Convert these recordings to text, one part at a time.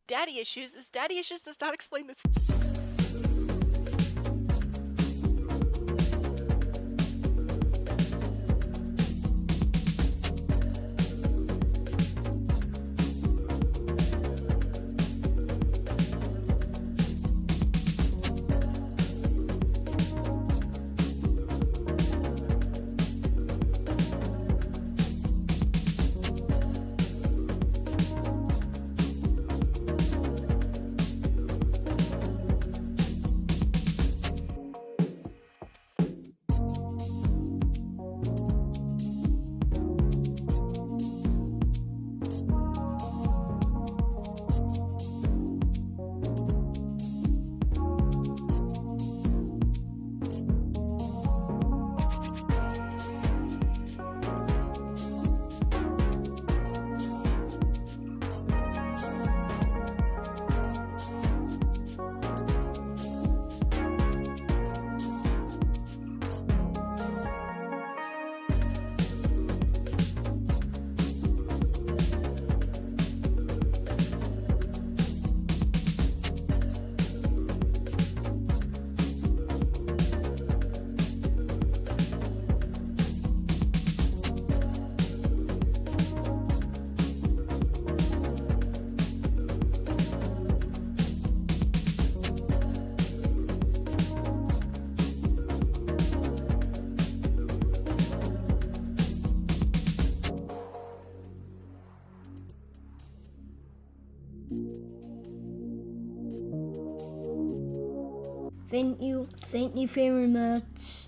daddy issues is daddy issues does not explain this. Thank you very much.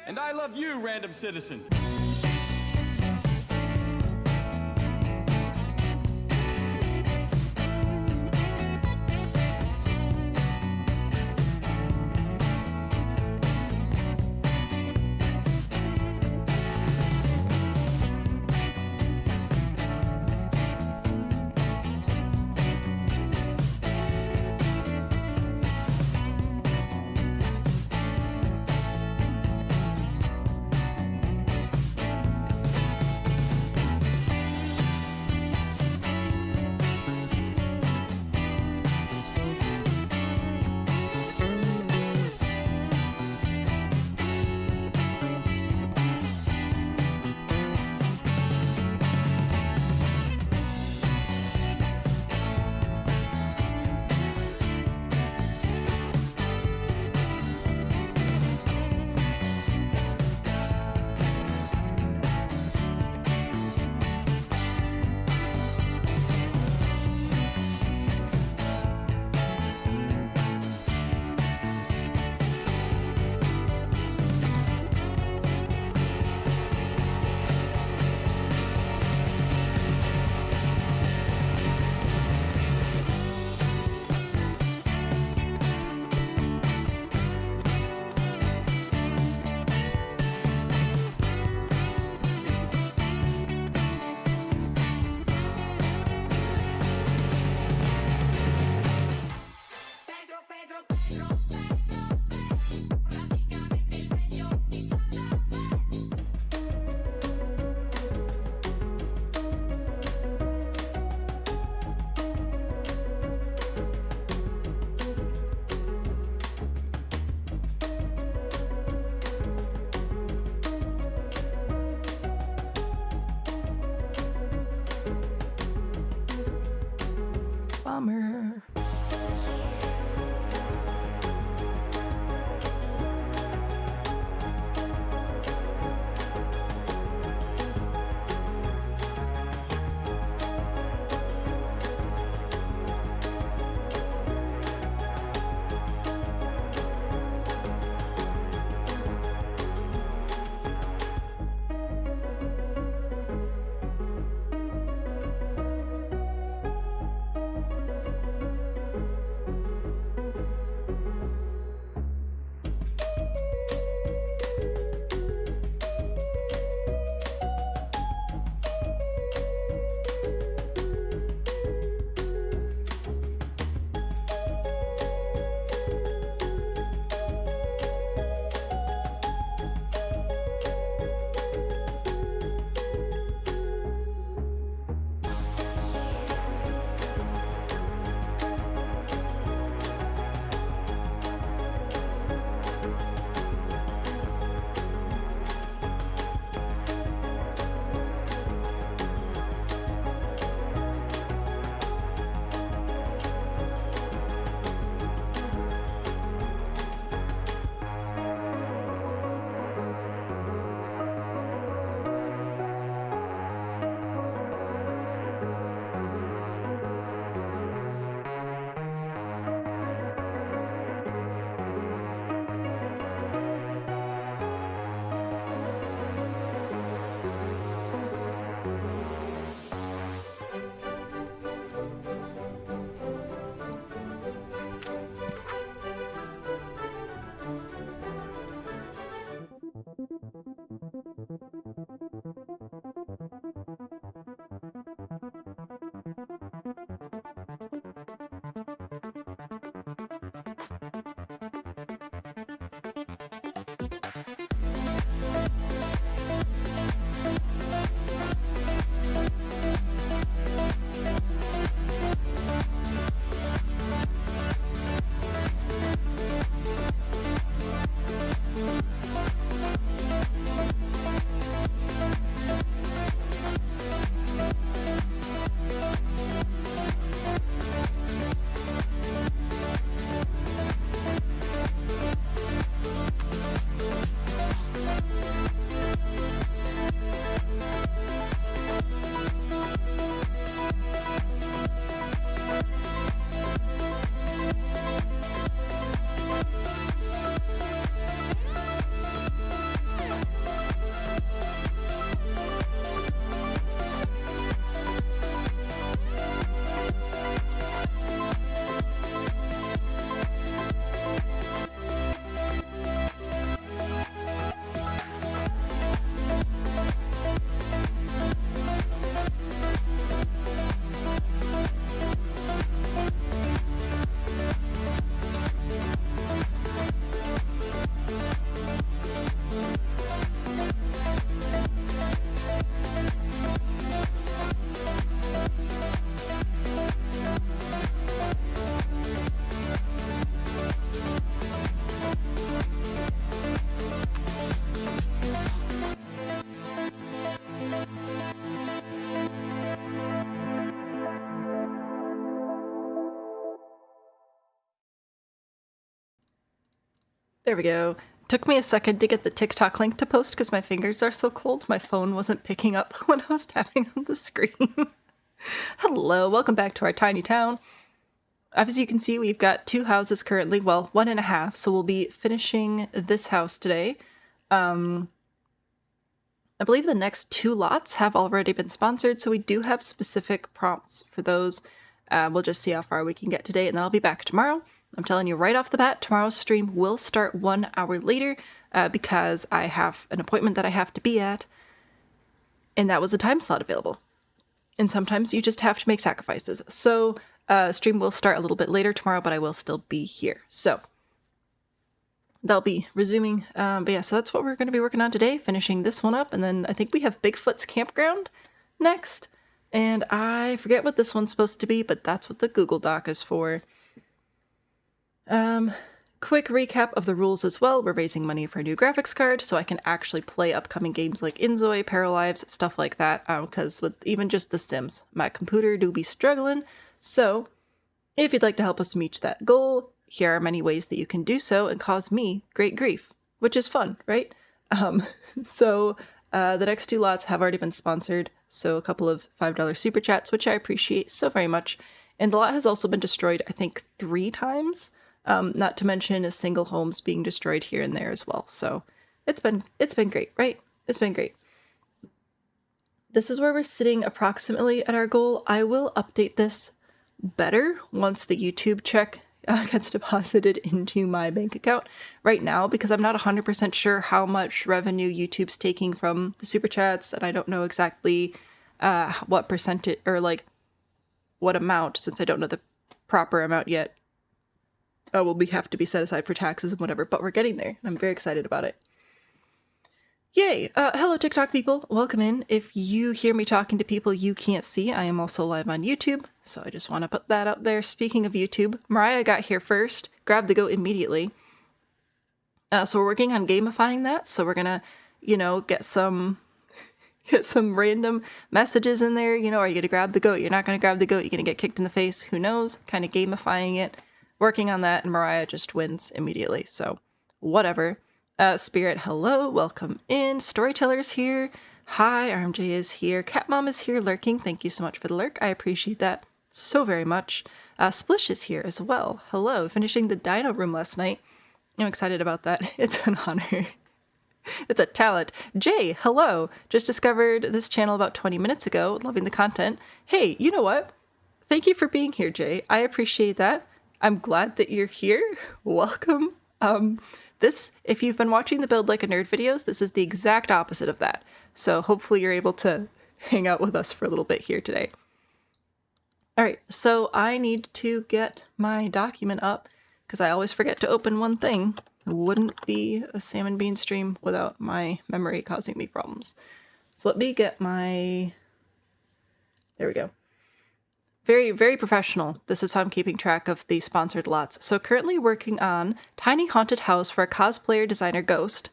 And I love you, random citizen. There we go. Took me a second to get the TikTok link to post because my fingers are so cold. My phone wasn't picking up when I was tapping on the screen. Hello, welcome back to our tiny town. As you can see, we've got 2 houses currently, well, 1.5, so we'll be finishing this house today. I believe the next 2 lots have already been sponsored, so we do have specific prompts for those. We'll just see how far we can get today, and then I'll be back tomorrow. I'm telling you right off the bat, tomorrow's stream will start 1 hour later because I have an appointment that I have to be at, and that was the time slot available. And sometimes you just have to make sacrifices. So stream will start a little bit later tomorrow, but I will still be here. So that'll be resuming. But yeah, so that's what we're going to be working on today, finishing this one up. And then I think we have Bigfoot's campground next. And I forget what this one's supposed to be, but that's what the Google Doc is for. Quick recap of the rules as well. We're raising money for a new graphics card so I can actually play upcoming games like InZOI, Paralives, stuff like that, because with even just The Sims, my computer do be struggling. So if you'd like to help us reach that goal, here are many ways that you can do so and cause me great grief, which is fun, right? The next 2 lots have already been sponsored, so a couple of $5 super chats, which I appreciate so very much. And the lot has also been destroyed, I think, 3 times. Not to mention a single homes being destroyed here and there as well. So it's been great, right? It's been great. This is where we're sitting approximately at our goal. I will update this better once the YouTube check gets deposited into my bank account. Right now, because I'm not 100% sure how much revenue YouTube's taking from the super chats, and I don't know exactly what percentage or like what amount, since I don't know the proper amount yet. Will have to be set aside for taxes and whatever, but we're getting there. I'm very excited about it. Yay! Hello TikTok people, welcome in. If you hear me talking to people you can't see, I am also live on YouTube, so I just want to put that out there. Speaking of YouTube, Mariah got here first, grabbed the goat immediately. So we're working on gamifying that, so we're gonna, get some random messages in there, are you gonna grab the goat? You're not gonna grab the goat, you're gonna get kicked in the face, who knows? Kind of gamifying it. Working on that, and Mariah just wins immediately, so whatever. Spirit, hello, welcome in. Storyteller's here. Hi, RMJ is here. Cat Mom is here lurking. Thank you so much for the lurk. I appreciate that so very much. Splish is here as well. Hello, finishing the dino room last night. I'm excited about that. It's an honor. It's a talent. Jay, hello. Just discovered this channel about 20 minutes ago. Loving the content. Hey, you know what? Thank you for being here, Jay. I appreciate that. I'm glad that you're here. Welcome. If you've been watching the Build Like a Nerd videos, this is the exact opposite of that. So hopefully you're able to hang out with us for a little bit here today. All right, so I need to get my document up because I always forget to open one thing. It wouldn't be a Salmon Bean stream without my memory causing me problems. So let me get my... There we go. Very, very professional. This is how I'm keeping track of the sponsored lots. So currently working on Tiny Haunted House for a cosplayer designer Ghost.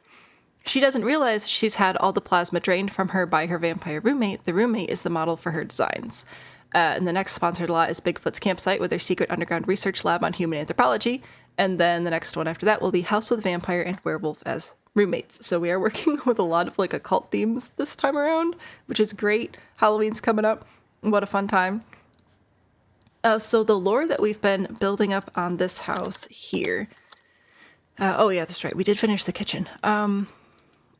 She doesn't realize she's had all the plasma drained from her by her vampire roommate. The roommate is the model for her designs. And the next sponsored lot is Bigfoot's campsite with their secret underground research lab on human anthropology. And then the next one after that will be House with Vampire and Werewolf as roommates. So we are working with a lot of like occult themes this time around, which is great. Halloween's coming up. What a fun time. So the lore that we've been building up on this house here, oh yeah, that's right, we did finish the kitchen,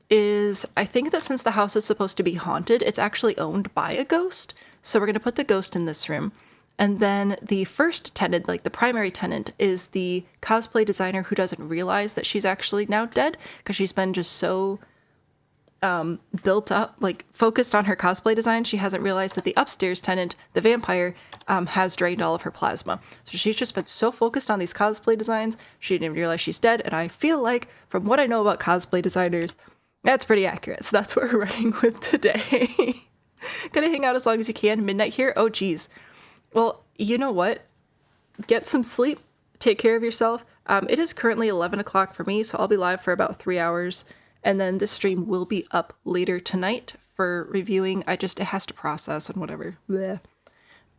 is I think that since the house is supposed to be haunted, it's actually owned by a ghost. So we're going to put the ghost in this room. And then the first tenant, like the primary tenant, is the cosplay designer who doesn't realize that she's actually now dead because she's been just so built up, like focused on her cosplay design, she hasn't realized that the upstairs tenant, the vampire, has drained all of her plasma. So she's just been so focused on these cosplay designs, she didn't even realize she's dead. And I feel like, from what I know about cosplay designers, that's pretty accurate. So that's what we're running with today. Gonna hang out as long as you can. Midnight here? Oh, geez. Well, you know what? Get some sleep. Take care of yourself. It is currently 11 o'clock for me, so I'll be live for about 3 hours. And then this stream will be up later tonight for reviewing. It has to process and whatever. Blech.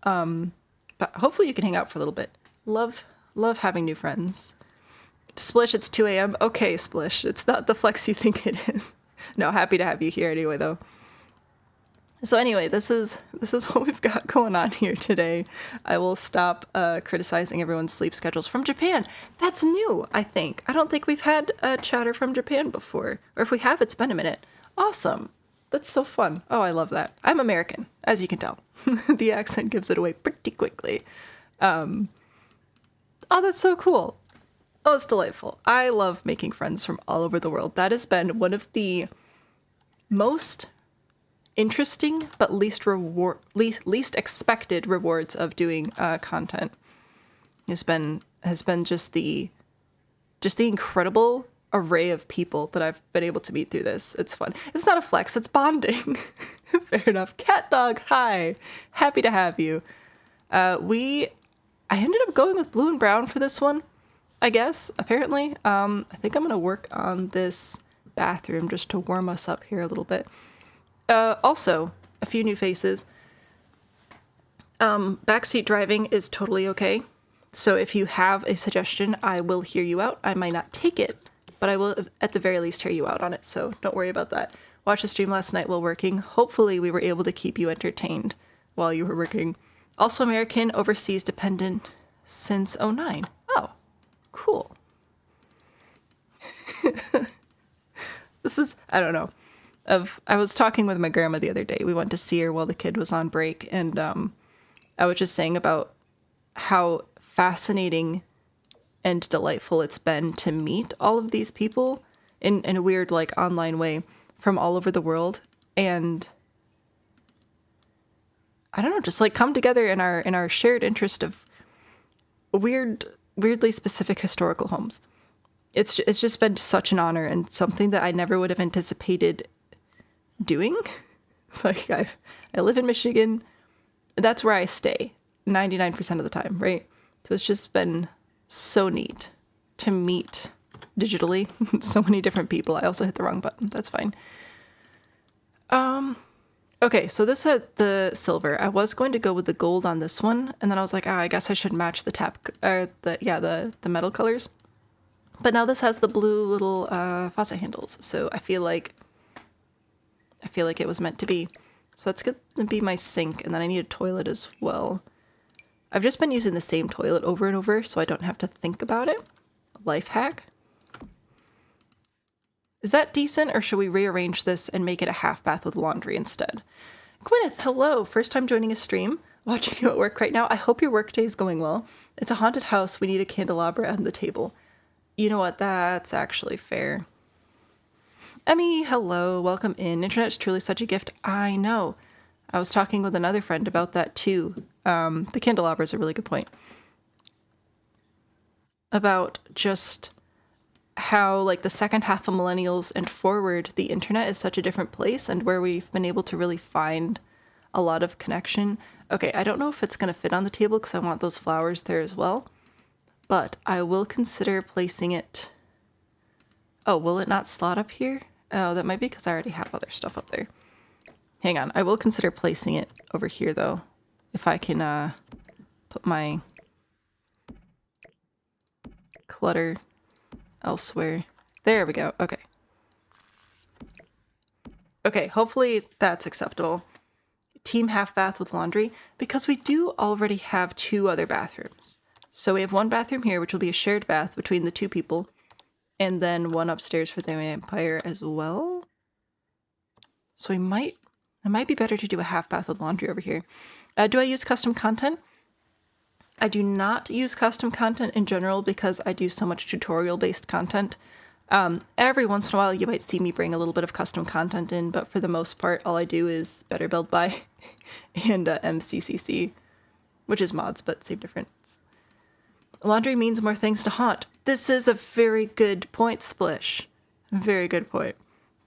But hopefully you can hang out for a little bit. Love having new friends. Splish, it's 2 a.m. Okay, Splish. It's not the flex you think it is. No, happy to have you here anyway, though. So anyway, this is what we've got going on here today. I will stop criticizing everyone's sleep schedules from Japan. That's new, I think. I don't think we've had a chatter from Japan before. Or if we have, it's been a minute. Awesome. That's so fun. Oh, I love that. I'm American, as you can tell. The accent gives it away pretty quickly. Oh, that's so cool. Oh, it's delightful. I love making friends from all over the world. That has been one of the most interesting but least expected rewards of doing content. Has been just the incredible array of people that I've been able to meet through this. It's fun. It's not a flex, it's bonding. Fair enough. Cat Dog, hi. Happy to have you. I ended up going with blue and brown for this one, I guess, apparently. I think I'm gonna work on this bathroom just to warm us up here a little bit. Also, a few new faces. Backseat driving is totally okay. So if you have a suggestion, I will hear you out. I might not take it, but I will at the very least hear you out on it. So don't worry about that. Watched the stream last night while working. Hopefully we were able to keep you entertained while you were working. Also American, overseas dependent since 2009. Oh, cool. This is, I don't know. I was talking with my grandma the other day. We went to see her while the kid was on break, and I was just saying about how fascinating and delightful it's been to meet all of these people in a weird, like, online way from all over the world, and I don't know, just like come together in our shared interest of weirdly specific historical homes. It's just been such an honor and something that I never would have anticipated doing. Like, I live in Michigan. That's where I stay 99% of the time, right? So it's just been so neat to meet digitally so many different people. I also hit the wrong button. That's fine. Okay, so this had the silver. I was going to go with the gold on this one, and then I was like, I guess I should match the metal colors. But now this has the blue little faucet handles, so I feel like it was meant to be. So that's going to be my sink, and then I need a toilet as well. I've just been using the same toilet over and over, so I don't have to think about it. Life hack. Is that decent, or should we rearrange this and make it a half bath with laundry instead? Gwyneth, hello! First time joining a stream. Watching you at work right now. I hope your workday is going well. It's a haunted house. We need a candelabra on the table. You know what? That's actually fair. Emmy, hello. Welcome in. Internet is truly such a gift. I know. I was talking with another friend about that too. The candelabra is a really good point. About just how, like, the second half of millennials and forward, the internet is such a different place, and where we've been able to really find a lot of connection. Okay, I don't know if it's going to fit on the table because I want those flowers there as well, but I will consider placing it. Oh, will it not slot up here? Oh, that might be because I already have other stuff up there. Hang on, I will consider placing it over here though, if I can put my clutter elsewhere. There we go. Okay. Okay, hopefully that's acceptable. Team half bath with laundry, because we do already have 2 other bathrooms. So we have one bathroom here, which will be a shared bath between the 2 people, and then one upstairs for the vampire as well. So it might be better to do a half bath with laundry over here. Do I use custom content? I do not use custom content in general because I do so much tutorial-based content. Every once in a while you might see me bring a little bit of custom content in, but for the most part all I do is Better Build By and MCCC, which is mods, but same difference. Laundry means more things to haunt. This is a very good point, Splish. Very good point.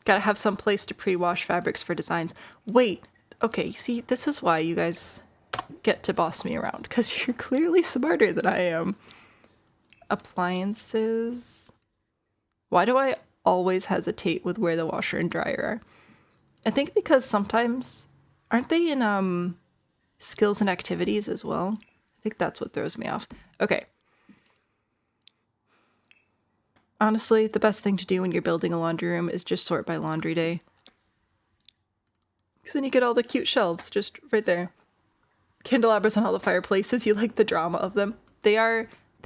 Gotta have some place to pre-wash fabrics for designs. Wait, okay, see, this is why you guys get to boss me around, because you're clearly smarter than I am. Appliances. Why do I always hesitate with where the washer and dryer are? I think because sometimes, aren't they in skills and activities as well? I think that's what throws me off. Okay. Honestly, the best thing to do when you're building a laundry room is just sort by laundry day. Because then you get all the cute shelves just right there. Candelabras on all the fireplaces, you like the drama of them. They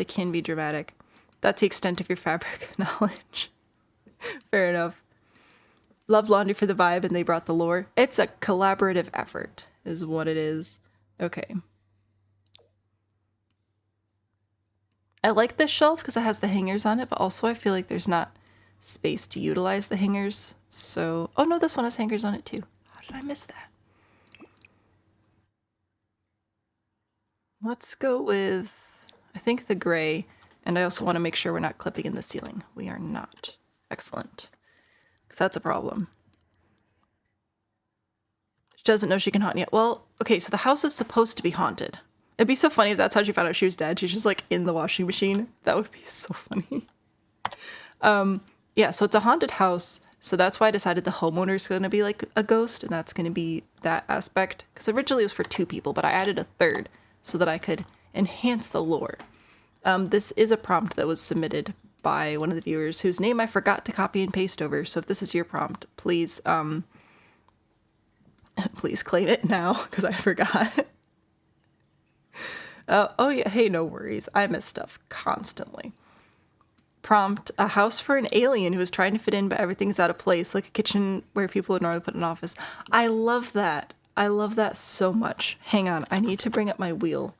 can be dramatic. That's the extent of your fabric knowledge. Fair enough. Loved laundry for the vibe and they brought the lore. It's a collaborative effort, is what it is. Okay. I like this shelf because it has the hangers on it, but also I feel like there's not space to utilize the hangers. So, oh no, this one has hangers on it too. How did I miss that? Let's go with, I think, the gray. And I also want to make sure we're not clipping in the ceiling. We are not. Excellent. Because that's a problem. She doesn't know she can haunt yet. Well, okay, so the house is supposed to be haunted. It'd be so funny if that's how she found out she was dead. She's just like in the washing machine. That would be so funny. Yeah, so it's a haunted house. So that's why I decided the homeowner's going to be like a ghost. And that's going to be that aspect. Because originally it was for 2 people, but I added a 3rd so that I could enhance the lore. This is a prompt that was submitted by one of the viewers whose name I forgot to copy and paste over. So if this is your prompt, please, please claim it now because I forgot. Oh yeah, hey, no worries. I miss stuff constantly. Prompt, a house for an alien who is trying to fit in, but everything's out of place, like a kitchen where people would normally put an office. I love that. I love that so much. Hang on, I need to bring up my wheel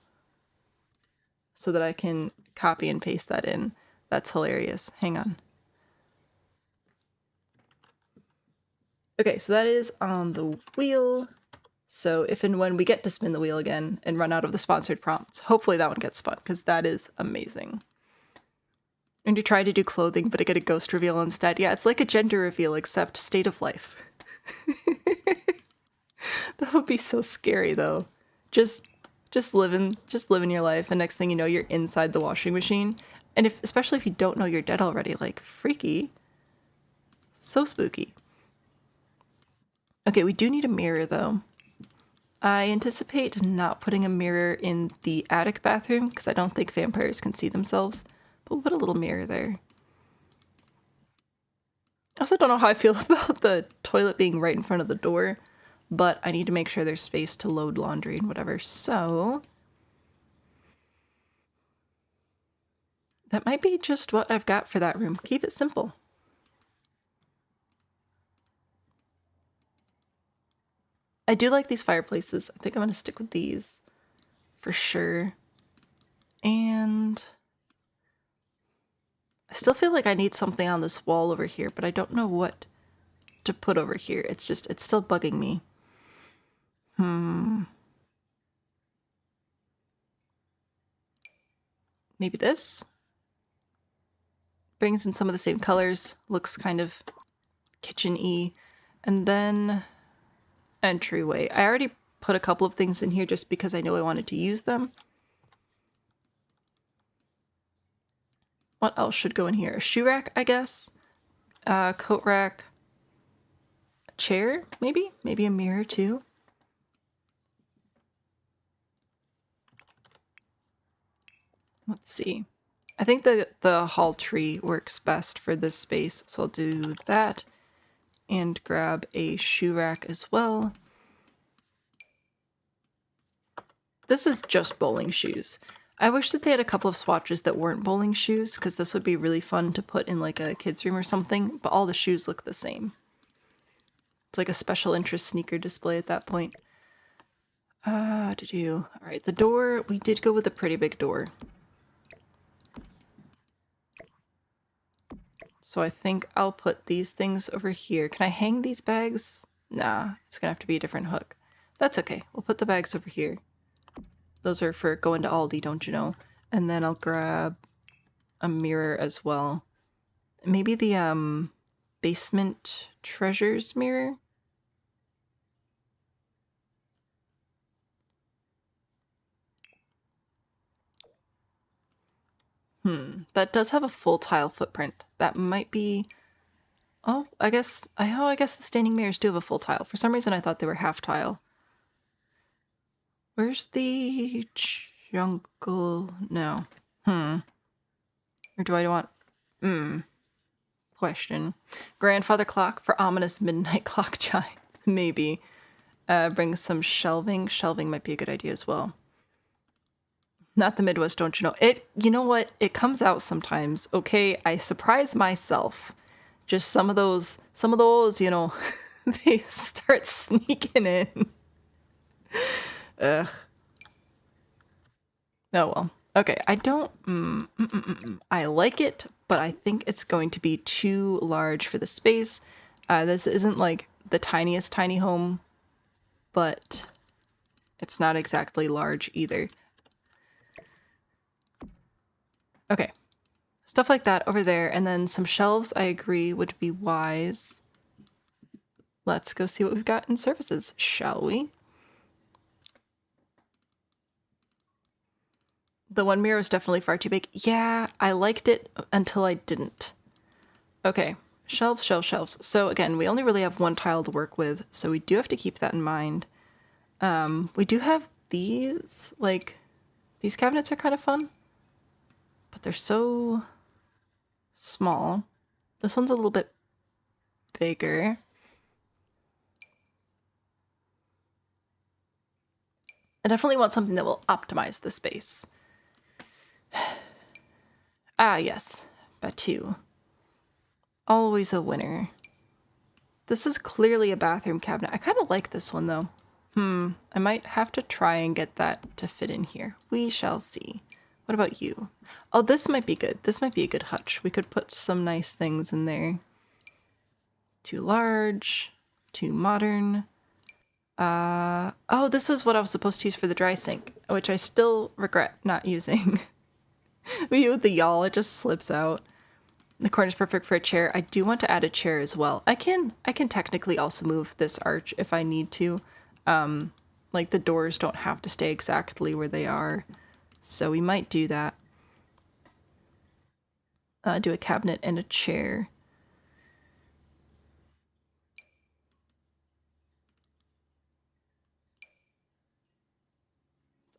so that I can copy and paste that in. That's hilarious. Hang on. Okay, so that is on the wheel. So if and when we get to spin the wheel again and run out of the sponsored prompts, hopefully that one gets spun, because that is amazing. And you try to do clothing, but I get a ghost reveal instead. Yeah, it's like a gender reveal, except state of life. That would be so scary, though. Just living your life, and next thing you know, you're inside the washing machine. And especially if you don't know you're dead already, like, freaky. So spooky. Okay, we do need a mirror, though. I anticipate not putting a mirror in the attic bathroom because I don't think vampires can see themselves. But we'll put a little mirror there. I also don't know how I feel about the toilet being right in front of the door, but I need to make sure there's space to load laundry and whatever. So that might be just what I've got for that room. Keep it simple. I do like these fireplaces. I think I'm going to stick with these for sure. And I still feel like I need something on this wall over here, but I don't know what to put over here. It's still bugging me. Maybe this? Brings in some of the same colors. Looks kind of kitchen-y. And then entryway. I already put a couple of things in here just because I know I wanted to use them. What else should go in here? A shoe rack, I guess. Coat rack. A chair, maybe? Maybe a mirror, too. Let's see. I think the hall tree works best for this space, so I'll do that. And grab a shoe rack as well. This is just bowling shoes. I wish that they had a couple of swatches that weren't bowling shoes, because this would be really fun to put in like a kid's room or something, but all the shoes look the same. It's like a special interest sneaker display at that point. Alright, the door, we did go with a pretty big door. So I think I'll put these things over here. Can I hang these bags? Nah, it's gonna have to be a different hook. That's okay. We'll put the bags over here. Those are for going to Aldi, don't you know? And then I'll grab a mirror as well. Maybe the basement treasures mirror? That does have a full tile footprint. That might be... Oh, I guess the standing mirrors do have a full tile. For some reason I thought they were half tile. Where's the jungle? No. Or do I want... question. Grandfather clock for ominous midnight clock chimes. Maybe. Bring some shelving. Shelving might be a good idea as well. Not the Midwest, don't you know? You know what? It comes out sometimes. Okay, I surprise myself. Just some of those, you know, they start sneaking in. Ugh. Oh well. Okay, I don't... I like it, but I think it's going to be too large for the space. This isn't like the tiniest tiny home, but it's not exactly large either. Okay. Stuff like that over there, and then some shelves I agree would be wise. Let's go see what we've got in services, shall we? The one mirror was definitely far too big. Yeah, I liked it until I didn't. Okay, shelves, shelves, shelves. So again, we only really have one tile to work with, so we do have to keep that in mind. We do have these, like, these cabinets are kind of fun, but they're so small. This one's a little bit bigger. I definitely want something that will optimize the space. Ah, yes. Batu. Always a winner. This is clearly a bathroom cabinet. I kind of like this one, though. I might have to try and get that to fit in here. We shall see. What about you? Oh, this might be good. This might be a good hutch. We could put some nice things in there. Too large. Too modern. Oh, this is what I was supposed to use for the dry sink, which I still regret not using. With the yawl, it just slips out. The corner's perfect for a chair. I do want to add a chair as well. I can technically also move this arch if I need to. Like the doors don't have to stay exactly where they are. So we might do that. Do a cabinet and a chair.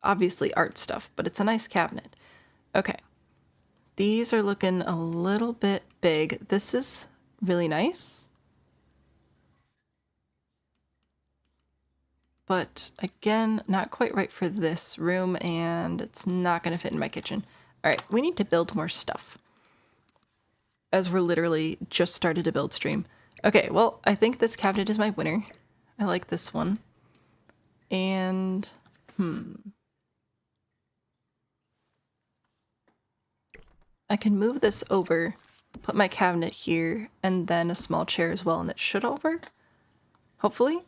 Obviously art stuff, but it's a nice cabinet. Okay. These are looking a little bit big. This is really nice. But again, not quite right for this room, and it's not going to fit in my kitchen. All right, we need to build more stuff. As we're literally just started to build stream. Okay, well, I think this cabinet is my winner. I like this one. And, I can move this over, put my cabinet here, and then a small chair as well, and it should all work. Hopefully.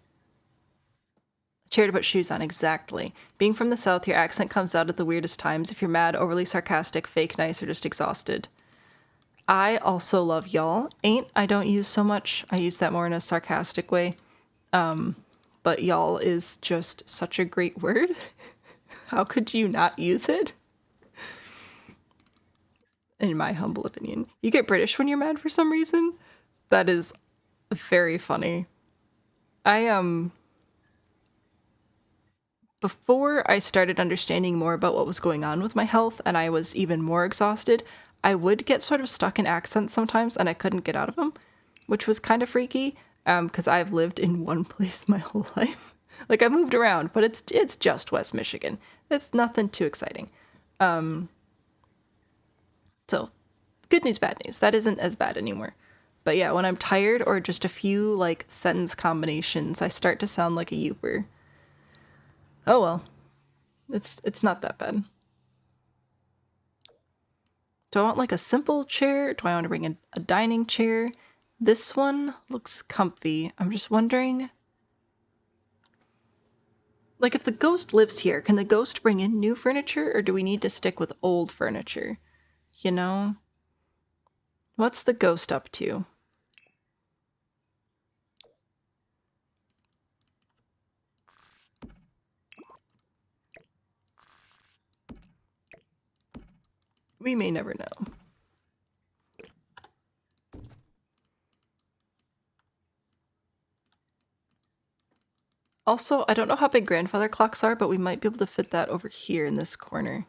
Chair to put shoes on, exactly. Being from the South, your accent comes out at the weirdest times. If you're mad, overly sarcastic, fake nice, or just exhausted. I also love y'all. Ain't I don't use so much. I use that more in a sarcastic way. But y'all is just such a great word. How could you not use it? In my humble opinion. You get British when you're mad for some reason? That is very funny. Before I started understanding more about what was going on with my health and I was even more exhausted, I would get sort of stuck in accents sometimes and I couldn't get out of them, which was kind of freaky because I've lived in one place my whole life. Like, I moved around, but it's just West Michigan. It's nothing too exciting. So, good news, bad news. That isn't as bad anymore. But yeah, when I'm tired or just a few, like, sentence combinations, I start to sound like a youper. Oh well. It's not that bad. Do I want, like, a simple chair? Do I want to bring in a dining chair? This one looks comfy. I'm just wondering... Like, if the ghost lives here, can the ghost bring in new furniture, or do we need to stick with old furniture? You know? What's the ghost up to? We may never know. Also, I don't know how big grandfather clocks are, but we might be able to fit that over here in this corner.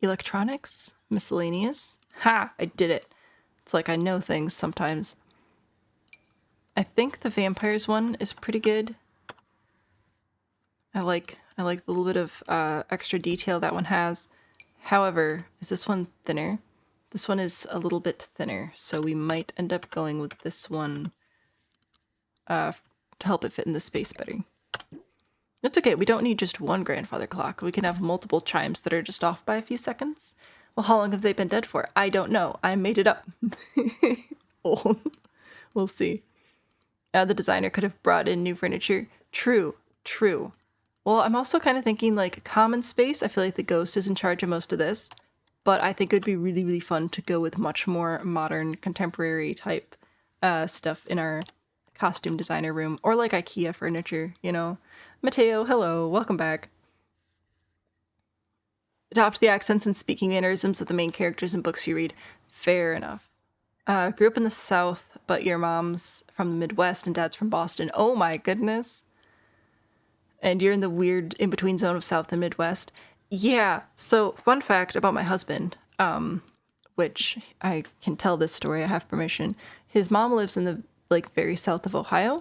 Electronics? Miscellaneous? Ha! I did it. It's like I know things sometimes. I think the vampires one is pretty good. I like the little bit of extra detail that one has. However, is this one thinner? This one is a little bit thinner, so we might end up going with this one to help it fit in the space better. It's okay, we don't need just one grandfather clock. We can have multiple chimes that are just off by a few seconds. Well, how long have they been dead for? I don't know. I made it up. Old. We'll see. The designer could have brought in new furniture. True, true. Well, I'm also kind of thinking like common space. I feel like the ghost is in charge of most of this, but I think it would be really, really fun to go with much more modern, contemporary type stuff in our costume designer room, or like IKEA furniture, you know. Mateo, hello, welcome back. Adopt the accents and speaking mannerisms of the main characters in books you read. Fair enough. Grew up in the South, but your mom's from the Midwest and dad's from Boston. Oh my goodness. And you're in the weird in-between zone of South and Midwest. Yeah, so fun fact about my husband, which I can tell this story, I have permission. His mom lives in the like very south of Ohio,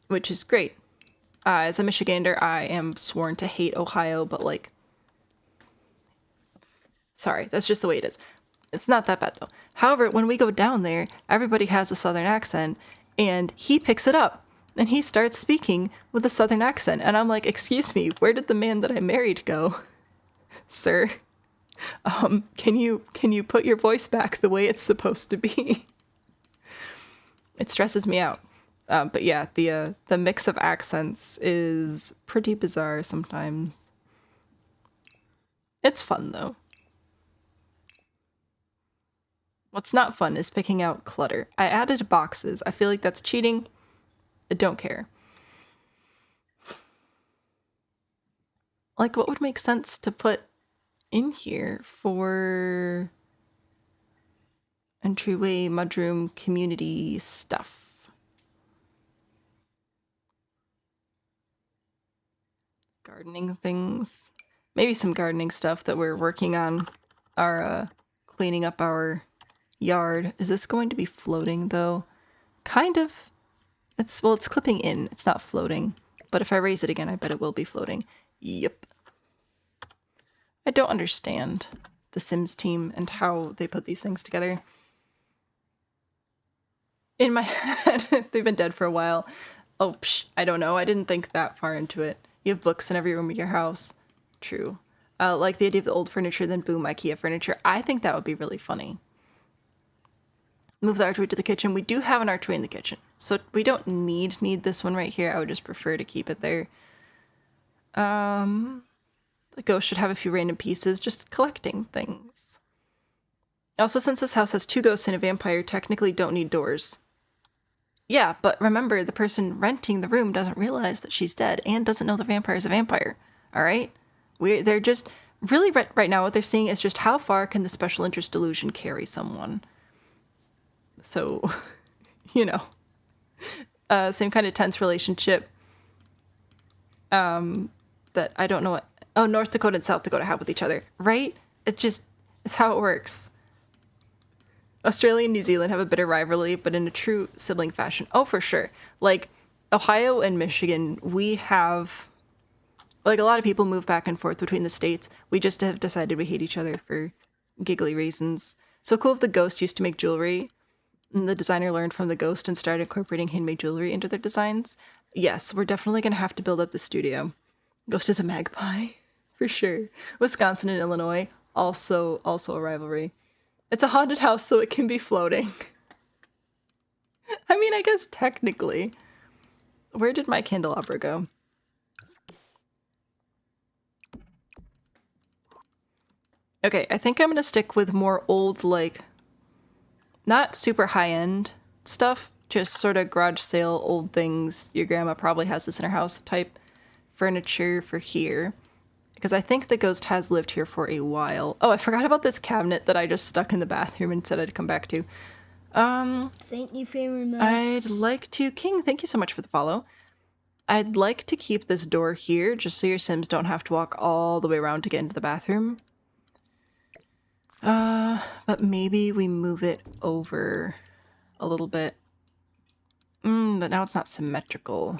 which is great. As a Michigander, I am sworn to hate Ohio, but like, sorry, that's just the way it is. It's not that bad though. However, when we go down there, everybody has a southern accent, and he picks it up. And he starts speaking with a southern accent. And I'm like, excuse me, where did the man that I married go? Sir, can you put your voice back the way it's supposed to be? It stresses me out. But yeah, the mix of accents is pretty bizarre sometimes. It's fun though. What's not fun is picking out clutter. I added boxes. I feel like that's cheating. I don't care. Like, what would make sense to put in here for entryway, mudroom, community stuff? Gardening things. Maybe some gardening stuff that we're working on. Our cleaning up our yard. Is this going to be floating though? Kind of. It's clipping in. It's not floating. But if I raise it again, I bet it will be floating. Yep. I don't understand the Sims team and how they put these things together. In my head, they've been dead for a while. Oh, I don't know. I didn't think that far into it. You have books in every room of your house. True. Like the idea of the old furniture, then boom, IKEA furniture. I think that would be really funny. Moves the archway to the kitchen. We do have an archway in the kitchen, so we don't need this one right here. I would just prefer to keep it there. The ghost should have a few random pieces, just collecting things. Also, since this house has 2 ghosts and a vampire, technically don't need doors. Yeah, but remember, the person renting the room doesn't realize that she's dead and doesn't know the vampire is a vampire. All right? They're just really right now. What they're seeing is just how far can the special interest delusion carry someone. So, you know, same kind of tense relationship that I don't know what, North Dakota and South Dakota have with each other, right? It's how it works. Australia and New Zealand have a bitter rivalry, but in a true sibling fashion. Oh, for sure. Like, Ohio and Michigan, we have, like, a lot of people move back and forth between the states. We just have decided we hate each other for giggly reasons. So cool if the ghost used to make jewelry. And the designer learned from the ghost and started incorporating handmade jewelry into their designs. Yes, we're definitely going to have to build up the studio. Ghost is a magpie, for sure. Wisconsin and Illinois, also a rivalry. It's a haunted house, so it can be floating. I mean, I guess technically. Where did my candelabra go? Okay, I think I'm going to stick with more old, like, not super high-end stuff, just sort of garage sale, old things. Your grandma probably has this in her house type furniture for here. Because I think the ghost has lived here for a while. Oh, I forgot about this cabinet that I just stuck in the bathroom and said I'd come back to. Thank you very much. I'd like to... King, thank you so much for the follow. I'd like to keep this door here, just so your Sims don't have to walk all the way around to get into the bathroom. But maybe we move it over a little bit. But now it's not symmetrical.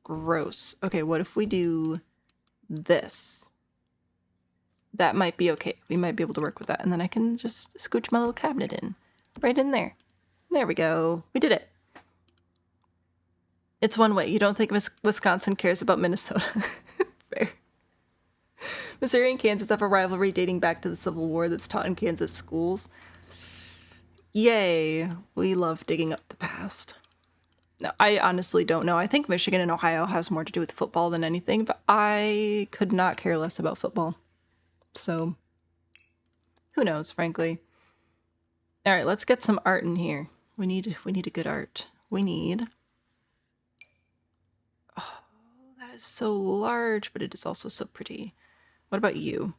Gross. Okay, what if we do this? That might be okay. We might be able to work with that. And then I can just scooch my little cabinet in. Right in there. There we go. We did it. It's one way. You don't think Wisconsin cares about Minnesota. Fair. Missouri and Kansas have a rivalry dating back to the Civil War that's taught in Kansas schools. Yay. We love digging up the past. No, I honestly don't know. I think Michigan and Ohio has more to do with football than anything, but I could not care less about football. So, who knows, frankly. All right, let's get some art in here. We need a good art. We need... Oh, that is so large, but it is also so pretty. What about you?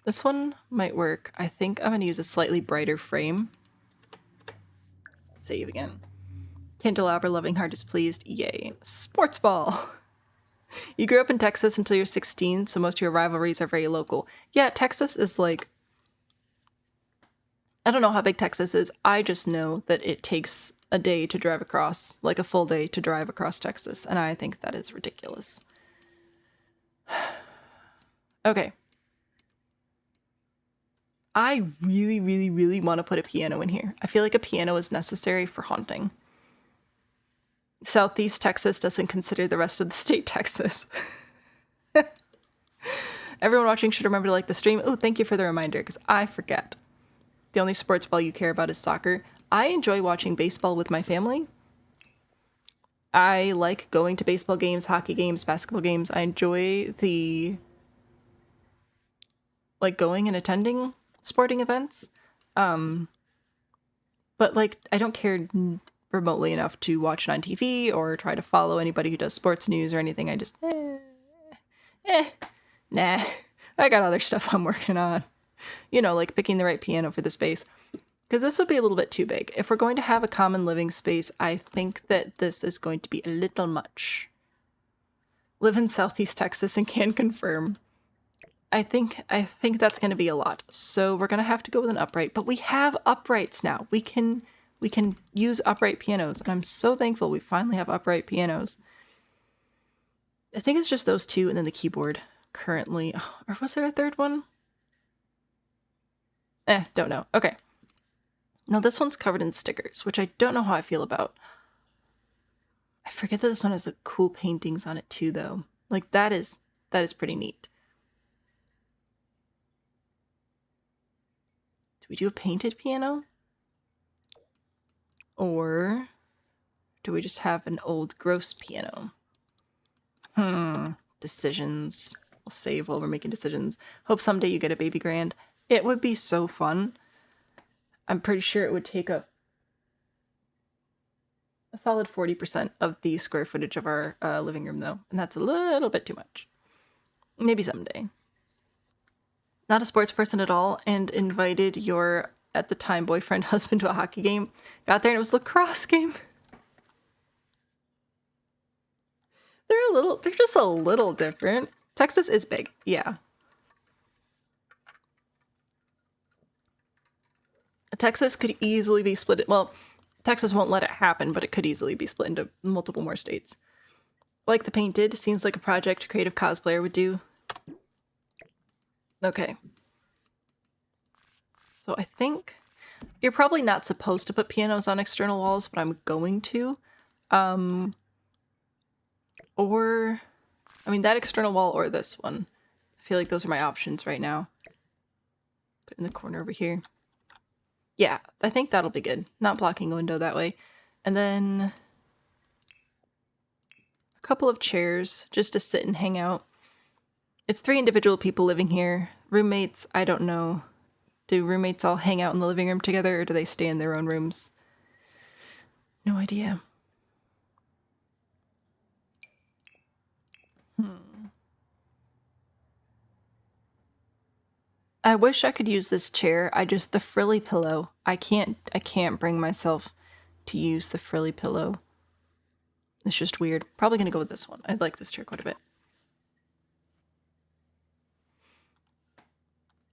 This one might work. I think I'm going to use a slightly brighter frame. Save again. Candelabra, loving heart is pleased. Yay. Sports ball! You grew up in Texas until you're 16, so most of your rivalries are very local. Yeah, Texas is like... I don't know how big Texas is. I just know that it takes a day to drive across, like a full day to drive across Texas, and I think that is ridiculous. Okay. I really, really, really want to put a piano in here. I feel like a piano is necessary for haunting. Southeast Texas doesn't consider the rest of the state Texas. Everyone watching should remember to like the stream. Oh, thank you for the reminder, because I forget. The only sports ball you care about is soccer. I enjoy watching baseball with my family. I like going to baseball games, hockey games, basketball games. I enjoy the... like going and attending sporting events. But like, I don't care remotely enough to watch it on TV or try to follow anybody who does sports news or anything. I just, nah, I got other stuff I'm working on. You know, like picking the right piano for the space. Because this would be a little bit too big. If we're going to have a common living space, I think that this is going to be a little much. Live in Southeast Texas and can confirm. I think that's going to be a lot. So we're going to have to go with an upright. But we have uprights now. We can use upright pianos. And I'm so thankful we finally have upright pianos. I think it's just those two and then the keyboard currently. Or was there a third one? Don't know. Okay. Now this one's covered in stickers, which I don't know how I feel about. I forget that this one has the cool paintings on it too, though. Like that is pretty neat. Do we do a painted piano? Or do we just have an old gross piano? Decisions. We'll save while we're making decisions. Hope someday you get a baby grand. It would be so fun. I'm pretty sure it would take up a solid 40% of the square footage of our living room, though. And that's a little bit too much. Maybe someday. Not a sports person at all, and invited your, at the time, boyfriend, husband to a hockey game. Got there and it was a lacrosse game. They're just a little different. Texas is big, yeah. Texas could easily be split. Well, Texas won't let it happen, but it could easily be split into multiple more states. Like the painted, seems like a project a creative cosplayer would do. Okay. So I think you're probably not supposed to put pianos on external walls, but I'm going to. Or, I mean, that external wall or this one. I feel like those are my options right now. Put it in the corner over here. Yeah, I think that'll be good. Not blocking a window that way. And then a couple of chairs just to sit and hang out. It's 3 individual people living here. Roommates, I don't know. Do roommates all hang out in the living room together or do they stay in their own rooms? No idea. I wish I could use this chair. The frilly pillow. I can't bring myself to use the frilly pillow. It's just weird. Probably gonna go with this one. I like this chair quite a bit.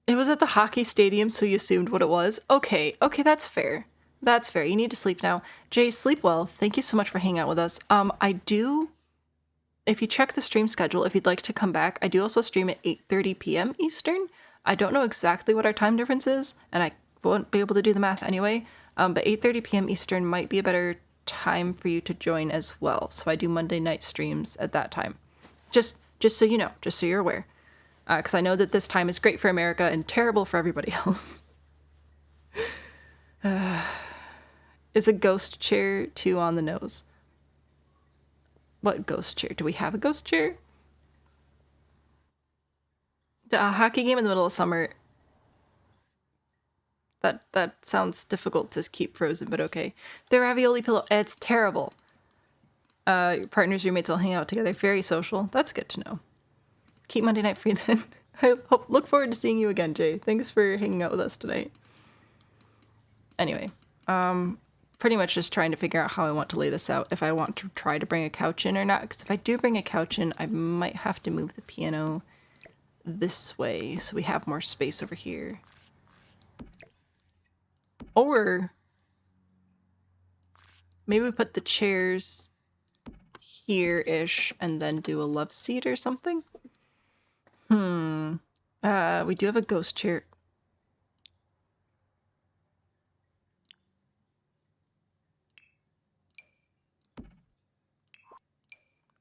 It was at the hockey stadium, so you assumed what it was. Okay, that's fair. That's fair. You need to sleep now. Jay, sleep well. Thank you so much for hanging out with us. If you check the stream schedule, if you'd like to come back, I do also stream at 8:30 p.m. Eastern. I don't know exactly what our time difference is, and I won't be able to do the math anyway, but 8:30 p.m. Eastern might be a better time for you to join as well. So I do Monday night streams at that time. Just so you know, just so you're aware. Because I know that this time is great for America and terrible for everybody else. Is a ghost chair too on the nose? What ghost chair? Do we have a ghost chair? A hockey game in the middle of summer. That sounds difficult to keep frozen, but okay. The ravioli pillow. It's terrible. Your partners, roommates all hang out together. Very social. That's good to know. Keep Monday night free then. Look forward to seeing you again, Jay. Thanks for hanging out with us tonight. Anyway, pretty much just trying to figure out how I want to lay this out. If I want to try to bring a couch in or not. Because if I do bring a couch in, I might have to move the piano this way so we have more space over here. Or maybe we put the chairs here-ish and then do a love seat or something. We do have a ghost chair.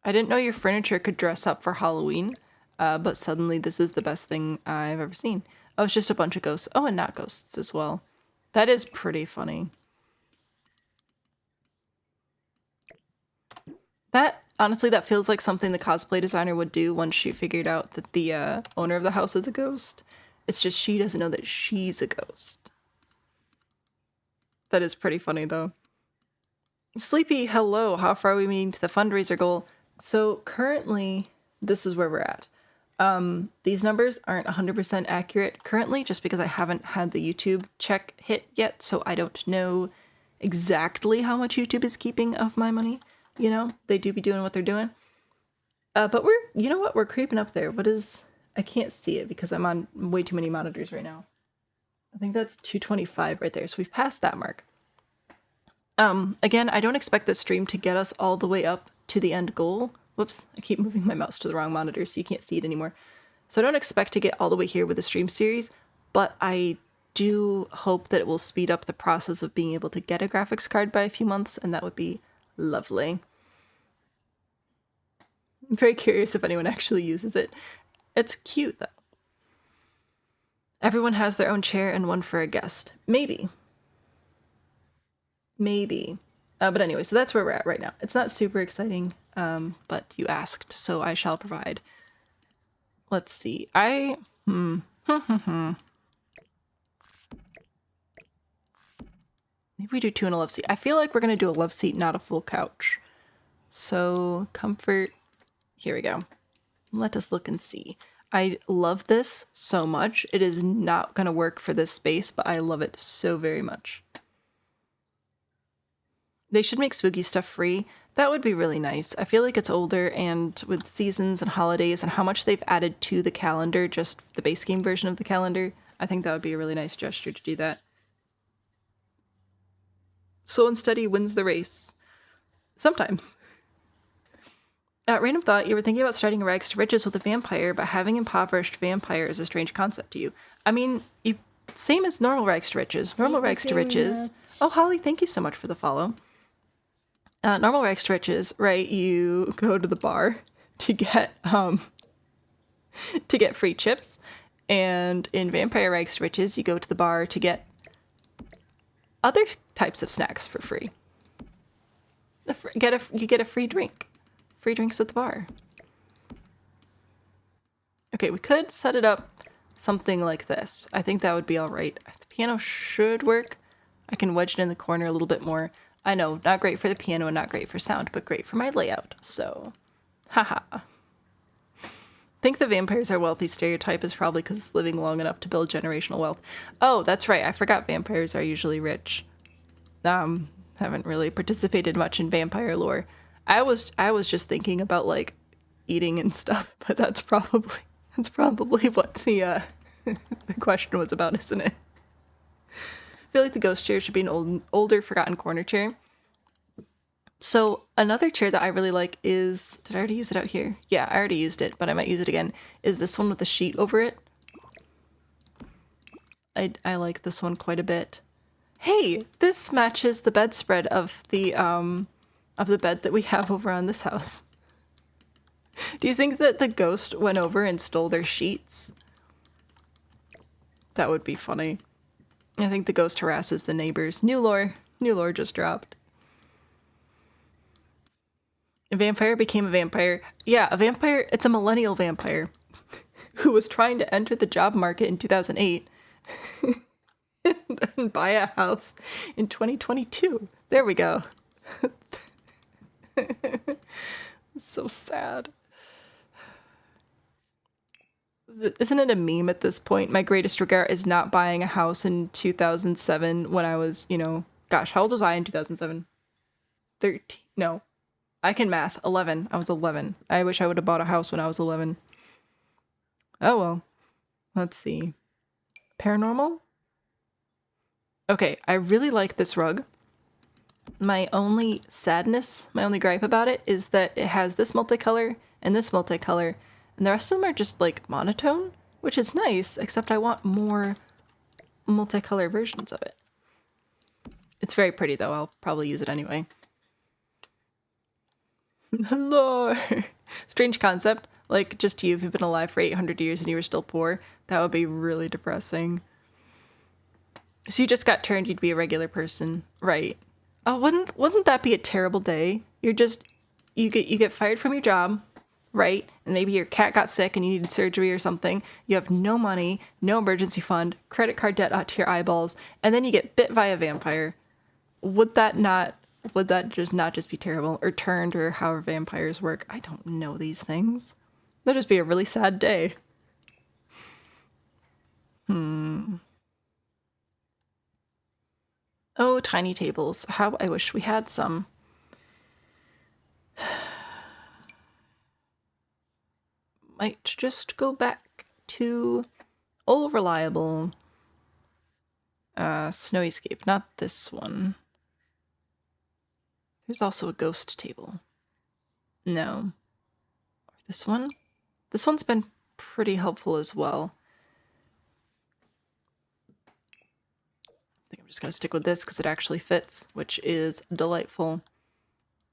I didn't know your furniture could dress up for Halloween, but suddenly this is the best thing I've ever seen. Oh, it's just a bunch of ghosts. Oh, and not ghosts as well. That is pretty funny. Honestly, that feels like something the cosplay designer would do once she figured out that the owner of the house is a ghost. It's just she doesn't know that she's a ghost. That is pretty funny, though. Sleepy, hello. How far are we meeting to the fundraiser goal? So currently, this is where we're at. These numbers aren't 100% accurate currently, just because I haven't had the YouTube check hit yet, so I don't know exactly how much YouTube is keeping of my money. You know, they do be doing what they're doing. But you know what? We're creeping up there. What is... I can't see it because I'm on way too many monitors right now. I think that's 225 right there. So we've passed that mark. Again, I don't expect this stream to get us all the way up to the end goal. Whoops, I keep moving my mouse to the wrong monitor so you can't see it anymore. So I don't expect to get all the way here with the stream series, but I do hope that it will speed up the process of being able to get a graphics card by a few months, and that would be lovely. I'm very curious if anyone actually uses it. It's cute, though. Everyone has their own chair and one for a guest. Maybe. Maybe. But anyway, so that's where we're at right now. It's not super exciting, but you asked, so I shall provide. Let's see. Maybe we do 2 and a love seat. I feel like we're going to do a love seat, not a full couch. So, comfort. Here we go. Let us look and see. I love this so much. It is not going to work for this space, but I love it so very much. They should make spooky stuff free. That would be really nice. I feel like it's older, and with seasons and holidays and how much they've added to the calendar, just the base game version of the calendar, I think that would be a really nice gesture to do that. Slow and steady wins the race. Sometimes. Random thought, you were thinking about starting Rags to Riches with a vampire, but having impoverished vampire is a strange concept to you. I mean, same as normal Rags to Riches. Normal Rags to Riches. Oh, Holly, thank you so much for the follow. Normal Rags to Riches, right? You go to the bar to get free chips, and in Vampire Rags to Riches, you go to the bar to get other types of snacks for free. You get a free drink. Free drinks at the bar. Okay, we could set it up something like this. I think that would be all right. The piano should work. I can wedge it in the corner a little bit more. I know, not great for the piano and not great for sound, but great for my layout, so... Haha. Think the vampires are wealthy stereotype is probably because it's living long enough to build generational wealth. Oh, that's right, I forgot vampires are usually rich. Haven't really participated much in vampire lore. I was just thinking about, like, eating and stuff, but that's probably what the the question was about, isn't it? I feel like the ghost chair should be an older, forgotten corner chair. So another chair that I really like is... Did I already use it out here? Yeah, I already used it, but I might use it again. Is this one with the sheet over it. I like this one quite a bit. Hey, this matches the bedspread of the bed that we have over on this house. Do you think that the ghost went over and stole their sheets? That would be funny. I think the ghost harasses the neighbors. New lore just dropped. A vampire became a vampire. Yeah, a vampire, it's a millennial vampire who was trying to enter the job market in 2008 and then buy a house in 2022. There we go. So sad. Isn't it a meme at this point? My greatest regret is not buying a house in 2007 when I was, you know, gosh, how old was I in 2007? 13? No. I can math. 11. I was 11. I wish I would have bought a house when I was 11. Oh well. Let's see. Paranormal? Okay, I really like this rug. My only sadness, my only gripe about it is that it has this multicolor and this multicolor, and the rest of them are just like monotone, which is nice, except I want more multicolor versions of it. It's very pretty though, I'll probably use it anyway. Hello! Strange concept. Like, just you, if you've been alive for 800 years and you were still poor, that would be really depressing. So you just got turned, you'd be a regular person. Right. Oh, wouldn't that be a terrible day? You get fired from your job, right? And maybe your cat got sick and you needed surgery or something. You have no money, no emergency fund, credit card debt out to your eyeballs, and then you get bit by a vampire. Would that just not just be terrible? Or turned, or however vampires work? I don't know these things. That'd just be a really sad day. Oh, tiny tables. How I wish we had some. Might just go back to old reliable Snowyscape, not this one. There's also a ghost table. No. This one? This one's been pretty helpful as well. I think I'm just going to stick with this because it actually fits, which is delightful.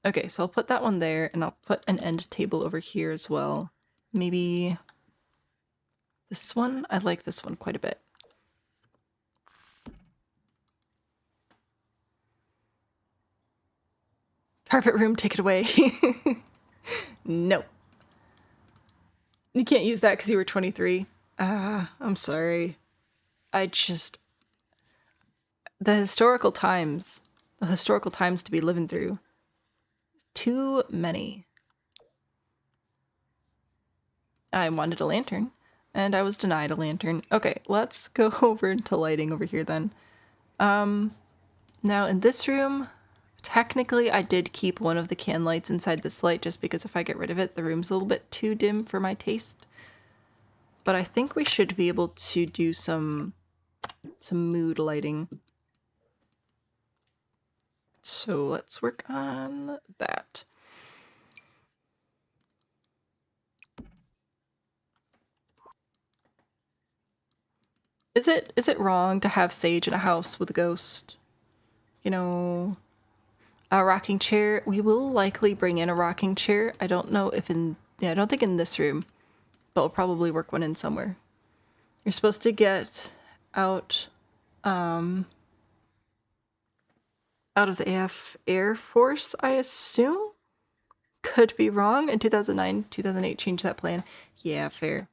Okay, so I'll put that one there, and I'll put an end table over here as well. Maybe this one? I like this one quite a bit. Carpet room, take it away. No. You can't use that because you were 23. I'm sorry. The historical times to be living through. Too many. I wanted a lantern, and I was denied a lantern. Okay, let's go over to lighting over here then. Now in this room, technically I did keep one of the can lights inside this light just because if I get rid of it, the room's a little bit too dim for my taste. But I think we should be able to do some mood lighting. So let's work on that. Is it wrong to have sage in a house with a ghost? You know, a rocking chair. We will likely bring in a rocking chair. I don't know if I don't think in this room, but we'll probably work one in somewhere. You're supposed to get out of the Air Force, I assume? Could be wrong. In 2009, 2008 changed that plan. Yeah, fair.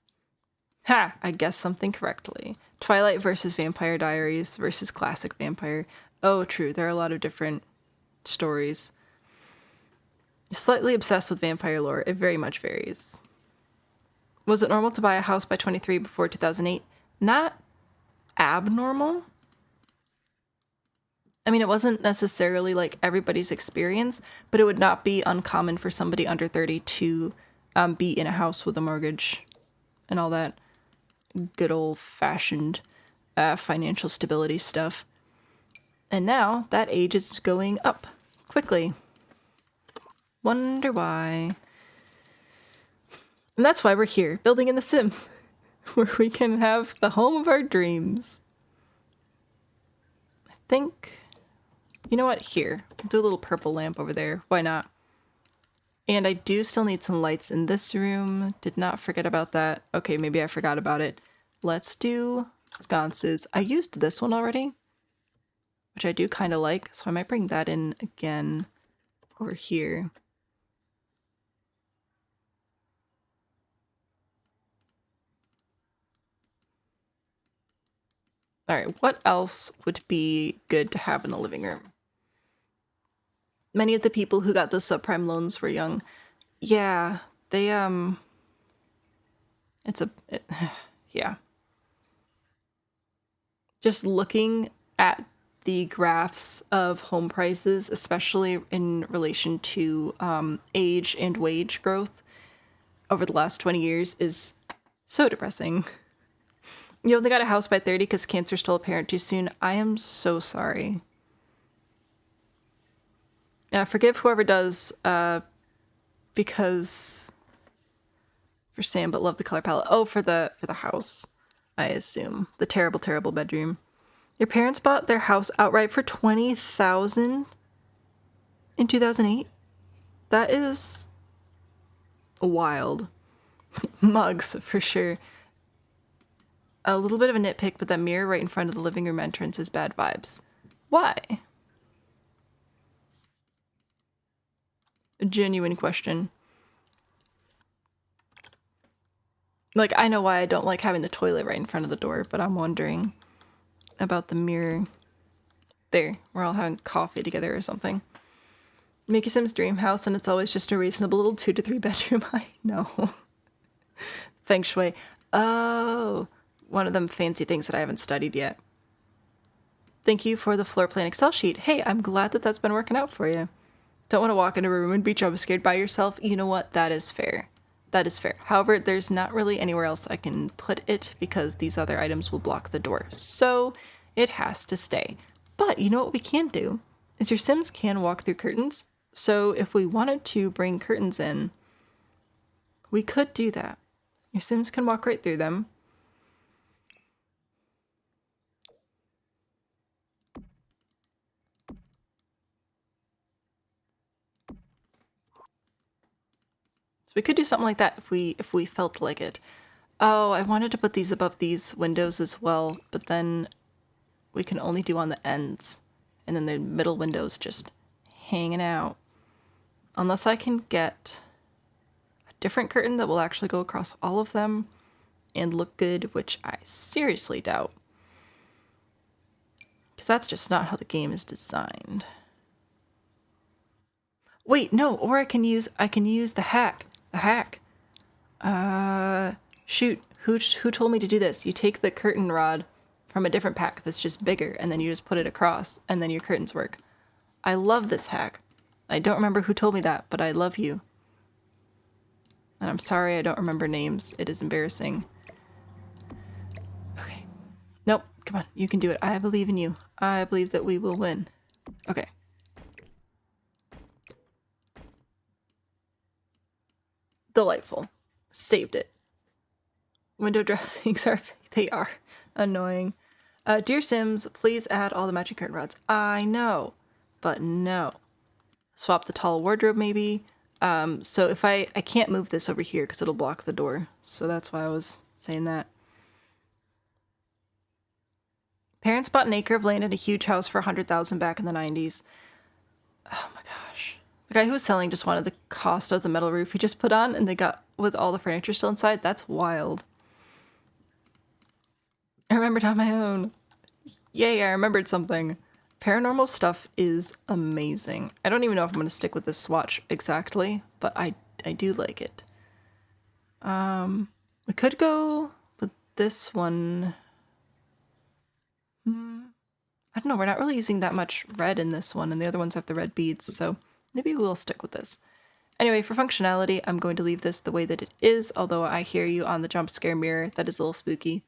Ha! I guessed something correctly. Twilight versus Vampire Diaries versus Classic Vampire. Oh, true. There are a lot of different stories. Slightly obsessed with vampire lore. It very much varies. Was it normal to buy a house by 23 before 2008? Not abnormal. I mean, it wasn't necessarily like everybody's experience, but it would not be uncommon for somebody under 30 to be in a house with a mortgage and all that. good old-fashioned financial stability stuff. And now that age is going up quickly. Wonder why. And that's why we're here, building in The Sims, where we can have the home of our dreams. I think, you know what, here, I'll do a little purple lamp over there, why not? And I do still need some lights in this room, did not forget about that. Okay, maybe I forgot about it. Let's do sconces. I used this one already, which I do kind of like, so I might bring that in again over here. Alright, what else would be good to have in the living room? Many of the people who got those subprime loans were young. Yeah, they, yeah. Just looking at the graphs of home prices, especially in relation to age and wage growth over the last 20 years, is so depressing. You only got a house by 30 because cancer stole a parent too soon. I am so sorry. Forgive whoever does, because for Sam, but love the color palette. Oh, for the house, I assume. The terrible, terrible bedroom. Your parents bought their house outright for $20,000 in 2008? That is wild. Mugs, for sure. A little bit of a nitpick, but that mirror right in front of the living room entrance is bad vibes. Why? A genuine question. Like, I know why I don't like having the toilet right in front of the door, but I'm wondering about the mirror. There, we're all having coffee together or something. Make your Sims dream house and it's always just a reasonable little 2 to 3 bedroom. I know. Feng Shui. Oh, one of them fancy things that I haven't studied yet. Thank you for the floor plan Excel sheet. Hey, I'm glad that that's been working out for you. Don't want to walk into a room and be jump scared by yourself. You know what? That is fair. That is fair. However, there's not really anywhere else I can put it because these other items will block the door. So it has to stay. But you know what we can do is your Sims can walk through curtains. So if we wanted to bring curtains in, we could do that. Your Sims can walk right through them. So we could do something like that if we felt like it. Oh, I wanted to put these above these windows as well, but then we can only do on the ends. And then the middle windows just hanging out. Unless I can get a different curtain that will actually go across all of them and look good, which I seriously doubt. Because that's just not how the game is designed. Wait, no, or I can use the hack. A hack. Shoot, who told me to do this? You take the curtain rod from a different pack that's just bigger, and then you just put it across, and then your curtains work. I love this hack. I don't remember who told me that, but I love you. And I'm sorry I don't remember names. It is embarrassing. Okay. Nope, come on, you can do it. I believe in you. I believe that we will win. Okay. Delightful. Saved it. Window dressings they are annoying. Dear Sims, please add all the matching curtain rods. I know, but no. Swap the tall wardrobe maybe. So if I can't move this over here because it'll block the door. So that's why I was saying that. Parents bought an acre of land and a huge house for $100,000 back in the 90s. Oh my gosh. The guy who was selling just wanted the cost of the metal roof he just put on, and they got with all the furniture still inside. That's wild. I remembered on my own. Yay, I remembered something. Paranormal stuff is amazing. I don't even know if I'm going to stick with this swatch exactly, but I do like it. We could go with this one. I don't know, we're not really using that much red in this one, and the other ones have the red beads, so maybe we'll stick with this. Anyway, for functionality, I'm going to leave this the way that it is, although I hear you on the jump scare mirror. That is a little spooky.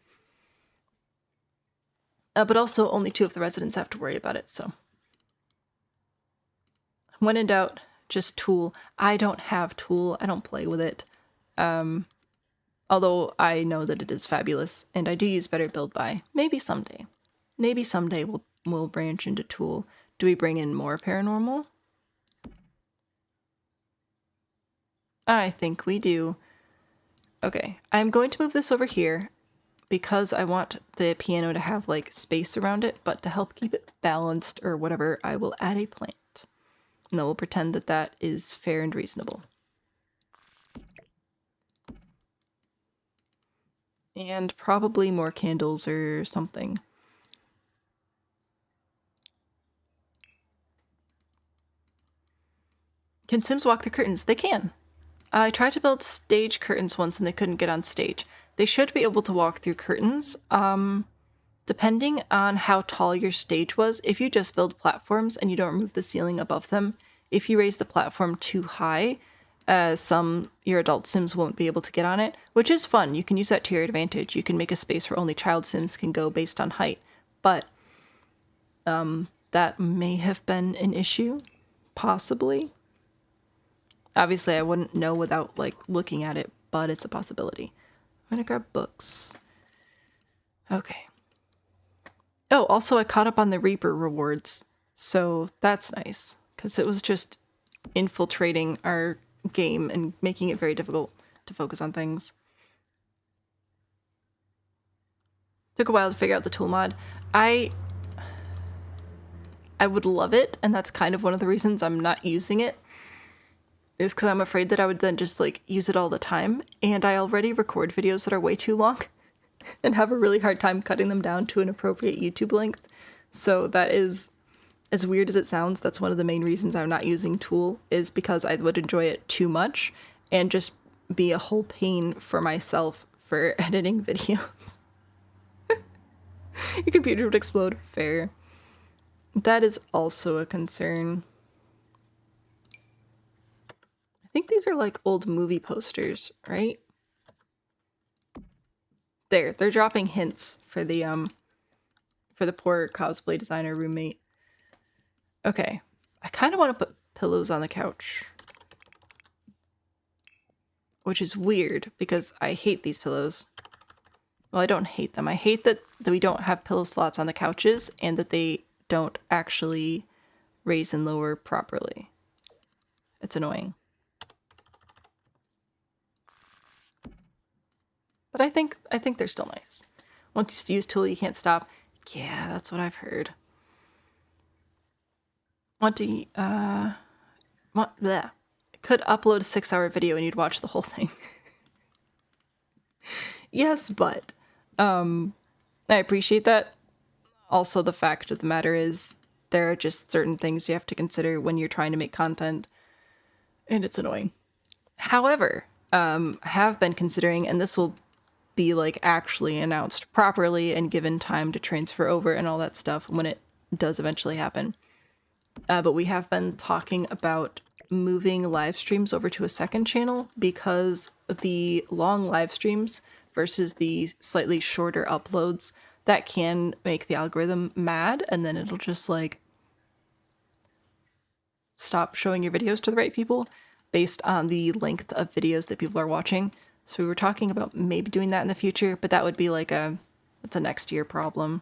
But also, only 2 of the residents have to worry about it, so. When in doubt, just Tool. I don't have Tool. I don't play with it. Although I know that it is fabulous, and I do use Better Build By. Maybe someday. Maybe someday we'll branch into Tool. Do we bring in more paranormal? I think we do. Okay, I'm going to move this over here because I want the piano to have like space around it, but to help keep it balanced or whatever, I will add a plant. And then we'll pretend that that is fair and reasonable. And probably more candles or something. Can Sims walk the curtains? They can. I tried to build stage curtains once and they couldn't get on stage. They should be able to walk through curtains. Depending on how tall your stage was, if you just build platforms and you don't remove the ceiling above them, if you raise the platform too high, your adult Sims won't be able to get on it, which is fun. You can use that to your advantage. You can make a space where only child Sims can go based on height. But that may have been an issue, possibly. Obviously, I wouldn't know without like looking at it, but it's a possibility. I'm gonna grab books. Okay. Oh, also I caught up on the Reaper rewards, so that's nice, because it was just infiltrating our game and making it very difficult to focus on things. Took a while to figure out the tool mod. I would love it, and that's kind of one of the reasons I'm not using it, is because I'm afraid that I would then just like use it all the time, and I already record videos that are way too long and have a really hard time cutting them down to an appropriate YouTube length. So that is, as weird as it sounds, that's one of the main reasons I'm not using Tool, is because I would enjoy it too much and just be a whole pain for myself for editing videos. Your computer would explode. Fair. That is also a concern. I think these are like old movie posters, right? They're dropping hints for the poor cosplay designer roommate. Okay. I kind of want to put pillows on the couch. Which is weird because I hate these pillows. Well, I don't hate them. I hate that we don't have pillow slots on the couches and that they don't actually raise and lower properly. It's annoying. But I think they're still nice. Once you use Tool, you can't stop. Yeah, that's what I've heard. Bleh. Could upload a 6-hour video and you'd watch the whole thing. Yes, but I appreciate that. Also, the fact of the matter is there are just certain things you have to consider when you're trying to make content, and it's annoying. However, have been considering, and this will be like actually announced properly and given time to transfer over and all that stuff when it does eventually happen. But we have been talking about moving live streams over to a second channel because the long live streams versus the slightly shorter uploads, that can make the algorithm mad, and then it'll just like stop showing your videos to the right people based on the length of videos that people are watching. So we were talking about maybe doing that in the future, but that would be like it's a next year problem.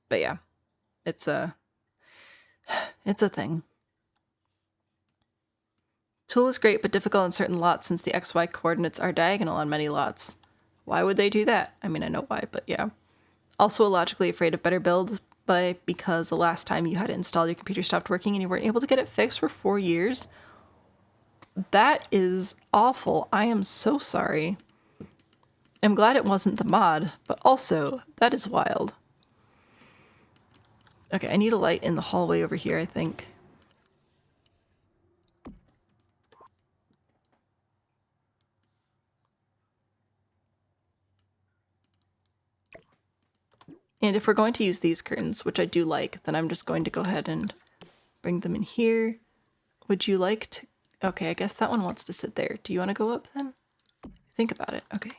But yeah, it's a thing. Tool is great, but difficult on certain lots since the XY coordinates are diagonal on many lots. Why would they do that? I mean, I know why, but yeah. Also illogically afraid of Better Build, but because the last time you had to install, your computer stopped working and you weren't able to get it fixed for 4 years. That is awful. I am so sorry. I'm glad it wasn't the mod, but also, that is wild. Okay, I need a light in the hallway over here, I think. And if we're going to use these curtains, which I do like, then I'm just going to go ahead and bring them in here. Would you like to... Okay, I guess that one wants to sit there. Do you want to go up then? Think about it. Okay.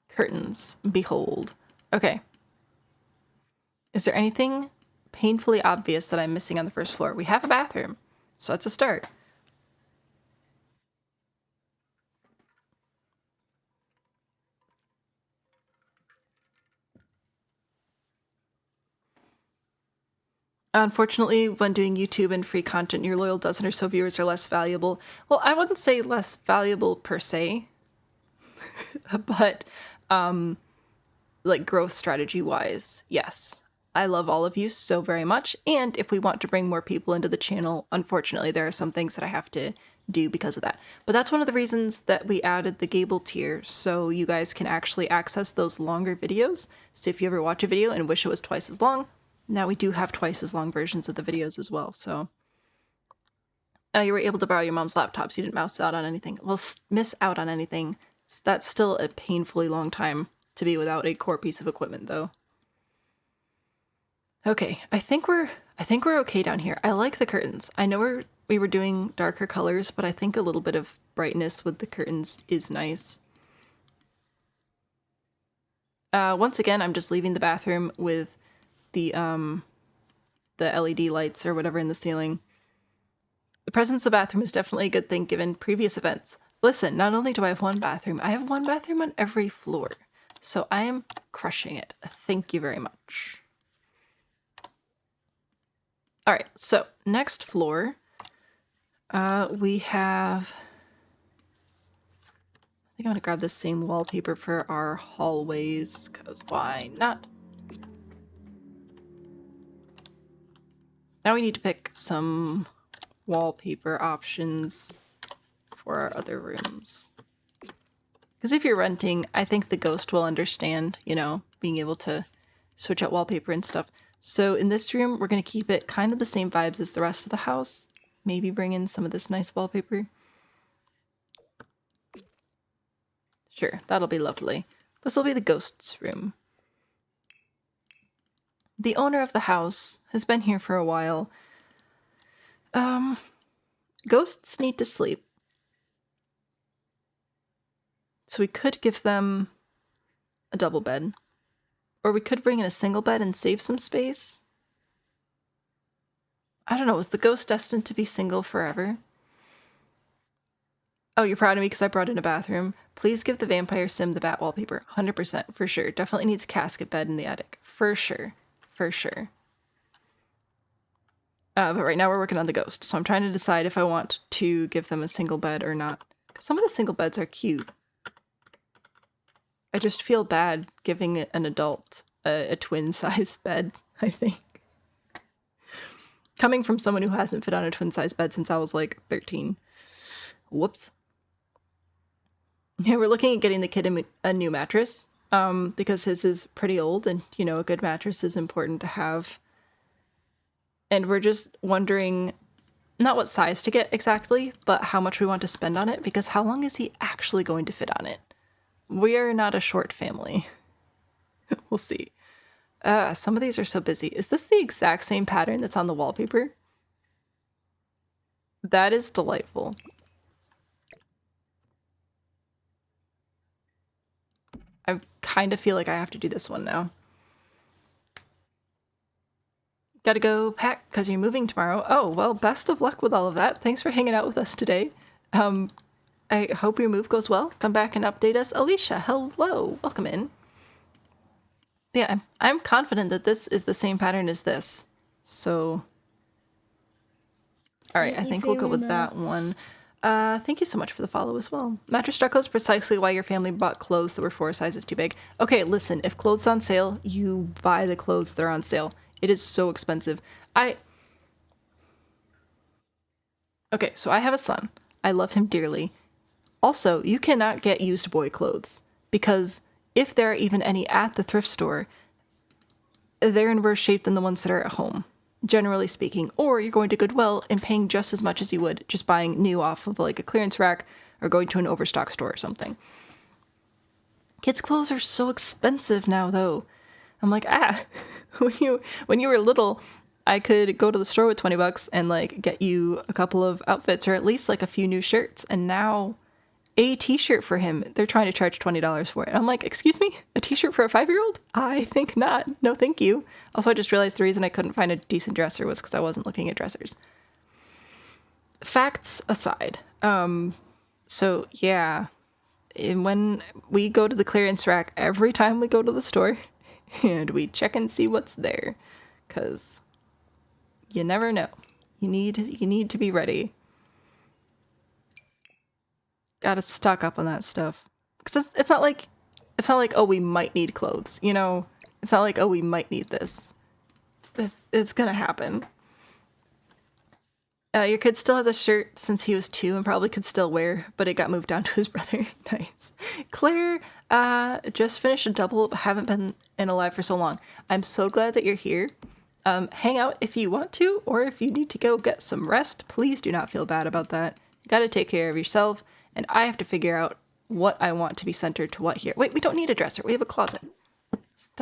Curtains. Behold. Okay. Is there anything painfully obvious that I'm missing on the first floor? We have a bathroom, so that's a start. Unfortunately, when doing YouTube and free content, your loyal dozen or so viewers are less valuable. Well, I wouldn't say less valuable per se, but like growth strategy wise, yes. I love all of you so very much, and if we want to bring more people into the channel, unfortunately there are some things that I have to do because of that. But that's one of the reasons that we added the Gable tier, so you guys can actually access those longer videos. So if you ever watch a video and wish it was twice as long, now we do have twice as long versions of the videos as well, so. You were able to borrow your mom's laptops, you didn't miss out on anything. Well, miss out on anything. That's still a painfully long time to be without a core piece of equipment, though. Okay, I think we're okay down here. I like the curtains. I know we were doing darker colors, but I think a little bit of brightness with the curtains is nice. Once again, I'm just leaving the bathroom with the LED lights or whatever in the ceiling. The presence of the bathroom is definitely a good thing given previous events. Listen, not only do I have one bathroom, I have one bathroom on every floor. So I am crushing it. Thank you very much. All right, so next floor, we have, I think I'm gonna grab the same wallpaper for our hallways, because why not? Now we need to pick some wallpaper options for our other rooms. Because if you're renting, I think the ghost will understand, you know, being able to switch out wallpaper and stuff. So in this room, we're going to keep it kind of the same vibes as the rest of the house. Maybe bring in some of this nice wallpaper. Sure, that'll be lovely. This will be the ghost's room. The owner of the house has been here for a while. Ghosts need to sleep. So we could give them a double bed. Or we could bring in a single bed and save some space. I don't know, was the ghost destined to be single forever? Oh, you're proud of me because I brought in a bathroom. Please give the vampire sim the bat wallpaper. 100%, for sure. Definitely needs a casket bed in the attic. For sure. For sure. But right now we're working on the ghost, so I'm trying to decide if I want to give them a single bed or not. Because some of the single beds are cute. I just feel bad giving an adult a twin-size bed, I think. Coming from someone who hasn't fit on a twin-size bed since I was like 13. Whoops. Yeah, we're looking at getting the kid a new mattress, because his is pretty old and, you know, a good mattress is important to have. And we're just wondering, not what size to get exactly, but how much we want to spend on it, because how long is he actually going to fit on it? We are not a short family. We'll see. Some of these are so busy. Is this the exact same pattern that's on the wallpaper? That is delightful. I kind of feel like I have to do this one now. Gotta go pack because you're moving tomorrow. Oh, well, best of luck with all of that. Thanks for hanging out with us today. I hope your move goes well. Come back and update us. Alicia, hello. Welcome in. Yeah, I'm confident that this is the same pattern as this. So, all right, I think we'll go with that one. Thank you so much for the follow as well. Mattress Struckle is precisely why your family bought clothes that were 4 sizes too big. Okay, listen, if clothes on sale, you buy the clothes that are on sale. It is so expensive. Okay, so I have a son. I love him dearly. Also, you cannot get used boy clothes, because if there are even any at the thrift store, they're in worse shape than the ones that are at home, generally speaking. Or you're going to Goodwill and paying just as much as you would just buying new off of like a clearance rack or going to an overstock store or something. Kids' clothes are so expensive now, though. I'm like, when you were little, I could go to the store with $20 and like get you a couple of outfits or at least like a few new shirts. And now a t-shirt for him, they're trying to charge $20 for it. I'm like, excuse me, a t-shirt for a 5-year-old? I think not. No, thank you. Also, I just realized the reason I couldn't find a decent dresser was because I wasn't looking at dressers. Facts aside, so yeah, when we go to the clearance rack every time we go to the store, and we check and see what's there, because you never know. You need to be ready. Gotta stock up on that stuff. Because it's not like, oh, we might need clothes, you know? It's not like, oh, we might need this. It's gonna happen. Your kid still has a shirt since he was 2 and probably could still wear, but it got moved down to his brother. Nice. Claire, just finished a double, but haven't been in a live for so long. I'm so glad that you're here. Hang out if you want to, or if you need to go get some rest, please do not feel bad about that. You gotta take care of yourself, and I have to figure out what I want to be centered to what here. Wait, we don't need a dresser. We have a closet.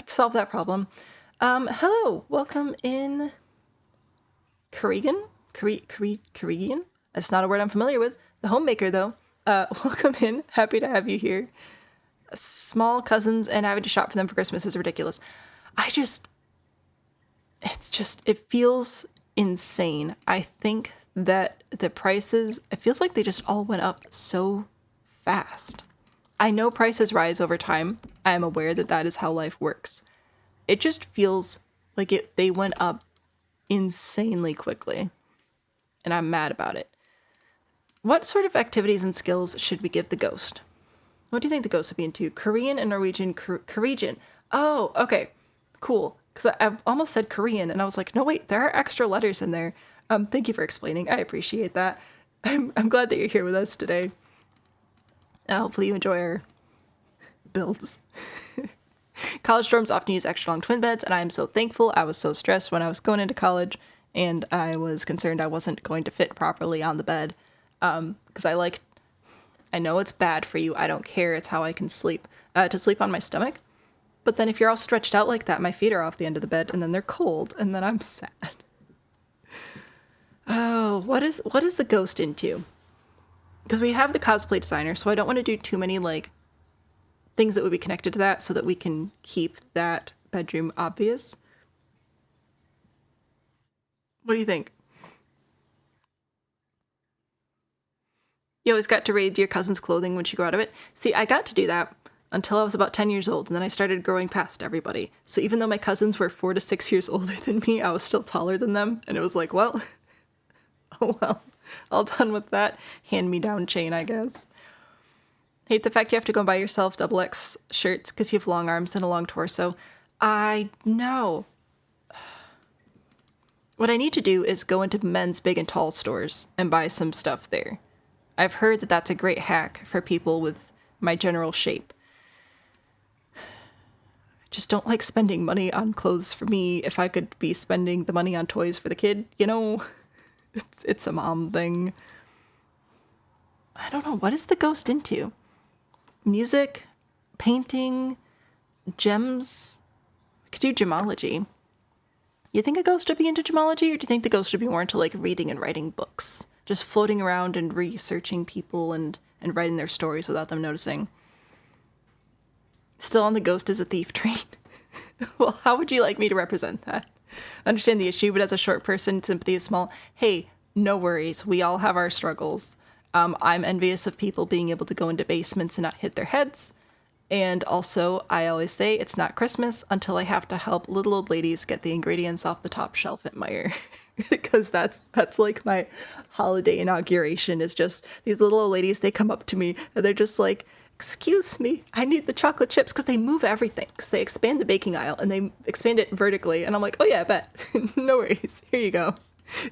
Solve that problem. Hello, welcome in Carrigan? Carrigan? That's not a word I'm familiar with. The homemaker, though. Welcome in. Happy to have you here. Small cousins and having to shop for them for Christmas is ridiculous. It feels insane. I think that the prices, it feels like they just all went up so fast. I know prices rise over time. I am aware that that is how life works. It just feels like they went up insanely quickly. And I'm mad about it. What sort of activities and skills should we give the ghost? What do you think the ghost would be into? Korean and Norwegian? Korean. Oh, okay. Cool. Because I almost said Korean, and I was like, no, wait, there are extra letters in there. Thank you for explaining. I appreciate that. I'm glad that you're here with us today. Hopefully you enjoy our builds. College dorms often use extra long twin beds, and I am so thankful. I was so stressed when I was going into college, and I was concerned I wasn't going to fit properly on the bed. Because I know it's bad for you. I don't care. It's how I can sleep. To sleep on my stomach. But then if you're all stretched out like that, my feet are off the end of the bed, and then they're cold, and then I'm sad. Oh, what is the ghost into? Because we have the cosplay designer, so I don't want to do too many, like, things that would be connected to that so that we can keep that bedroom obvious. What do you think? You always got to raid your cousin's clothing when she grew out of it. See, I got to do that until I was about 10 years old, and then I started growing past everybody. So even though my cousins were 4 to 6 years older than me, I was still taller than them, and it was like, well, oh well, all done with that hand-me-down chain, I guess. Hate the fact you have to go and buy yourself XX shirts because you have long arms and a long torso. I know. What I need to do is go into men's big and tall stores and buy some stuff there. I've heard that that's a great hack for people with my general shape. I just don't like spending money on clothes for me if I could be spending the money on toys for the kid, you know? It's a mom thing. I don't know, what is the ghost into? Music? Painting? Gems? We could do gemology. You think a ghost would be into gemology, or do you think the ghost would be more into, like, reading and writing books? Just floating around and researching people and writing their stories without them noticing. Still on the ghost is a thief train. Well, how would you like me to represent that? Understand the issue, but as a short person, sympathy is small. Hey, no worries. We all have our struggles. I'm envious of people being able to go into basements and not hit their heads. And also, I always say it's not Christmas until I have to help little old ladies get the ingredients off the top shelf at Meijer. Because that's like my holiday inauguration, is just these little old ladies, they come up to me and they're just like, excuse me, I need the chocolate chips, because they move everything, because they expand the baking aisle and they expand it vertically, and I'm like, oh yeah, I bet. No worries, here you go.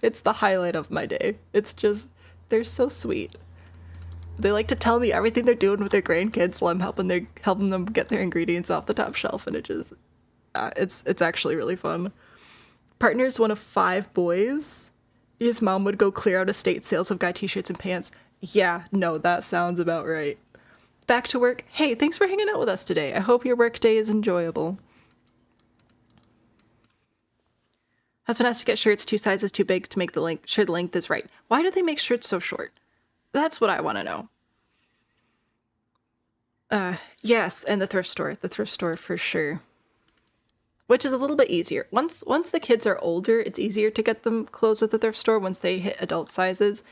It's the highlight of my day. It's just, they're so sweet. They like to tell me everything they're doing with their grandkids while I'm helping them get their ingredients off the top shelf, and it just, it's actually really fun. Partner's one of 5 boys. His mom would go clear out estate sales of guy t-shirts and pants. Yeah, no, that sounds about right. Back to work. Hey, thanks for hanging out with us today. I hope your work day is enjoyable. Husband has to get shirts 2 sizes too big to make sure the length is right. Why do they make shirts so short? That's what I want to know. Yes, and the thrift store for sure. Which is a little bit easier. Once the kids are older, it's easier to get them clothes at the thrift store once they hit adult sizes.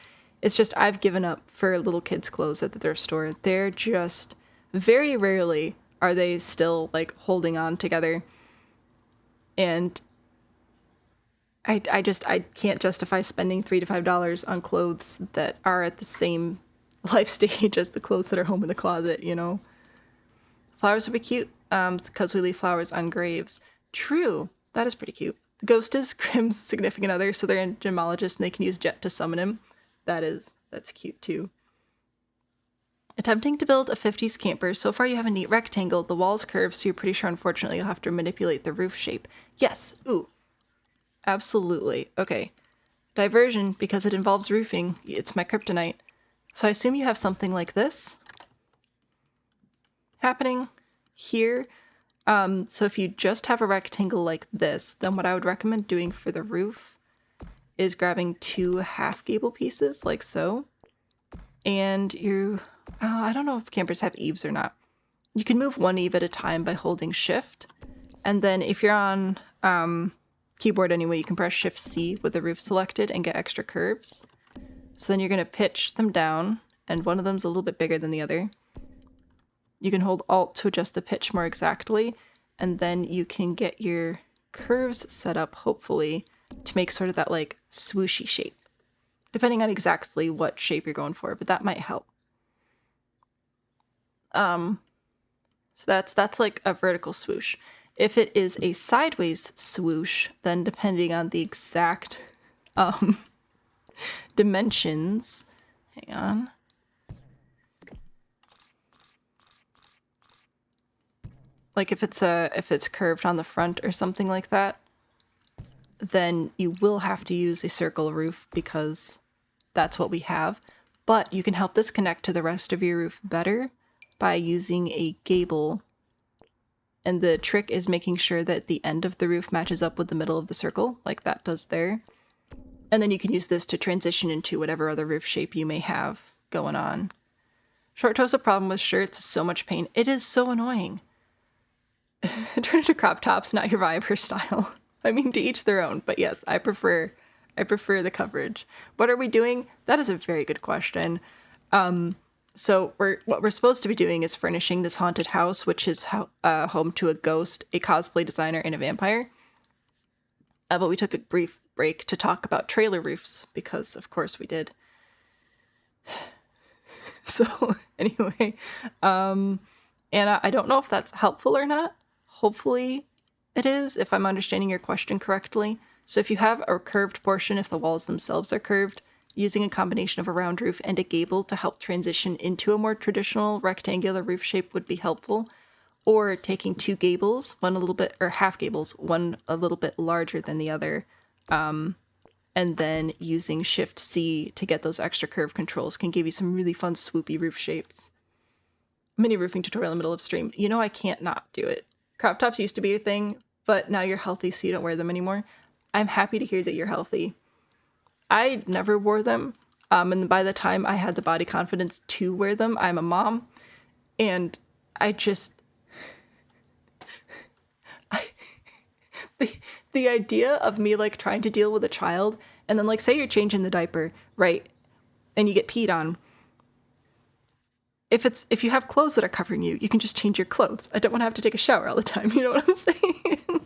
It's just I've given up for little kids' clothes at the thrift store. They're just very rarely are they still like holding on together. And I can't justify spending $3 to $5 on clothes that are at the same life stage as the clothes that are home in the closet, you know. Flowers would be cute, because we leave flowers on graves. True, that is pretty cute. Ghost is Grim's significant other, so they're a gemologist and they can use Jet to summon him. That's cute too. Attempting to build a 50s camper. So far you have a neat rectangle. The walls curve, so you're pretty sure unfortunately you'll have to manipulate the roof shape. Yes, ooh. Absolutely. Okay. Diversion, because it involves roofing. It's my kryptonite. So I assume you have something like this happening here. So if you just have a rectangle like this, then what I would recommend doing for the roof is grabbing 2 half gable pieces like so. And I don't know if campers have eaves or not. You can move 1 eave at a time by holding shift. And then if you're on keyboard anyway, you can press Shift C with the roof selected and get extra curves. So then you're going to pitch them down, and one of them's a little bit bigger than the other. You can hold Alt to adjust the pitch more exactly, and then you can get your curves set up, hopefully, to make sort of that like swooshy shape. Depending on exactly what shape you're going for, but that might help. So that's like a vertical swoosh. If it is a sideways swoosh, then depending on the exact dimensions, hang on. Like if it's curved on the front or something like that, then you will have to use a circle roof because that's what we have. But you can help this connect to the rest of your roof better by using a gable. And the trick is making sure that the end of the roof matches up with the middle of the circle, like that does there. And then you can use this to transition into whatever other roof shape you may have going on. Short torso problem with shirts is so much pain. It is so annoying. Turn into crop tops, not your vibe or style. I mean, to each their own, but yes, I prefer the coverage. What are we doing? That is a very good question. So what we're supposed to be doing is furnishing this haunted house, which is home to a ghost, a cosplay designer, and a vampire. But we took a brief break to talk about trailer roofs, because of course we did. So anyway, and I don't know if that's helpful or not. Hopefully it is, if I'm understanding your question correctly. So if you have a curved portion, if the walls themselves are curved, using a combination of a round roof and a gable to help transition into a more traditional rectangular roof shape would be helpful. Or taking 2 gables, one a little bit, or half gables, one a little bit larger than the other, and then using Shift C to get those extra curve controls can give you some really fun swoopy roof shapes. Mini roofing tutorial in the middle of stream. You know I can't not do it. Crop tops used to be a thing, but now you're healthy so you don't wear them anymore. I'm happy to hear that you're healthy. I never wore them, and by the time I had the body confidence to wear them, I'm a mom, and the idea of me like trying to deal with a child, and then like say you're changing the diaper, right, and you get peed on. If you have clothes that are covering you, you can just change your clothes. I don't want to have to take a shower all the time, you know what I'm saying?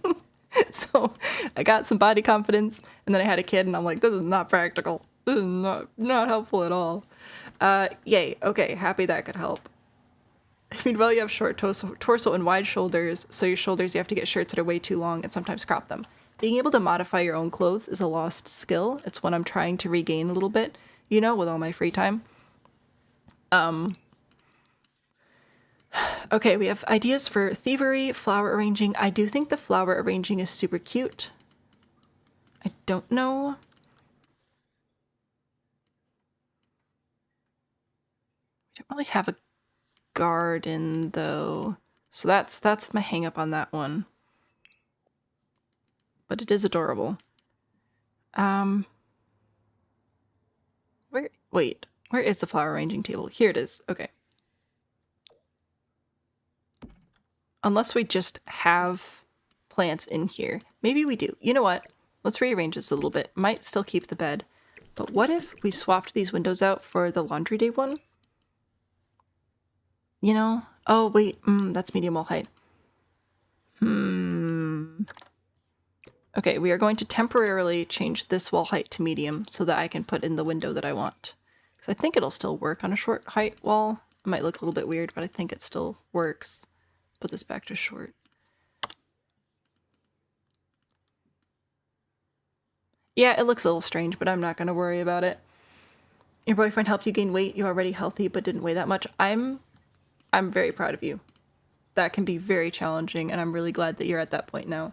So I got some body confidence, and then I had a kid, and I'm like, this is not practical. This is not helpful at all. Yay, okay, happy that could help. Meanwhile, you have short torso and wide shoulders, so your shoulders you have to get shirts that are way too long and sometimes crop them. Being able to modify your own clothes is a lost skill. It's one I'm trying to regain a little bit, you know, with all my free time. Okay, we have ideas for thievery, flower arranging. I do think the flower arranging is super cute. I don't know. We don't really have a garden though. So that's my hang up on that one. But it is adorable. Where is the flower arranging table? Here it is. Okay. Unless we just have plants in here. Maybe we do. You know what? Let's rearrange this a little bit. Might still keep the bed. But what if we swapped these windows out for the laundry day one? You know? Oh, wait. That's medium wall height. Okay, we are going to temporarily change this wall height to medium so that I can put in the window that I want. Because I think it'll still work on a short height wall. It might look a little bit weird, but I think it still works. Put this back to short. Yeah, it looks a little strange, but I'm not going to worry about it. Your boyfriend helped you gain weight. You're already healthy, but didn't weigh that much. I'm very proud of you. That can be very challenging, and I'm really glad that you're at that point now.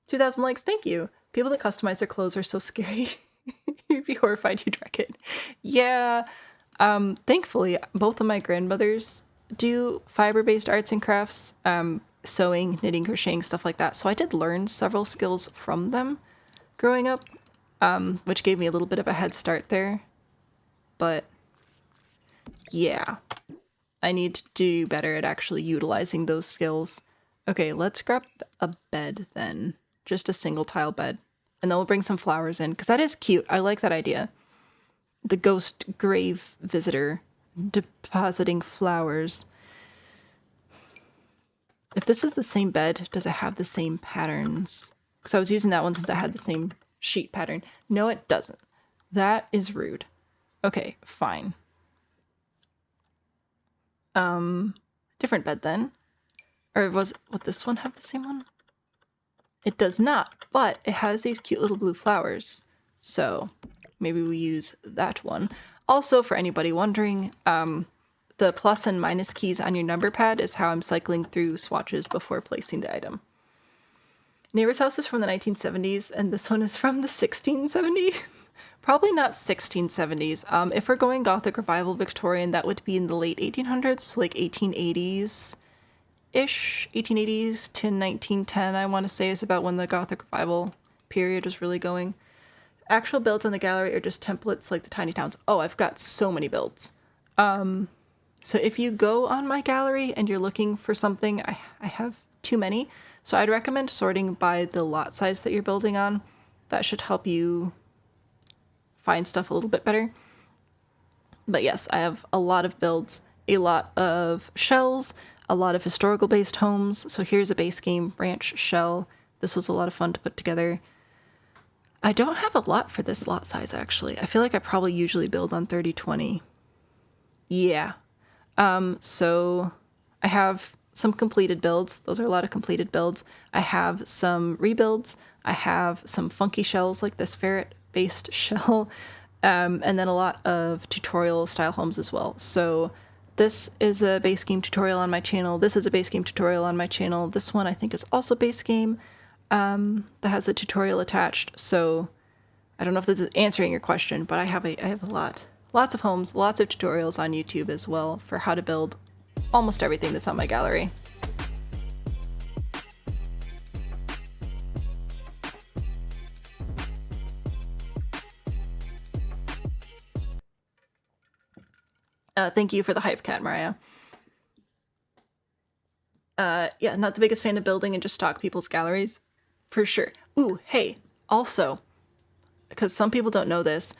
2,000 likes, thank you. People that customize their clothes are so scary. You'd be horrified you'd wreck it. Yeah, thankfully, both of my grandmothers do fiber-based arts and crafts, sewing, knitting, crocheting, stuff like that. So I did learn several skills from them growing up, which gave me a little bit of a head start there. But yeah, I need to do better at actually utilizing those skills. Okay, let's grab a bed then. Just a single tile bed. And then we'll bring some flowers in, because that is cute. I like that idea. The ghost grave visitor depositing flowers. If this is the same bed, does it have the same patterns? Because I was using that one since I had the same sheet pattern. No, it doesn't. That is rude. Okay, fine. Different bed then. Or would this one have the same one? It does not, but it has these cute little blue flowers. So maybe we use that one. Also, for anybody wondering, the plus and minus keys on your number pad is how I'm cycling through swatches before placing the item. Neighbor's house is from the 1970s, and this one is from the 1670s. Probably not 1670s. If we're going Gothic Revival Victorian, that would be in the late 1800s, so like 1880s. Ish, 1880s to 1910, I want to say, is about when the Gothic Revival period was really going. Actual builds on the gallery are just templates like the tiny towns. Oh, I've got so many builds. So if you go on my gallery and you're looking for something, I have too many. So I'd recommend sorting by the lot size that you're building on. That should help you find stuff a little bit better. But yes, I have a lot of builds, a lot of shells, a lot of historical based homes. So here's a base game ranch shell. This was a lot of fun to put together. I don't have a lot for this lot size actually. I feel like I probably usually build on 30-20. Yeah. So I have some completed builds. Those are a lot of completed builds. I have some rebuilds. I have some funky shells like this ferret based shell. And then a lot of tutorial style homes as well. So this is a base game tutorial on my channel. This is a base game tutorial on my channel. This one I think is also base game that has a tutorial attached. So I don't know if this is answering your question, but I have a lot. Lots of homes, lots of tutorials on YouTube as well for how to build almost everything that's on my gallery. Thank you for the hype, Cat Mariah. Yeah, not the biggest fan of building and just stock people's galleries. For sure. Ooh, hey, also, because some people don't know this,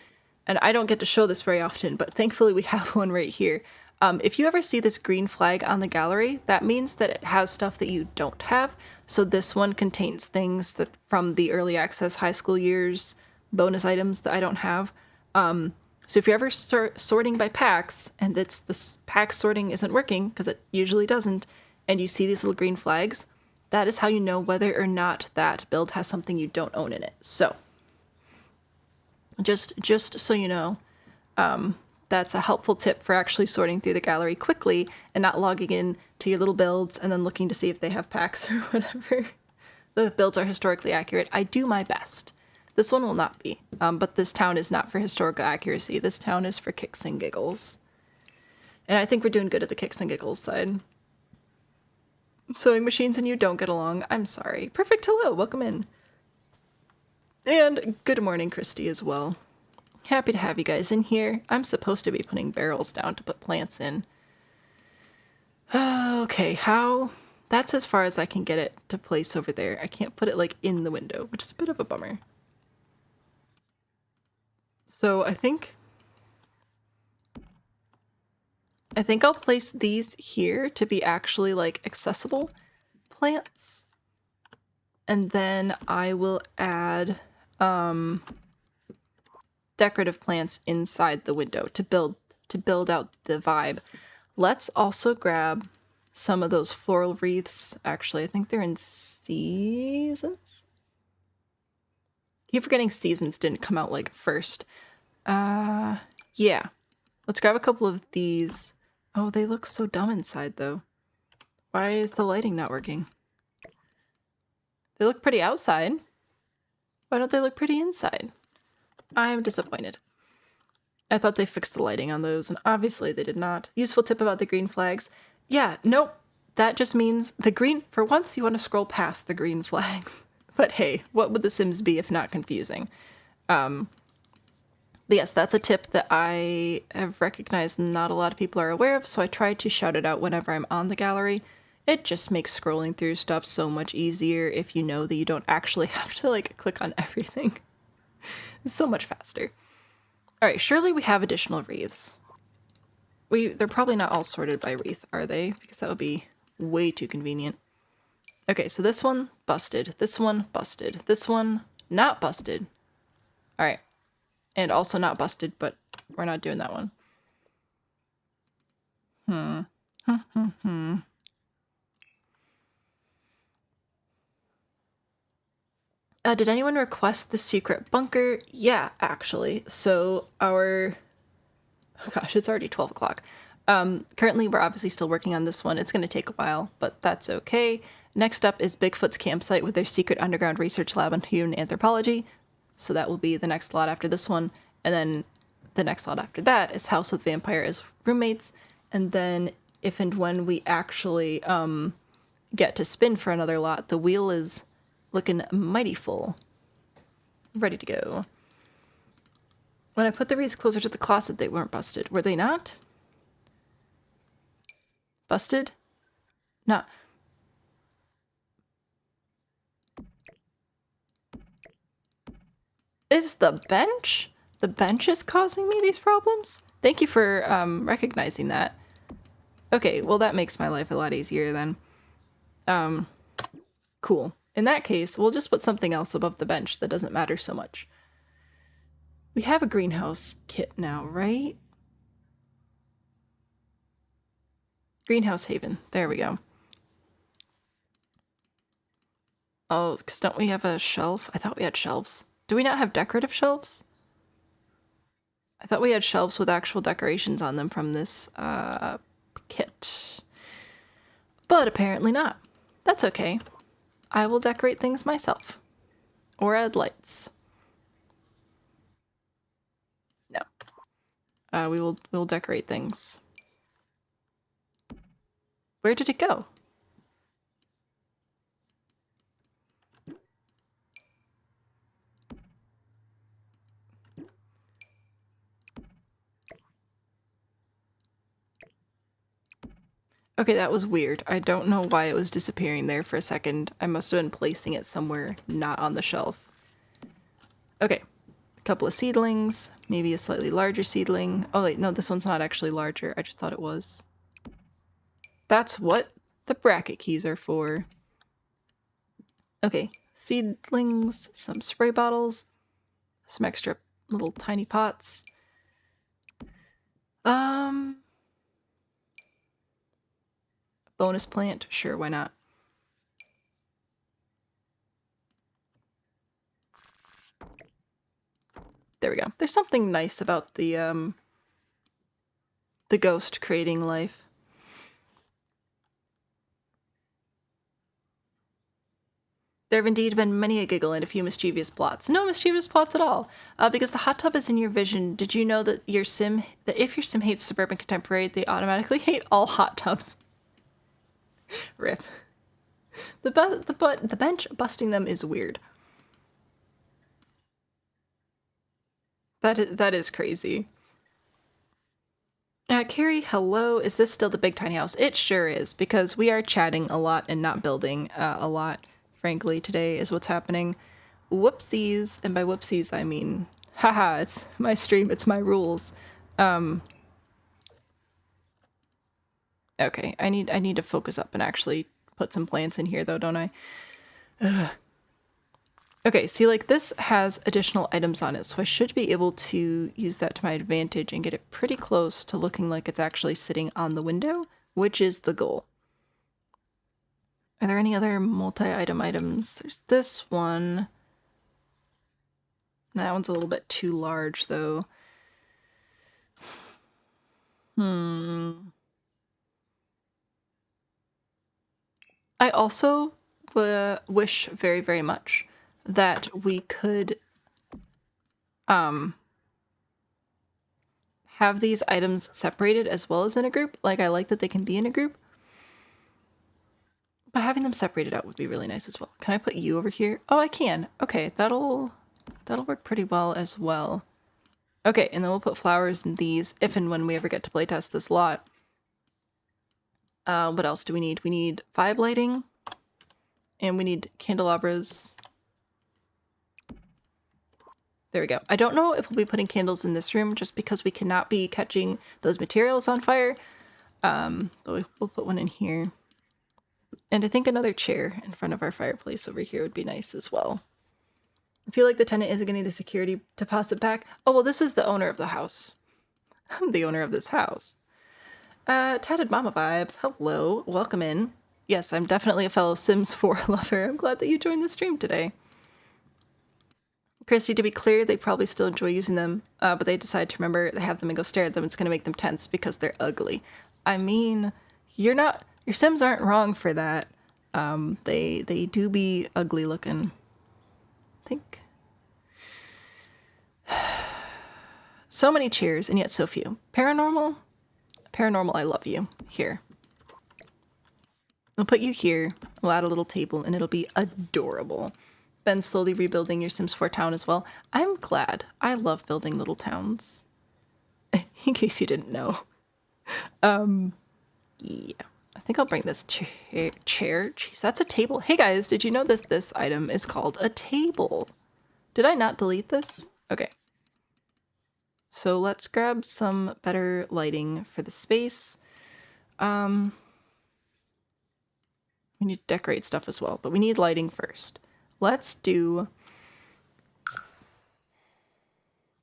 and I don't get to show this very often, but thankfully we have one right here. If you ever see this green flag on the gallery, that means that it has stuff that you don't have. So this one contains things that from the early access high school years, bonus items that I don't have. So if you're ever sorting by packs and this pack sorting isn't working, because it usually doesn't, and you see these little green flags, that is how you know whether or not that build has something you don't own in it. So just so you know, that's a helpful tip for actually sorting through the gallery quickly and not logging in to your little builds and then looking to see if they have packs or whatever. The builds are historically accurate. I do my best. This one will not be, but this town is not for historical accuracy. This town is for kicks and giggles. And I think we're doing good at the kicks and giggles side. Sewing machines and you don't get along. I'm sorry. Perfect, hello, welcome in. And good morning, Christy, as well. Happy to have you guys in here. I'm supposed to be putting barrels down to put plants in. Okay, how? That's as far as I can get it to place over there. I can't put it, like, in the window, which is a bit of a bummer. So I think I'll place these here to be actually, like, accessible plants. And then I will add decorative plants inside the window to build out the vibe. Let's also grab some of those floral wreaths. Actually, I think they're in seasons. Keep forgetting seasons didn't come out like first. Yeah. Let's grab a couple of these. Oh, they look so dumb inside though. Why is the lighting not working? They look pretty outside. Why don't they look pretty inside? I'm disappointed. I thought they fixed the lighting on those, and obviously they did not. Useful tip about the green flags. Yeah, nope. That just means the green, for once you want to scroll past the green flags. But hey, what would The Sims be if not confusing? But yes, that's a tip that I have recognized not a lot of people are aware of, so I try to shout it out whenever I'm on the gallery. It just makes scrolling through stuff so much easier if you know that you don't actually have to, like, click on everything. It's so much faster. Alright, surely we have additional wreaths. They're probably not all sorted by wreath, are they? Because that would be way too convenient. Okay, so this one, busted. This one, busted. This one, not busted. Alright. And also not busted, but we're not doing that one. Did anyone request the secret bunker? Yeah, actually. So our... Oh gosh, it's already 12 o'clock. Currently, we're obviously still working on this one. It's going to take a while, but that's okay. Next up is Bigfoot's campsite with their secret underground research lab on human anthropology. So that will be the next lot after this one. And then the next lot after that is House with Vampire as roommates. And then if and when we actually get to spin for another lot, the wheel is looking mighty full. Ready to go. When I put the wreaths closer to the closet, they weren't busted. Were they not? Busted? No. Is the bench? The bench is causing me these problems? Thank you for recognizing that. Okay, well that makes my life a lot easier then. Cool. In that case, we'll just put something else above the bench that doesn't matter so much. We have a greenhouse kit now, right? Greenhouse Haven. There we go. Oh, because don't we have a shelf? I thought we had shelves. Do we not have decorative shelves? I thought we had shelves with actual decorations on them from this kit. But apparently not. That's okay. I will decorate things myself. Or add lights. No. We'll decorate things. Where did it go? Okay, that was weird. I don't know why it was disappearing there for a second. I must have been placing it somewhere not on the shelf. Okay, a couple of seedlings, maybe a slightly larger seedling. Oh wait, no, this one's not actually larger. I just thought it was. That's what the bracket keys are for. Okay, seedlings, some spray bottles, some extra little tiny pots. Bonus plant? Sure, why not? There we go. There's something nice about the ghost creating life. There have indeed been many a giggle and a few mischievous plots. No mischievous plots at all, because the hot tub is in your vision. Did you know that if your sim hates suburban contemporary, they automatically hate all hot tubs? Rip. The bench busting them is weird. That is crazy. Carrie, hello. Is this still the big tiny house? It sure is, because we are chatting a lot and not building a lot, frankly, today is what's happening. Whoopsies. And by whoopsies, I mean, haha, it's my stream, it's my rules. Okay, I need to focus up and actually put some plants in here, though, don't I? Ugh. Okay, see, like, this has additional items on it, so I should be able to use that to my advantage and get it pretty close to looking like it's actually sitting on the window, which is the goal. Are there any other multi-item items? There's this one. That one's a little bit too large, though. I also wish very, very much that we could have these items separated as well as in a group. Like, I like that they can be in a group, but having them separated out would be really nice as well. Can I put you over here? Oh, I can. Okay, that'll work pretty well as well. Okay, and then we'll put flowers in these if and when we ever get to playtest this lot. What else do we need? We need vibe lighting, and we need candelabras. There we go. I don't know if we'll be putting candles in this room just because we cannot be catching those materials on fire. But we'll put one in here. And I think another chair in front of our fireplace over here would be nice as well. I feel like the tenant isn't getting the security deposit back. Oh, well, this is the owner of the house. I'm the owner of this house. Tatted Mama Vibes, hello, welcome in. Yes, I'm definitely a fellow Sims 4 lover. I'm glad that you joined the stream today. Christy, to be clear, they probably still enjoy using them, but they decide to remember they have them and go stare at them. It's going to make them tense because they're ugly. I mean, your Sims aren't wrong for that. They do be ugly looking. I think. So many cheers and yet so few. Paranormal, I love you. Here. I'll put you here. We'll add a little table and it'll be adorable. Been slowly rebuilding your Sims 4 town as well. I'm glad. I love building little towns. In case you didn't know. Yeah. I think I'll bring this chair. Jeez, that's a table. Hey guys, did you know this item is called a table? Did I not delete this? Okay. So let's grab some better lighting for the space. We need to decorate stuff as well, but we need lighting first. Let's do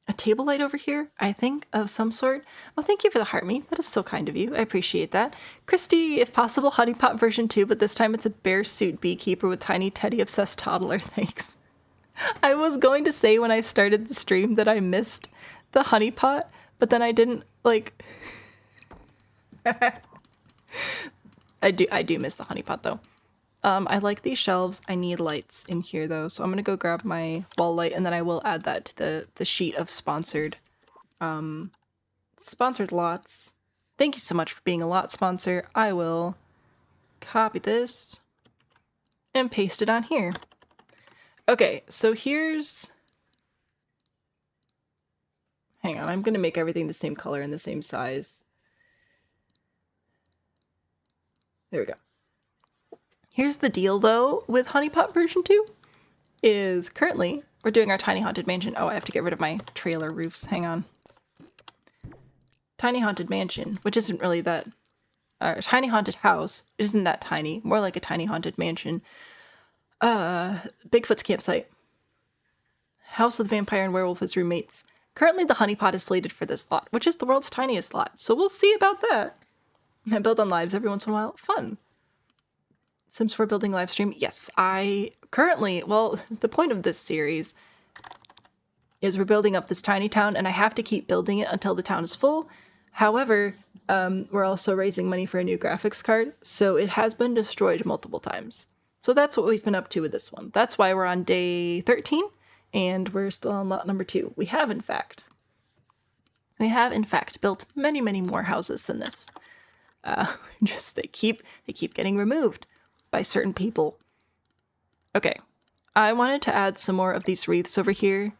a table light over here, I think, of some sort. Oh, thank you for the heart me. That is so kind of you. I appreciate that. Christy, if possible, honeypot version 2, but this time it's a bear suit beekeeper with tiny teddy-obsessed toddler. Thanks. I was going to say when I started the stream that I missed the honeypot, but then I didn't, like... I do miss the honeypot, though. I like these shelves. I need lights in here, though, so I'm gonna go grab my wall light, and then I will add that to the sheet of sponsored lots. Thank you so much for being a lot sponsor. I will copy this and paste it on here. Okay, so here's... Hang on, I'm gonna make everything the same color and the same size. There we go. Here's the deal, though, with Honeypot version 2, is currently we're doing our Tiny Haunted Mansion. Oh, I have to get rid of my trailer roofs. Hang on. Tiny Haunted Mansion, which isn't really that... Tiny Haunted House isn't that tiny. More like a Tiny Haunted Mansion. Bigfoot's campsite. House with vampire and werewolf as roommates. Currently, the honeypot is slated for this lot, which is the world's tiniest lot. So we'll see about that. I build on lives every once in a while. Fun. Sims 4 building live stream. Yes, I currently, well, the point of this series is we're building up this tiny town and I have to keep building it until the town is full. However, we're also raising money for a new graphics card, so it has been destroyed multiple times. So that's what we've been up to with this one. That's why we're on day 13 and we're still on lot number 2. We have in fact built many, many more houses than this. Just they keep getting removed by certain people. Okay, I wanted to add some more of these wreaths over here.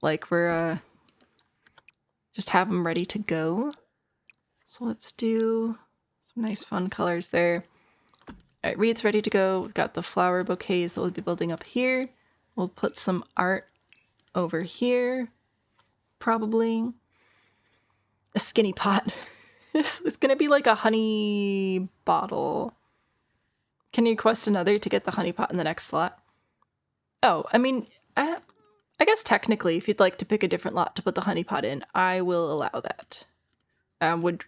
Like we're just have them ready to go. So let's do some nice fun colors there. All right, wreath's ready to go. We've got the flower bouquets that we'll be building up here. We'll put some art over here, probably. A skinny pot. It's gonna be like a honey bottle. Can you request another to get the honey pot in the next slot? Oh, I mean, I guess technically, if you'd like to pick a different lot to put the honey pot in, I will allow that.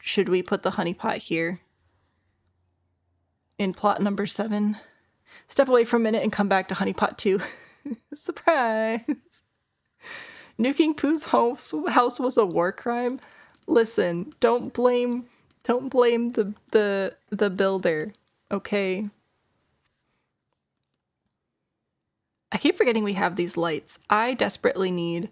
Should we put the honey pot here? In plot number 7? Step away for a minute and come back to honey pot 2. Surprise! Nuking Pooh's house was a war crime. Listen, don't blame the builder, okay? I keep forgetting we have these lights. I desperately need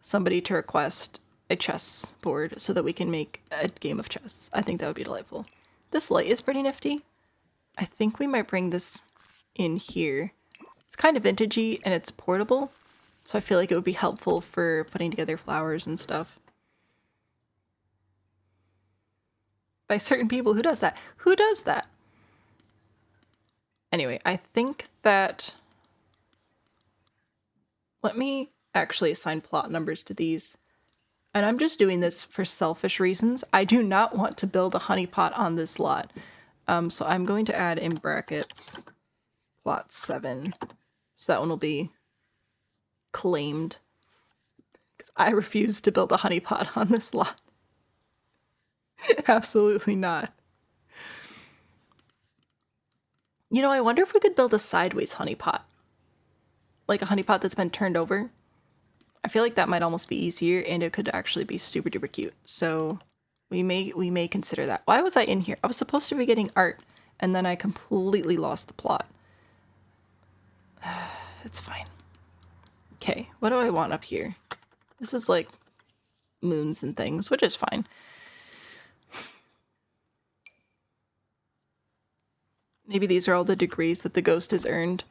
somebody to request a chess board so that we can make a game of chess. I think that would be delightful. This light is pretty nifty. I think we might bring this in here. It's kind of vintagey and it's portable, so I feel like it would be helpful for putting together flowers and stuff. By certain people, who does that? Who does that? Anyway, I think that... Let me actually assign plot numbers to these. And I'm just doing this for selfish reasons. I do not want to build a honeypot on this lot. So I'm going to add in brackets plot 7. So that one will be claimed. Because I refuse to build a honeypot on this lot. Absolutely not. You know, I wonder if we could build a sideways honeypot. Like a honeypot that's been turned over. I feel like that might almost be easier and it could actually be super duper cute. So we may consider that. Why was I in here? I was supposed to be getting art and then I completely lost the plot. It's fine. Okay, what do I want up here? This is like moons and things, which is fine. Maybe these are all the degrees that the ghost has earned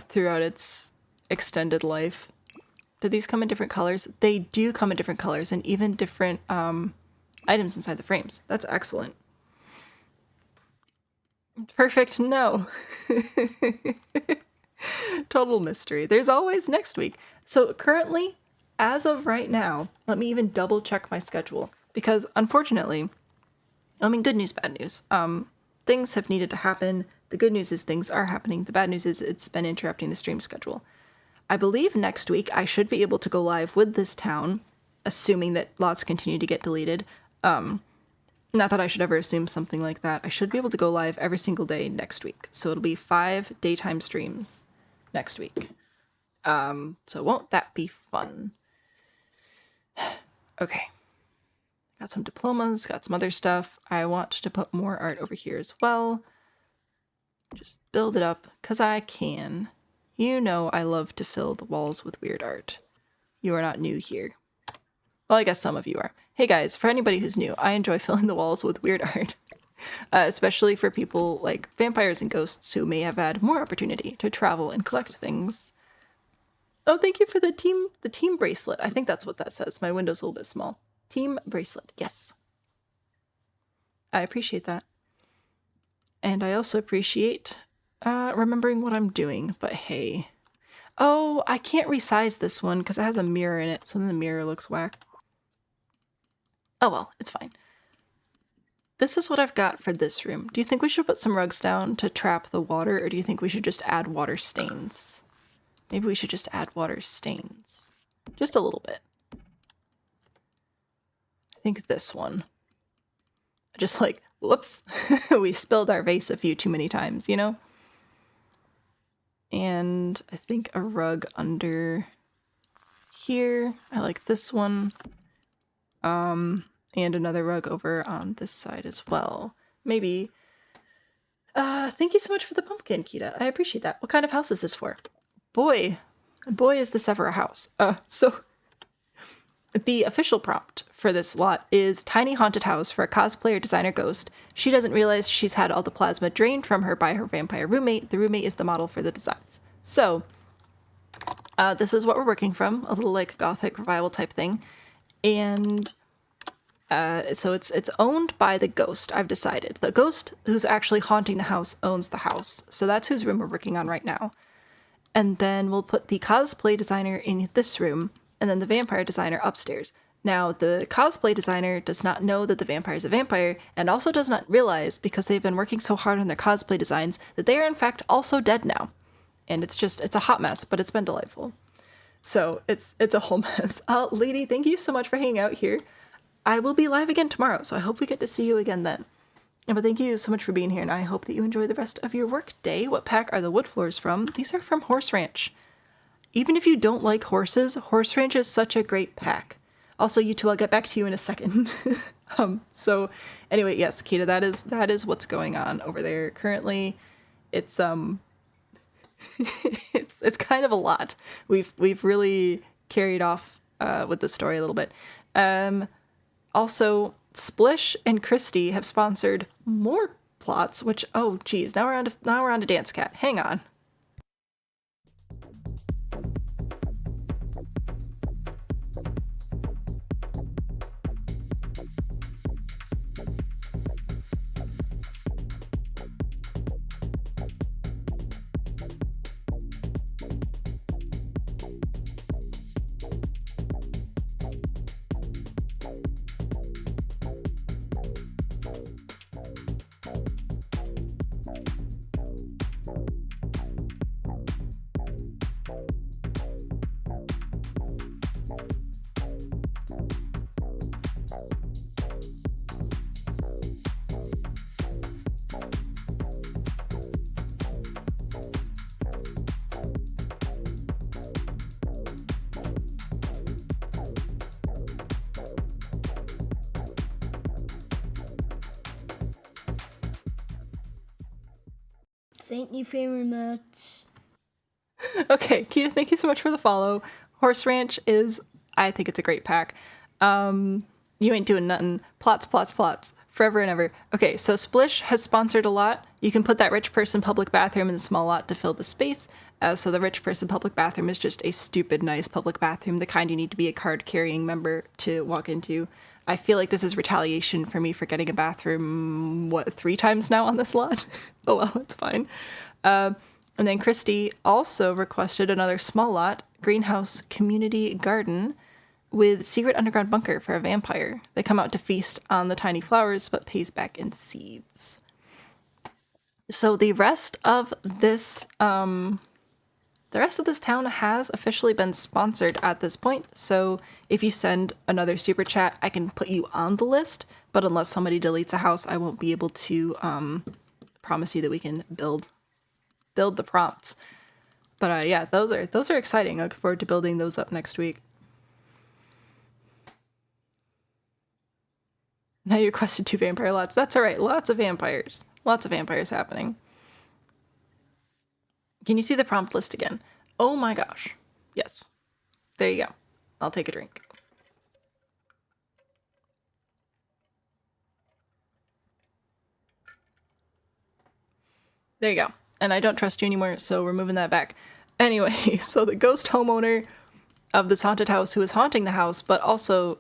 throughout its extended life. Do these come in different colors? They do come in different colors and even different items inside the frames. That's excellent. Perfect, no. Total mystery. There's always next week. So currently, as of right now, let me even double check my schedule. Because unfortunately, I mean, good news, bad news. Things have needed to happen. The good news is things are happening. The bad news is it's been interrupting the stream schedule. I believe next week I should be able to go live with this town, assuming that lots continue to get deleted. Not that I should ever assume something like that. I should be able to go live every single day next week. So it'll be 5 daytime streams next week. So won't that be fun? Okay. Got some diplomas, got some other stuff. I want to put more art over here as well. Just build it up, because I can. You know I love to fill the walls with weird art. You are not new here. Well, I guess some of you are. Hey guys, for anybody who's new, I enjoy filling the walls with weird art. Especially for people like vampires and ghosts who may have had more opportunity to travel and collect things. Oh, thank you for the team bracelet. I think that's what that says. My window's a little bit small. Team bracelet, yes. I appreciate that. And I also appreciate remembering what I'm doing, but hey. Oh, I can't resize this one because it has a mirror in it, so then the mirror looks whack. Oh well, it's fine. This is what I've got for this room. Do you think we should put some rugs down to trap the water, or do you think we should just add water stains? Maybe we should just add water stains. Just a little bit. I think this one. Just like, whoops, we spilled our vase a few too many times, you know? And I think a rug under here. I like this one. And another rug over on this side as well. Maybe. Thank you so much for the pumpkin, Kita. I appreciate that. What kind of house is this for? Boy, is this ever a house. So the official prompt for this lot is tiny haunted house for a cosplayer designer ghost. She doesn't realize she's had all the plasma drained from her by her vampire roommate. The roommate is the model for the designs. So this is what we're working from, a little like gothic revival type thing. And so it's owned by the ghost, I've decided. The ghost who's actually haunting the house owns the house. So that's whose room we're working on right now. And then we'll put the cosplay designer in this room, and then the vampire designer upstairs. Now, the cosplay designer does not know that the vampire is a vampire, and also does not realize, because they've been working so hard on their cosplay designs, that they are in fact also dead now. And it's a hot mess, but it's been delightful. So it's a whole mess. Lady, thank you so much for hanging out here. I will be live again tomorrow, so I hope we get to see you again then. But thank you so much for being here, and I hope that you enjoy the rest of your work day. What pack are the wood floors from? These are from Horse Ranch. Even if you don't like horses, Horse Ranch is such a great pack. Also, you two, I'll get back to you in a second. So anyway, yes, Kita, that is what's going on over there currently. It's it's kind of a lot. We've really carried off with the story a little bit. Also, Splish and Christy have sponsored more plots, which, oh geez, now we're on to Dance Cat. Hang on. Thank you very much. Okay, Kita, thank you so much for the follow. Horse Ranch I think it's a great pack. You ain't doing nothing. Plots, forever and ever. Okay, so Splish has sponsored a lot. You can put that rich person public bathroom in the small lot to fill the space. So the rich person public bathroom is just a stupid nice public bathroom, the kind you need to be a card-carrying member to walk into. I feel like this is retaliation for me for getting a bathroom, 3 times now on this lot? Oh well, it's fine. And then Christy also requested another small lot, greenhouse community garden, with secret underground bunker for a vampire. They come out to feast on the tiny flowers, but pays back in seeds. So the rest of this town has officially been sponsored at this point. So if you send another super chat, I can put you on the list. But unless somebody deletes a house, I won't be able to promise you that we can build the prompts. But yeah, those are exciting. I look forward to building those up next week. Now you requested 2 vampire lots. That's all right. Lots of vampires happening. Can you see the prompt list again? Oh my gosh. Yes. There you go. I'll take a drink. There you go. And I don't trust you anymore, so we're moving that back. Anyway, so the ghost homeowner of this haunted house who is haunting the house, but also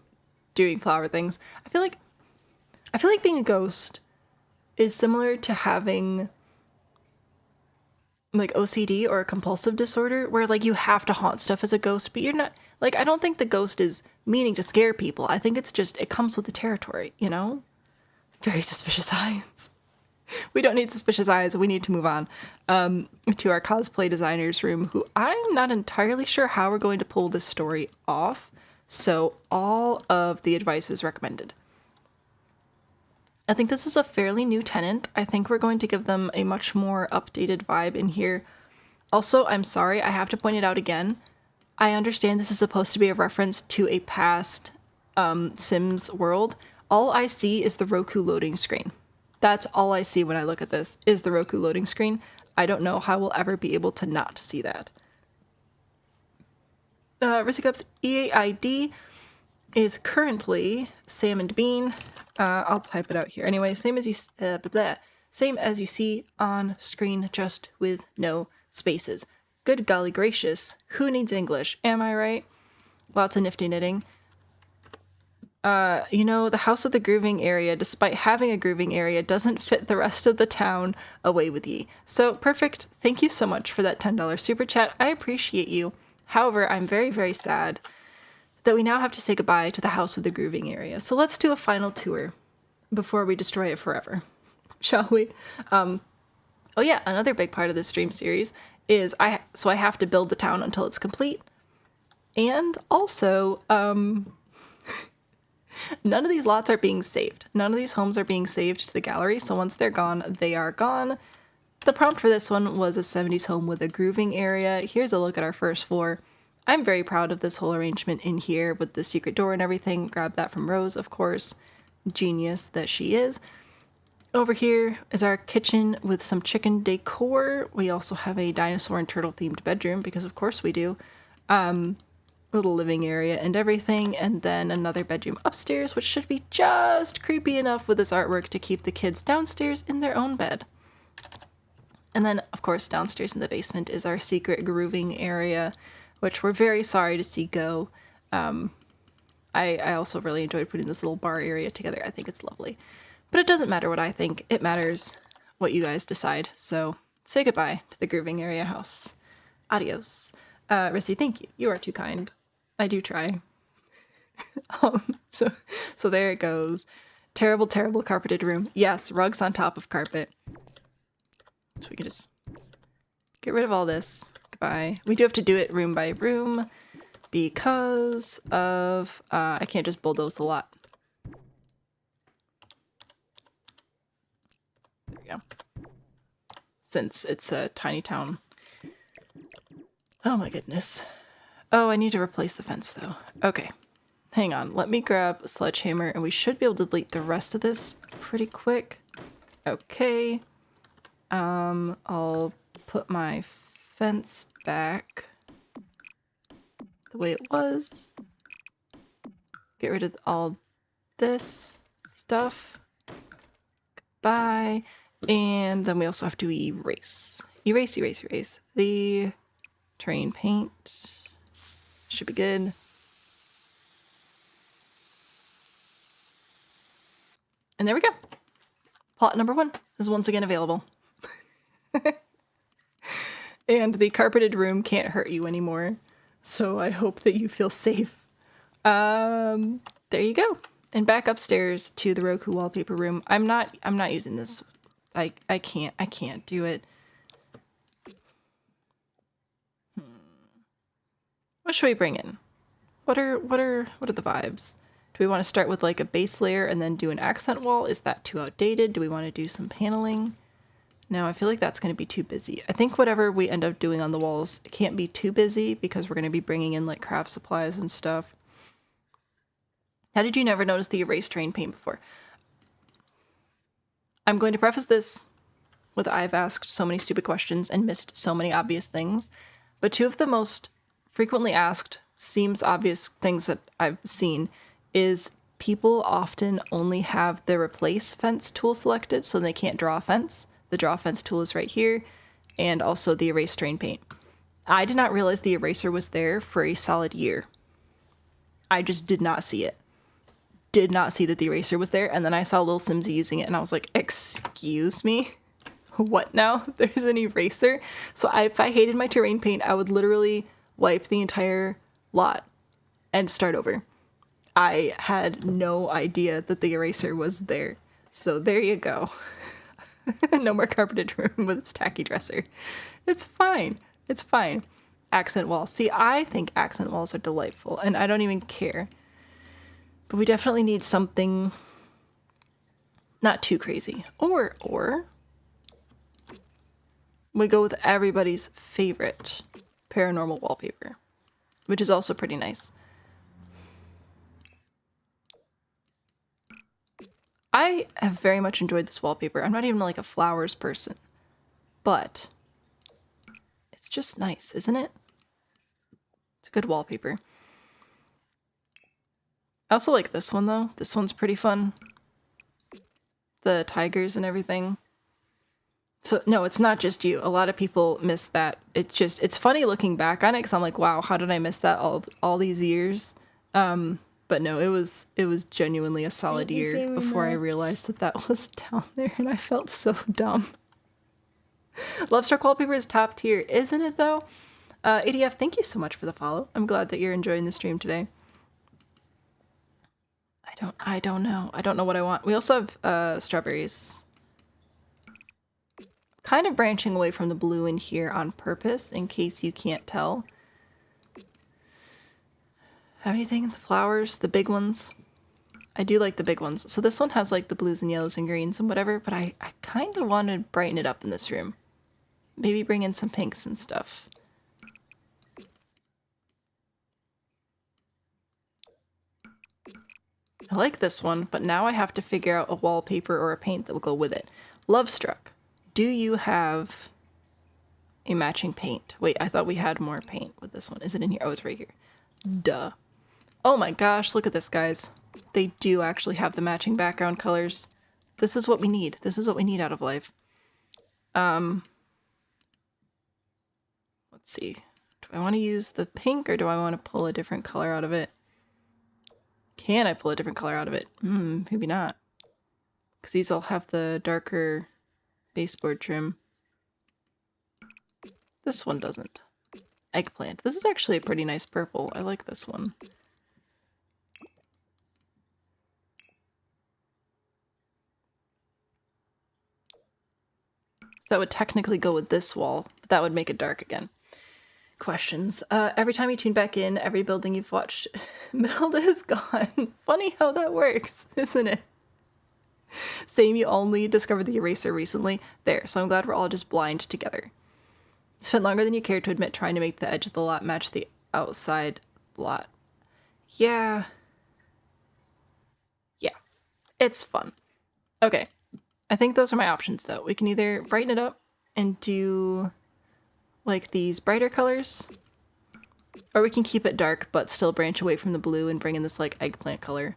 doing flower things. I feel like being a ghost is similar to having like OCD or a compulsive disorder, where like you have to haunt stuff as a ghost, but you're not, like, I don't think the ghost is meaning to scare people. I think it's just, it comes with the territory, you know? Very suspicious eyes. We don't need suspicious eyes. We need to move on to our cosplay designer's room, who I'm not entirely sure how we're going to pull this story off. So all of the advice is recommended. I think this is a fairly new tenant. I think we're going to give them a much more updated vibe in here. Also, I'm sorry, I have to point it out again. I understand this is supposed to be a reference to a past Sims world. All I see is the Roku loading screen. That's all I see when I look at this, is the Roku loading screen. I don't know how we'll ever be able to not see that. Risicup's EAID is currently Sam and Bean. I'll type it out here. Anyway, same as you see on screen, just with no spaces. Good golly gracious, who needs English? Am I right? Lots of nifty knitting. You know, the House of the Grooving area, despite having a grooving area, doesn't fit the rest of the town. Away with ye. So, perfect. Thank you so much for that $10 super chat. I appreciate you. However, I'm very, very sad that we now have to say goodbye to the House of the Grooving area. So let's do a final tour before we destroy it forever. Shall we? Oh yeah, another big part of this stream series is I have to build the town until it's complete. And also, none of these lots are being saved. None of these homes are being saved to the gallery, so once they're gone, they are gone. The prompt for this one was a 70s home with a grooving area. Here's a look at our first floor. I'm very proud of this whole arrangement in here with the secret door and everything. Grabbed that from Rose, of course. Genius that she is. Over here is our kitchen with some chicken decor. We also have a dinosaur and turtle themed bedroom, because of course we do. Little living area and everything, and then another bedroom upstairs, which should be just creepy enough with this artwork to keep the kids downstairs in their own bed. And then, of course, downstairs in the basement is our secret grooving area, which we're very sorry to see go. I also really enjoyed putting this little bar area together. I think it's lovely. But it doesn't matter what I think. It matters what you guys decide. So say goodbye to the grooving area house. Adios. Rissy, thank you. You are too kind. I do try. So there it goes. Terrible, terrible carpeted room. Yes, rugs on top of carpet. So we can just get rid of all this. Goodbye. We do have to do it room by room because of I can't just bulldoze the lot. There we go. Since it's a tiny town. Oh my goodness. Oh, I need to replace the fence though. Okay. Hang on. Let me grab a sledgehammer and we should be able to delete the rest of this pretty quick. Okay. I'll put my fence back the way it was. Get rid of all this stuff. Goodbye. And then we also have to erase. Erase the terrain paint. Should be good. And there we go. Plot number 1 is once again available. And the carpeted room can't hurt you anymore. So I hope that you feel safe. There you go. And back upstairs to the Roku wallpaper room. I'm not using this. I can't do it. What should we bring in? What are the vibes? Do we want to start with like a base layer and then do an accent wall? Is that too outdated? Do we want to do some paneling? No, I feel like that's going to be too busy. I think whatever we end up doing on the walls, it can't be too busy because we're going to be bringing in like craft supplies and stuff. How did you never notice the erase terrain paint before? I'm going to preface this with I've asked so many stupid questions and missed so many obvious things, but 2 of the most frequently asked, seems obvious things that I've seen is people often only have the replace fence tool selected, so they can't draw a fence. The draw fence tool is right here, and also the erase terrain paint. I did not realize the eraser was there for a solid year. I just did not see it. Did not see that the eraser was there, and then I saw Lil Simsy using it, and I was like, excuse me? What now? There's an eraser? So if I hated my terrain paint, I would literally wipe the entire lot and start over. I had no idea that the eraser was there. So there you go. No more carpeted room with its tacky dresser. It's fine. It's fine. Accent wall. See, I think accent walls are delightful, and I don't even care. But we definitely need something not too crazy. Or we go with everybody's favorite paranormal wallpaper, which is also pretty nice. I have very much enjoyed this wallpaper. I'm not even like a flowers person, but it's just nice, isn't it? It's a good wallpaper. I also like this one though. This one's pretty fun. The tigers and everything. So no, it's not just you. A lot of people miss that. It's funny looking back on it because I'm like, wow, how did I miss that all these years? But But no, it was genuinely a solid Thank you year very before I much. realized that that was down there, and I felt so dumb. Lovestruck wallpaper is top tier, isn't it though? ADF, thank you so much for the follow. I'm glad that you're enjoying the stream today. I don't know. I don't know what I want. We also have strawberries. Kind of branching away from the blue in here on purpose, in case you can't tell. Have anything? The flowers, the big ones. I do like the big ones. So this one has like the blues and yellows and greens and whatever, but I kind of want to brighten it up in this room. Maybe bring in some pinks and stuff. I like this one, but now I have to figure out a wallpaper or a paint that will go with it. Lovestruck, do you have a matching paint? Wait, I thought we had more paint with this one. Is it in here? Oh, it's right here. Duh. Oh my gosh, look at this, guys. They do actually have the matching background colors. This is what we need. This is what we need out of life. Let's see. Do I want to use the pink or do I want to pull a different color out of it? Can I pull a different color out of it? Maybe not. Because these all have the darker baseboard trim. This one doesn't. Eggplant. This is actually a pretty nice purple. I like this one. So that would technically go with this wall, but that would make it dark again. Questions. Every time you tune back in, every building you've watched Melda is gone. Funny how that works, isn't it? Same, you only discovered the eraser recently. There, so I'm glad we're all just blind together. You spent longer than you cared to admit trying to make the edge of the lot match the outside lot. Yeah. Yeah. It's fun. Okay. I think those are my options, though. We can either brighten it up and do, like, these brighter colors, or we can keep it dark but still branch away from the blue and bring in this, like, eggplant color.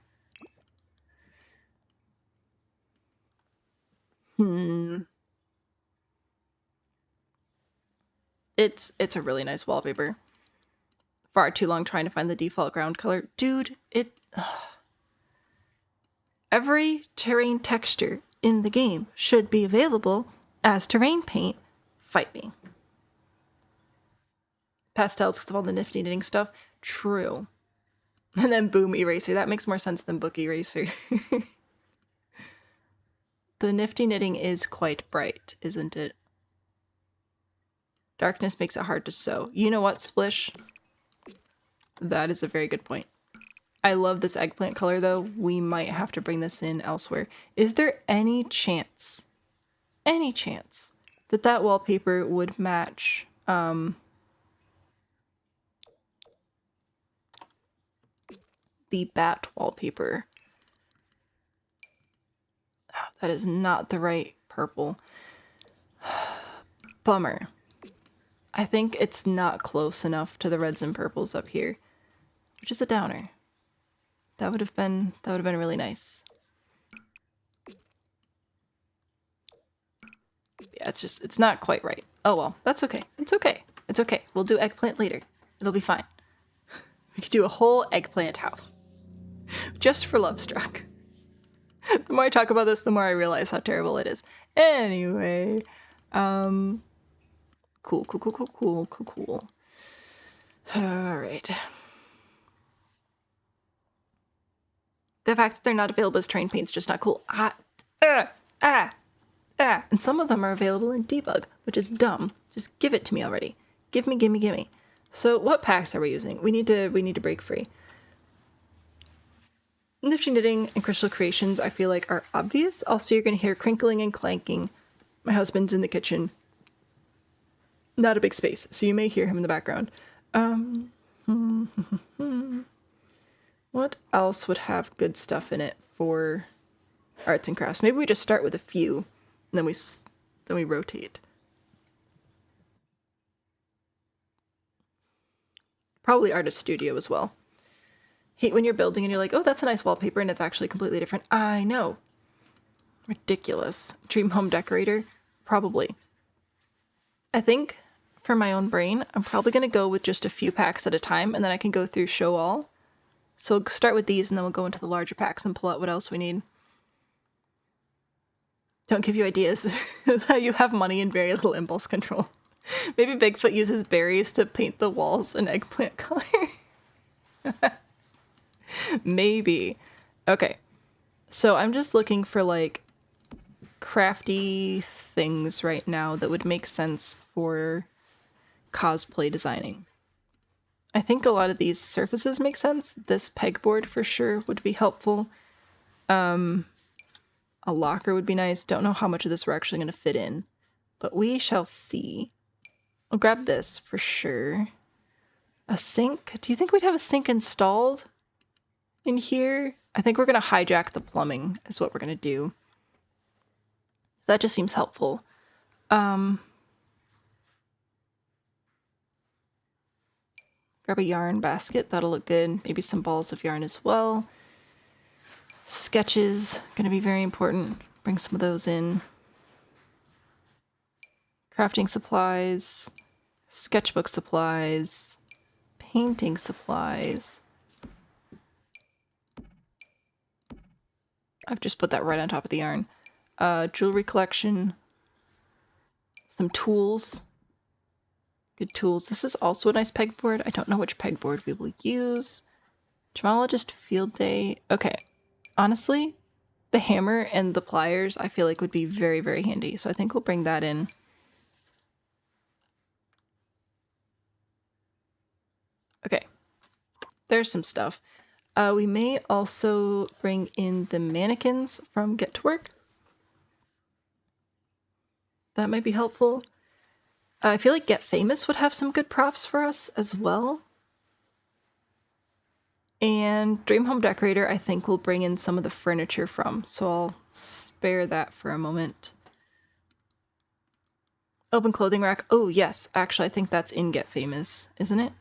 It's a really nice wallpaper. Far too long trying to find the default ground color. Dude, every terrain texture in the game should be available as terrain paint. Fight me. Pastels because of all the nifty knitting stuff. True. And then boom, eraser. That makes more sense than book eraser. The nifty knitting is quite bright, isn't it? Darkness makes it hard to sew. You know what, Splish? That is a very good point. I love this eggplant color, though. We might have to bring this in elsewhere. Is there any chance that that wallpaper would match, the bat wallpaper? Oh, that is not the right purple. Bummer. I think it's not close enough to the reds and purples up here, which is a downer. That would have been really nice. Yeah, it's not quite right. Oh well, that's okay. It's okay. It's okay. We'll do eggplant later. It'll be fine. We could do a whole eggplant house. Just for Lovestruck. The more I talk about this, the more I realize how terrible it is. Anyway, cool. All right. The fact that they're not available as terrain paint's just not cool. And some of them are available in debug, which is dumb. Just give it to me already. Gimme. So what packs are we using? We need to break free. Nifty Knitting and Crystal Creations, I feel like, are obvious. Also, you're going to hear crinkling and clanking. My husband's in the kitchen. Not a big space, so you may hear him in the background. What else would have good stuff in it for arts and crafts? Maybe we just start with a few, and then we rotate. Probably Artist Studio as well. Hate when you're building and you're like, oh, that's a nice wallpaper, and it's actually completely different. I know. Ridiculous. Dream Home Decorator? Probably. I think, for my own brain, I'm probably going to go with just a few packs at a time, and then I can go through Show All So we'll start with these and then we'll go into the larger packs and pull out what else we need. Don't give you ideas that you have money and very little impulse control. Maybe Bigfoot uses berries to paint the walls an eggplant color. Maybe. Okay. So I'm just looking for like crafty things right now that would make sense for cosplay designing. I think a lot of these surfaces make sense. This pegboard for sure would be helpful. A locker would be nice. Don't know how much of this we're actually going to fit in, but we shall see. I'll grab this for sure. A sink? Do you think we'd have a sink installed in here? I think we're going to hijack the plumbing is what we're going to do. That just seems helpful. Grab a yarn basket. That'll look good. Maybe some balls of yarn as well. Sketches, going to be very important. Bring some of those in. Crafting supplies. Sketchbook supplies. Painting supplies. I've just put that right on top of the yarn. Jewelry collection. Some tools. Good tools. This is also a nice pegboard. I don't know which pegboard we will use. Gemologist field day. Okay. Honestly, the hammer and the pliers I feel like would be very, very handy. So I think we'll bring that in. Okay. There's some stuff. We may also bring in the mannequins from Get to Work. That might be helpful. I feel like Get Famous would have some good props for us as well. And Dream Home Decorator, I think we'll bring in some of the furniture from, so I'll spare that for a moment. Open clothing rack. Oh, yes. Actually, I think that's in Get Famous, isn't it?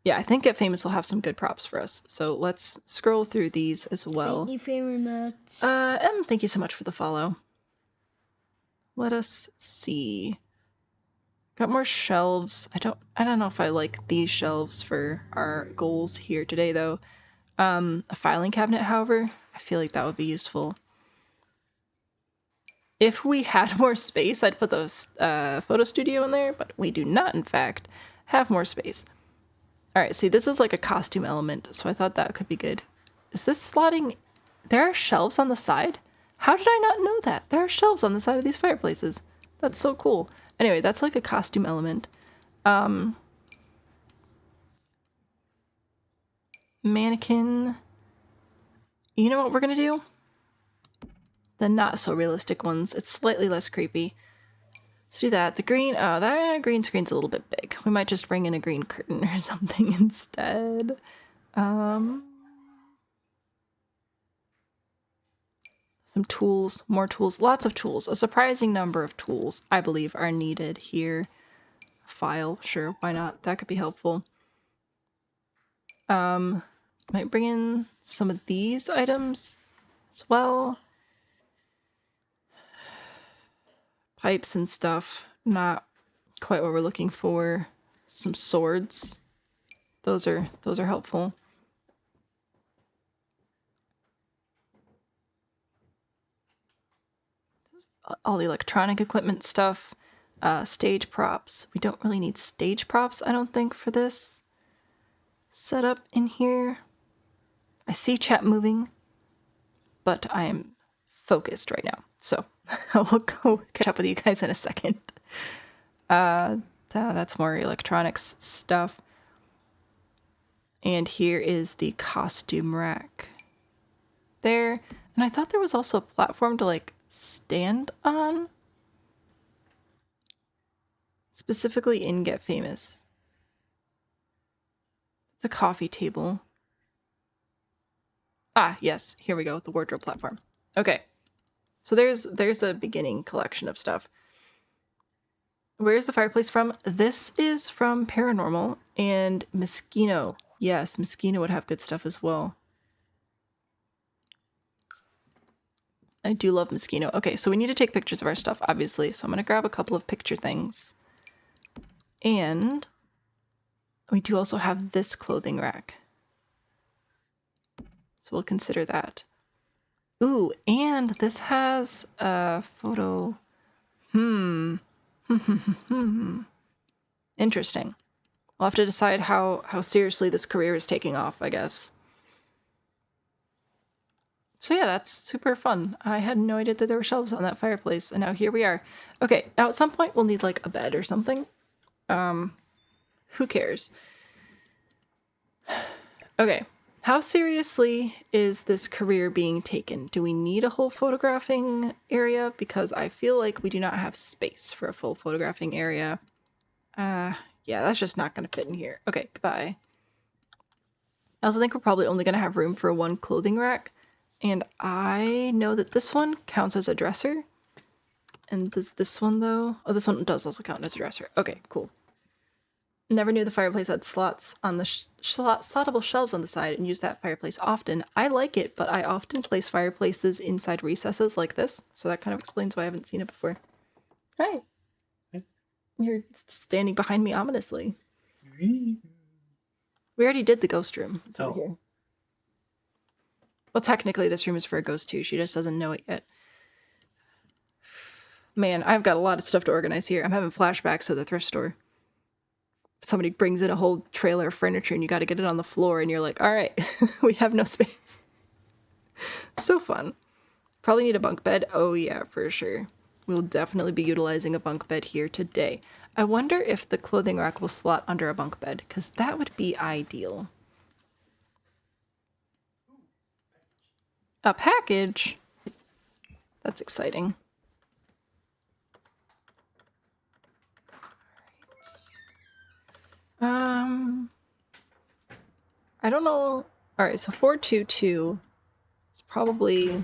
Yeah, I think Get Famous will have some good props for us. So let's scroll through these as well. Thank you very much. Thank you so much for the follow. Let us see. Got more shelves. I don't know if I like these shelves for our goals here today, though. A filing cabinet, however, I feel like that would be useful. If we had more space, I'd put those photo studio in there, but we do not, in fact, have more space. All right, see, this is like a costume element, so I thought that could be good. Is this slotting? There are shelves on the side? How did I not know that? There are shelves on the side of these fireplaces. That's so cool. Anyway, that's like a costume element. Mannequin. You know what we're gonna do? The not so realistic ones. It's slightly less creepy. Let's do that. The green, that green screen's a little bit big. We might just bring in a green curtain or something instead. Some tools, more tools, lots of tools. A surprising number of tools, I believe, are needed here. File, sure, why not? That could be helpful. Might bring in some of these items as well. Pipes and stuff, not quite what we're looking for. Some swords. Those are helpful. All the electronic equipment stuff, stage props. We don't really need stage props, I don't think, for this setup in here. I see chat moving, but I am focused right now, so I'll go catch up with you guys in a second. That's more electronics stuff. And here is the costume rack. There, and I thought there was also a platform to like stand on, specifically in Get Famous. It's a coffee table. Ah, yes, here we go, the wardrobe platform. Okay, so there's a beginning collection of stuff. Where's the fireplace from? This is from Paranormal and Moschino. Yes, Moschino would have good stuff as well. I do love Moschino. Okay, so we need to take pictures of our stuff, obviously. So I'm going to grab a couple of picture things. And we do also have this clothing rack. we'll consider that. Ooh, and this has a photo. Interesting. We'll have to decide how seriously this career is taking off, I guess. So yeah, that's super fun. I had no idea that there were shelves on that fireplace, and now here we are. Okay, now at some point we'll need like a bed or something. Who cares? Okay, how seriously is this career being taken? Do we need a whole photographing area? Because I feel like we do not have space for a full photographing area. Yeah, that's just not going to fit in here. Okay, goodbye. I also think we're probably only going to have room for one clothing rack. And I know that this one counts as a dresser. And does this one, though? Oh, this one does also count as a dresser. Okay, cool. Never knew the fireplace had slots on the slottable shelves on the side and use that fireplace often. I like it, but I often place fireplaces inside recesses like this. So that kind of explains why I haven't seen it before. Hi. You're standing behind me ominously. We already did the ghost room. It's over here. Well, technically this room is for a ghost too. She just doesn't know it yet. Man, I've got a lot of stuff to organize here. I'm having flashbacks to the thrift store. Somebody brings in a whole trailer of furniture and you got to get it on the floor and you're like, all right, we have no space. So fun. Probably need a bunk bed. Oh yeah, for sure. We'll definitely be utilizing a bunk bed here today. I wonder if the clothing rack will slot under a bunk bed, because that would be ideal. A package? That's exciting. I don't know. Alright, so 422 is probably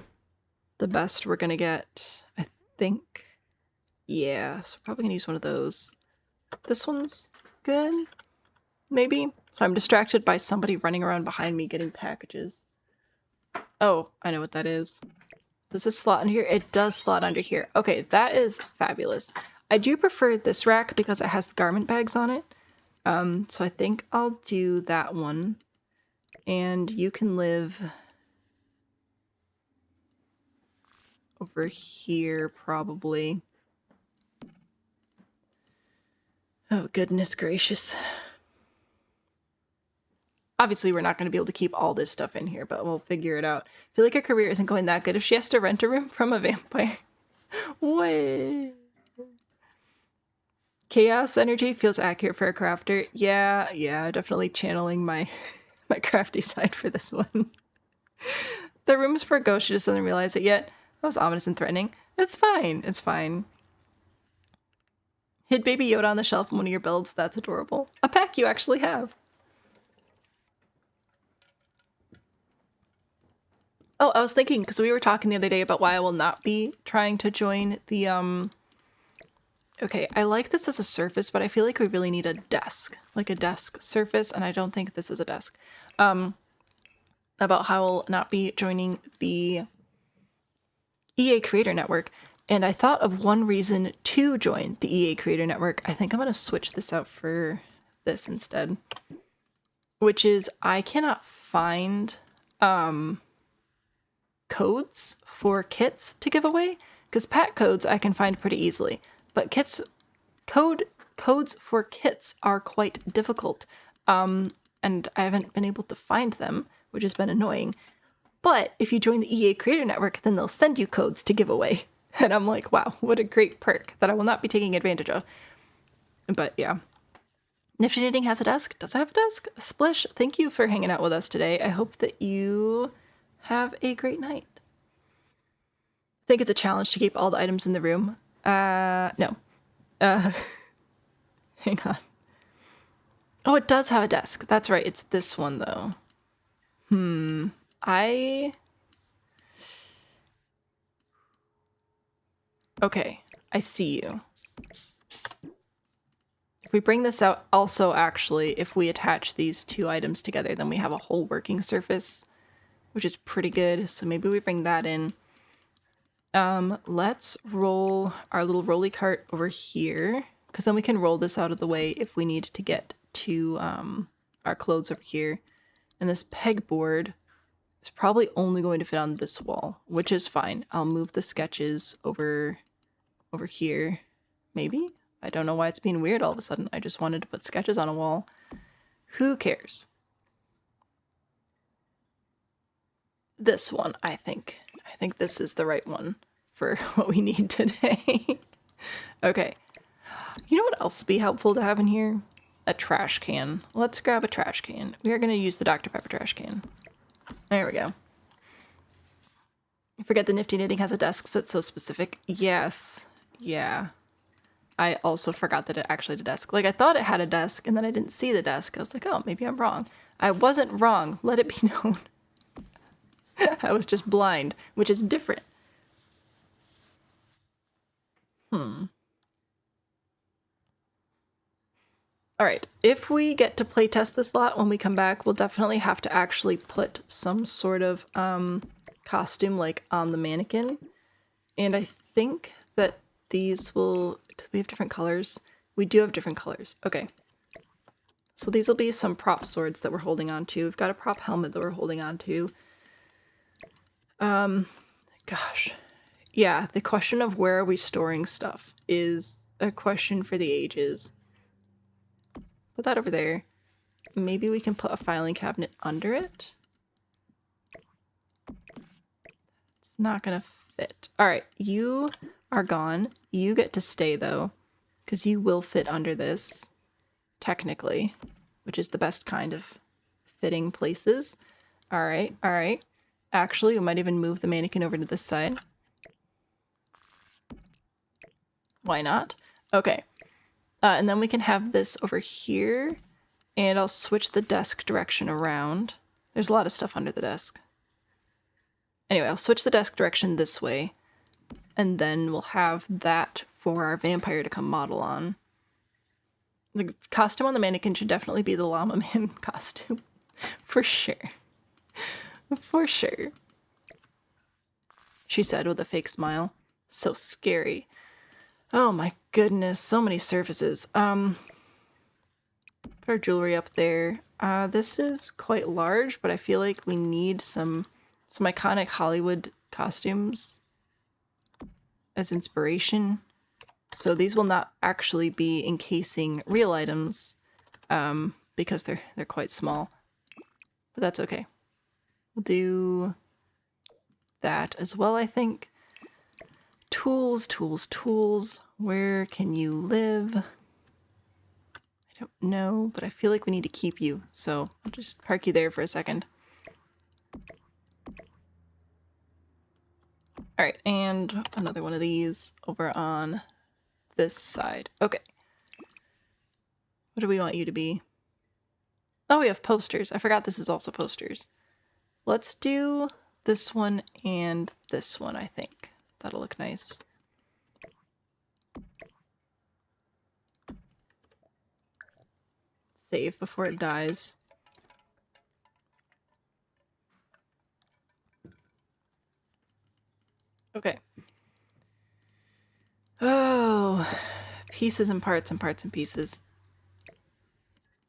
the best we're gonna get, I think. Yeah, so probably gonna use one of those. This one's good? Maybe? So I'm distracted by somebody running around behind me getting packages. Oh, I know what that is. Does this slot under here? It does slot under here. Okay, that is fabulous. I do prefer this rack because it has the garment bags on it. So I think I'll do that one. And you can live over here, probably. Oh, goodness gracious. Obviously, we're not going to be able to keep all this stuff in here, but we'll figure it out. I feel like her career isn't going that good if she has to rent a room from a vampire. What? Chaos energy feels accurate for a crafter. Yeah, definitely channeling my crafty side for this one. The room's for a ghost, she just doesn't realize it yet. That was ominous and threatening. It's fine, it's fine. Hid Baby Yoda on the shelf in one of your builds. That's adorable. A pack you actually have. Oh, I was thinking, because we were talking the other day about why I will not be trying to join the, Okay, I like this as a surface, but I feel like we really need a desk. Like a desk surface, and I don't think this is a desk. About how I will not be joining the EA Creator Network. And I thought of one reason to join the EA Creator Network. I think I'm going to switch this out for this instead. Which is, I cannot find codes for kits to give away. Because pack codes I can find pretty easily. But codes for kits are quite difficult. And I haven't been able to find them, which has been annoying. But if you join the EA Creator Network, then they'll send you codes to give away. And I'm like, wow, what a great perk that I will not be taking advantage of. But yeah. Nifty Knitting has a desk. Does it have a desk? Splish, thank you for hanging out with us today. I hope that you have a great night. I think it's a challenge to keep all the items in the room. No. Hang on. Oh, it does have a desk. That's right. It's this one, though. Okay, I see you. If we bring this out, also, actually, if we attach these two items together, then we have a whole working surface, which is pretty good. So maybe we bring that in. Let's roll our little rolly cart over here, because then we can roll this out of the way if we need to get to our clothes over here. And this pegboard It's probably only going to fit on this wall, which is fine. I'll move the sketches over here. Maybe? I don't know why it's being weird all of a sudden. I just wanted to put sketches on a wall. Who cares? This one, I think. I think this is the right one for what we need today. Okay. You know what else would be helpful to have in here? A trash can. Let's grab a trash can. We are going to use the Dr. Pepper trash can. There we go. You forget the Nifty Knitting has a desk that's so specific. Yes. Yeah. I also forgot that it actually had a desk. Like, I thought it had a desk, and then I didn't see the desk. I was like, oh, maybe I'm wrong. I wasn't wrong. Let it be known. I was just blind, which is different. Alright, if we get to playtest this lot when we come back, we'll definitely have to actually put some sort of costume like on the mannequin. And I think that these will... Do we have different colors? We do have different colors. Okay. So these will be some prop swords that we're holding on to. We've got a prop helmet that we're holding on to. Gosh. Yeah, the question of where are we storing stuff is a question for the ages. Put that over there. Maybe we can put a filing cabinet under it. It's not gonna fit. Alright, you are gone. You get to stay though, because you will fit under this, technically, which is the best kind of fitting places. Alright, alright. Actually, we might even move the mannequin over to this side. Why not? Okay. And then we can have this over here, and I'll switch the desk direction around. There's a lot of stuff under the desk. Anyway, I'll switch the desk direction this way, and then we'll have that for our vampire to come model on. The costume on the mannequin should definitely be the llama man costume. For sure. For sure. She said with a fake smile. So scary. Oh my goodness, so many surfaces. Put our jewelry up there. This is quite large, but I feel like we need some iconic Hollywood costumes as inspiration. So these will not actually be encasing real items, because they're quite small. But that's okay. We'll do that as well, I think. Tools, tools, tools. Where can you live? I don't know, but I feel like we need to keep you, so I'll just park you there for a second. Alright, and another one of these over on this side. Okay. What do we want you to be? Oh, we have posters. I forgot this is also posters. Let's do this one and this one, I think. That'll look nice. Save before it dies. Okay. Oh, pieces and parts and parts and pieces.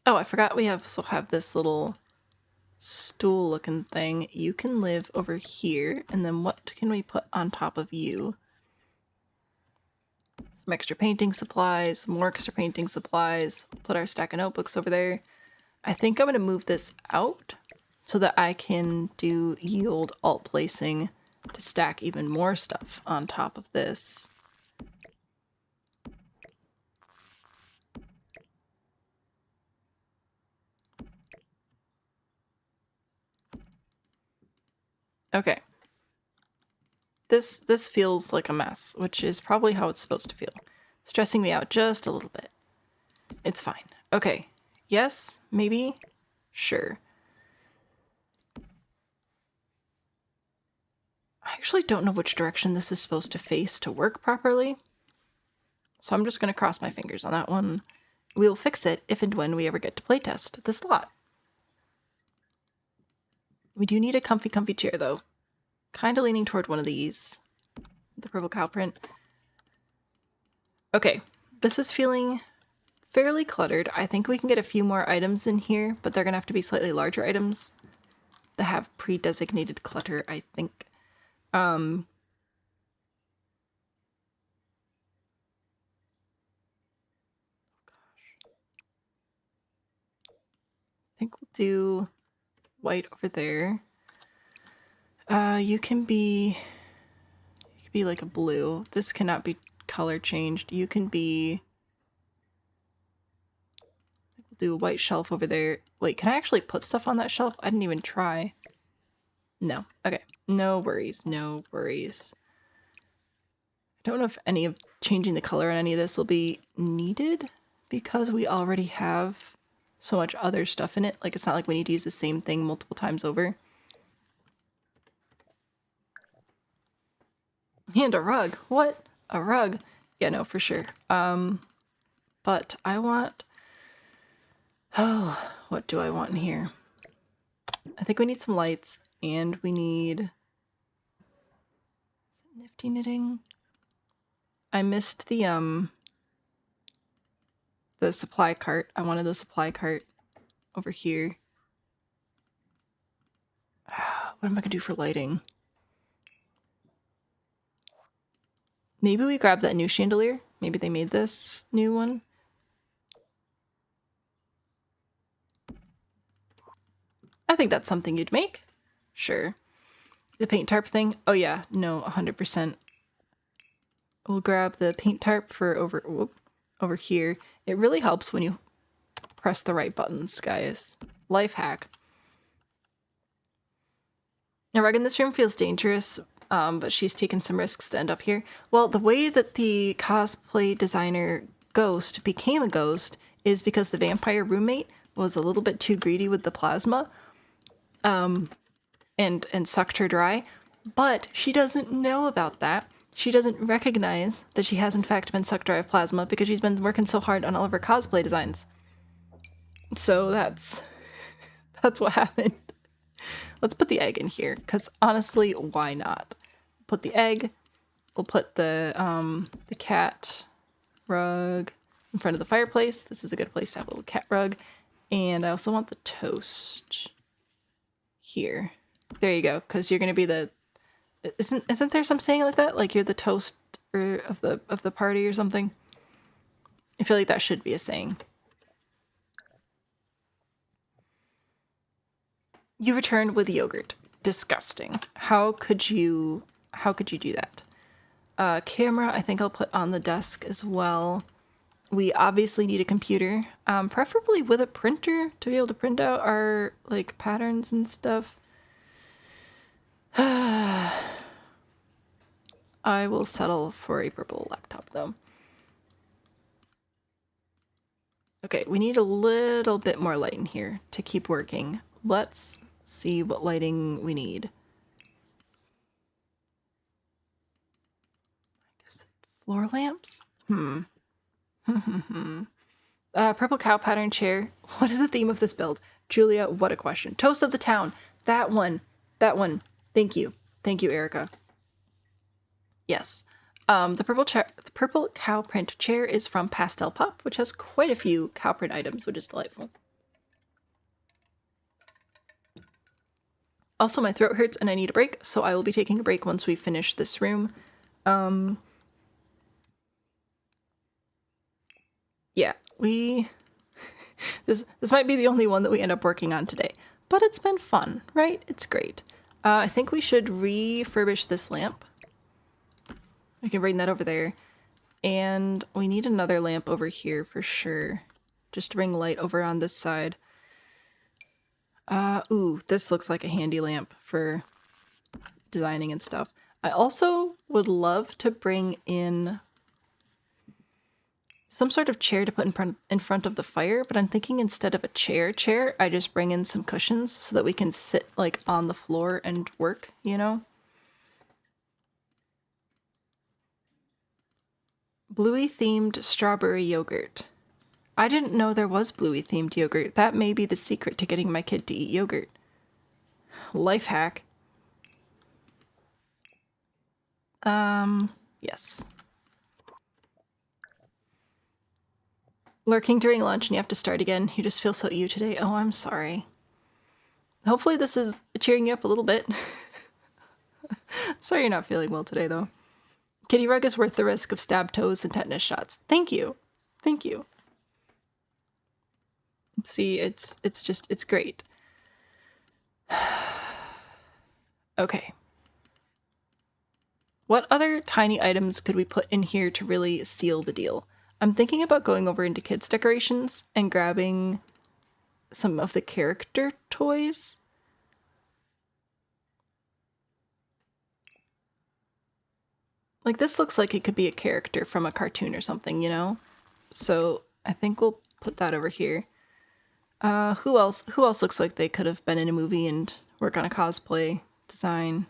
Oh, I forgot we also have this little stool looking thing. You can live over here, and then what can we put on top of you? Some extra painting supplies, more extra painting supplies. Put our stack of notebooks over there. I think I'm going to move this out so that I can do yield alt placing to stack even more stuff on top of this. Okay. This feels like a mess, which is probably how it's supposed to feel. Stressing me out just a little bit. It's fine. Okay. Yes? Maybe? Sure. I actually don't know which direction this is supposed to face to work properly. So I'm just going to cross my fingers on that one. We'll fix it if and when we ever get to playtest this lot. We do need a comfy chair, though. Kind of leaning toward one of these. The purple cow print. Okay, this is feeling fairly cluttered. I think we can get a few more items in here, but they're going to have to be slightly larger items that have pre-designated clutter, I think. I think we'll do white over there. You can be like a blue. This cannot be color changed. You can be, we'll do a white shelf over there. Wait, can I actually put stuff on that shelf? I didn't even try. No. Okay. No worries. No worries. I don't know if any of changing the color on any of this will be needed because we already have so much other stuff in it. Like, it's not like we need to use the same thing multiple times over. And a rug. What? A rug? Yeah, no, for sure. But I want... Oh, what do I want in here? I think we need some lights, and we need... Nifty knitting? I missed the supply cart. I wanted the supply cart over here. What am I gonna do for lighting? Maybe we grab that new chandelier. Maybe they made this new one. I think that's something you'd make. Sure. The paint tarp thing? Oh yeah, no, 100%. We'll grab the paint tarp for over here. It really helps when you press the right buttons, guys. Life hack. Now, rug in this room feels dangerous, but she's taken some risks to end up here. Well, the way that the cosplay designer ghost became a ghost is because the vampire roommate was a little bit too greedy with the plasma, and sucked her dry. But she doesn't know about that. She doesn't recognize that she has in fact been sucked dry of plasma because she's been working so hard on all of her cosplay designs. So that's what happened. Let's put the egg in here, because honestly, why not? Put the egg. We'll put the cat rug in front of the fireplace. This is a good place to have a little cat rug. And I also want the toast here. There you go, because you're gonna be the... Isn't there some saying like that? Like you're the toast of the party or something? I feel like that should be a saying. You returned with yogurt. Disgusting. How could you do that? Camera, I think I'll put on the desk as well. We obviously need a computer, preferably with a printer to be able to print out our like patterns and stuff. I will settle for a purple laptop though. Okay, we need a little bit more light in here to keep working. Let's see what lighting we need. I guess floor lamps? Purple cow pattern chair. What is the theme of this build? Julia, what a question. Toast of the town. That one. That one. Thank you. Thank you, Erica. Yes. The purple cow print chair is from Pastel Pop, which has quite a few cow print items, which is delightful. Also, my throat hurts and I need a break, so I will be taking a break once we finish this room. Yeah, this might be the only one that we end up working on today, but it's been fun, right? It's great. I think we should refurbish this lamp. We can bring that over there. And we need another lamp over here for sure. Just to bring light over on this side. Ooh, this looks like a handy lamp for designing and stuff. I also would love to bring in some sort of chair to put in front of the fire, but I'm thinking instead of a chair, I just bring in some cushions so that we can sit like on the floor and work, you know? Bluey themed strawberry yogurt. I didn't know there was Bluey themed yogurt. That may be the secret to getting my kid to eat yogurt. Life hack. Yes. Lurking during lunch and you have to start again. You just feel so you today. Oh, I'm sorry. Hopefully this is cheering you up a little bit. I'm sorry you're not feeling well today, though. Kitty rug is worth the risk of stabbed toes and tetanus shots. Thank you. Thank you. See, it's great. Okay. What other tiny items could we put in here to really seal the deal? I'm thinking about going over into kids' decorations and grabbing some of the character toys. Like, this looks like it could be a character from a cartoon or something, you know? So I think we'll put that over here. Who else looks like they could have been in a movie and work on a cosplay design?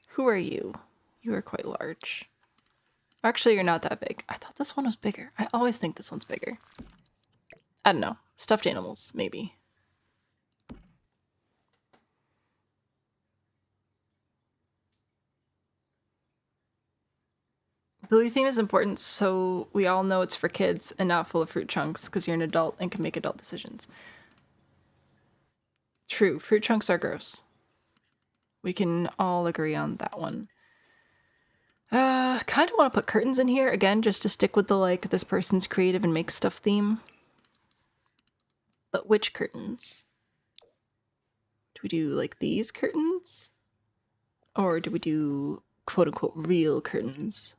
Who are you? You are quite large. Actually, you're not that big. I thought this one was bigger. I always think this one's bigger. I don't know. Stuffed animals, maybe. Blue theme is important so we all know it's for kids and not full of fruit chunks because you're an adult and can make adult decisions. True, fruit chunks are gross. We can all agree on that one. Kind of want to put curtains in here, again, just to stick with the, like, this person's creative and make stuff theme. But which curtains? Do we do, like, these curtains? Or do we do, quote-unquote, real curtains?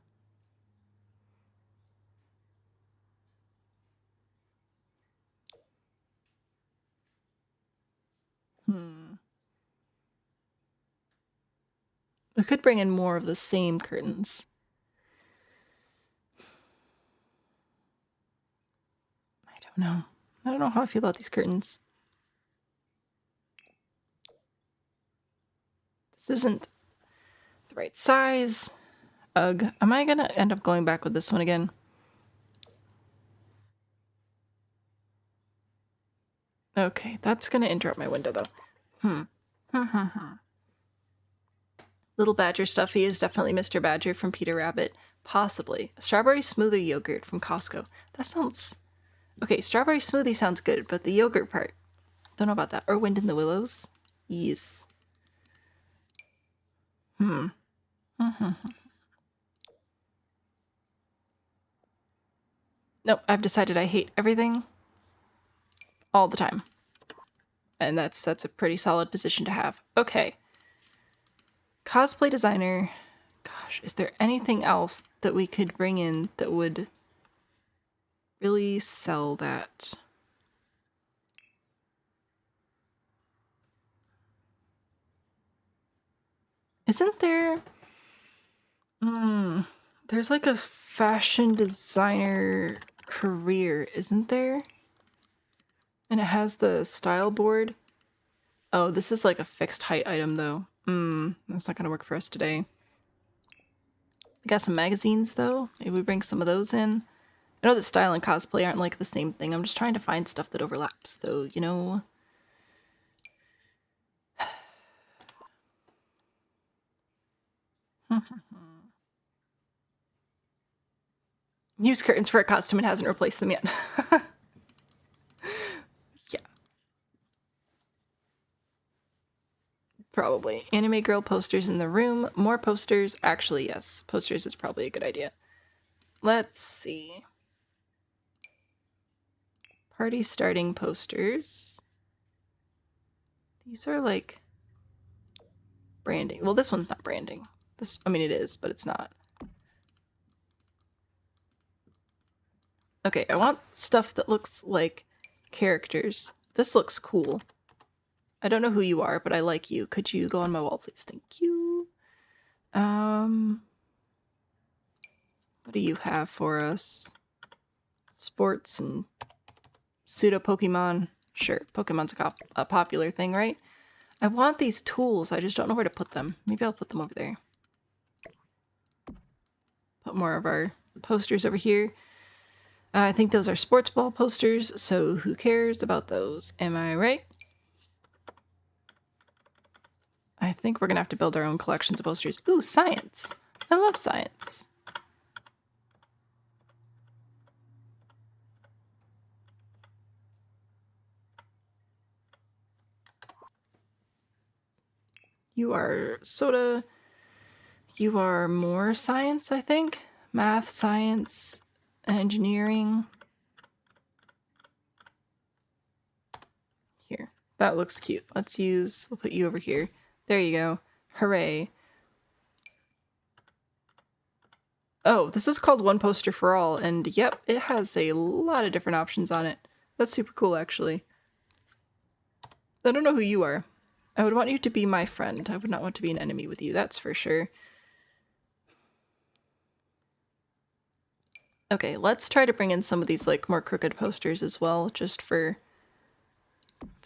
We could bring in more of the same curtains. I don't know. I don't know how I feel about these curtains. This isn't the right size. Ugh. Am I gonna end up going back with this one again? Okay, that's gonna interrupt my window though. Little Badger Stuffy is definitely Mr. Badger from Peter Rabbit. Possibly. Strawberry smoothie yogurt from Costco. That sounds... Okay, strawberry smoothie sounds good, but the yogurt part... Don't know about that. Or Wind in the Willows? Yes. Nope, I've decided I hate everything. All the time. And that's a pretty solid position to have. Okay. Cosplay designer. Gosh, is there anything else that we could bring in that would really sell that? Isn't there... there's like a fashion designer career, isn't there? And it has the style board. Oh, this is like a fixed height item though. That's not gonna work for us today. We got some magazines though. Maybe we bring some of those in. I know that style and cosplay aren't like the same thing. I'm just trying to find stuff that overlaps though, you know? Use curtains for a costume and hasn't replaced them yet. Yeah. Probably. Anime girl posters in the room. More posters. Actually, yes. Posters is probably a good idea. Let's see. Party starting posters. These are like branding. Well, this one's not branding. I mean, it is, but it's not. Okay, I want stuff that looks like characters. This looks cool. I don't know who you are, but I like you. Could you go on my wall, please? Thank you. What do you have for us? Sports and pseudo Pokemon. Sure, Pokemon's a popular thing, right? I want these tools. I just don't know where to put them. Maybe I'll put them over there. Put more of our posters over here. I think those are sports ball posters, so who cares about those? Am I right? I think we're gonna have to build our own collections of posters. Ooh, science! I love science. You are soda. You are more science, I think. Math, science, engineering. Here. That looks cute. We'll put you over here. There you go. Hooray. Oh, this is called One Poster for All, and yep, it has a lot of different options on it. That's super cool, actually. I don't know who you are. I would want you to be my friend. I would not want to be an enemy with you, that's for sure. Okay, let's try to bring in some of these, like, more crooked posters as well, just for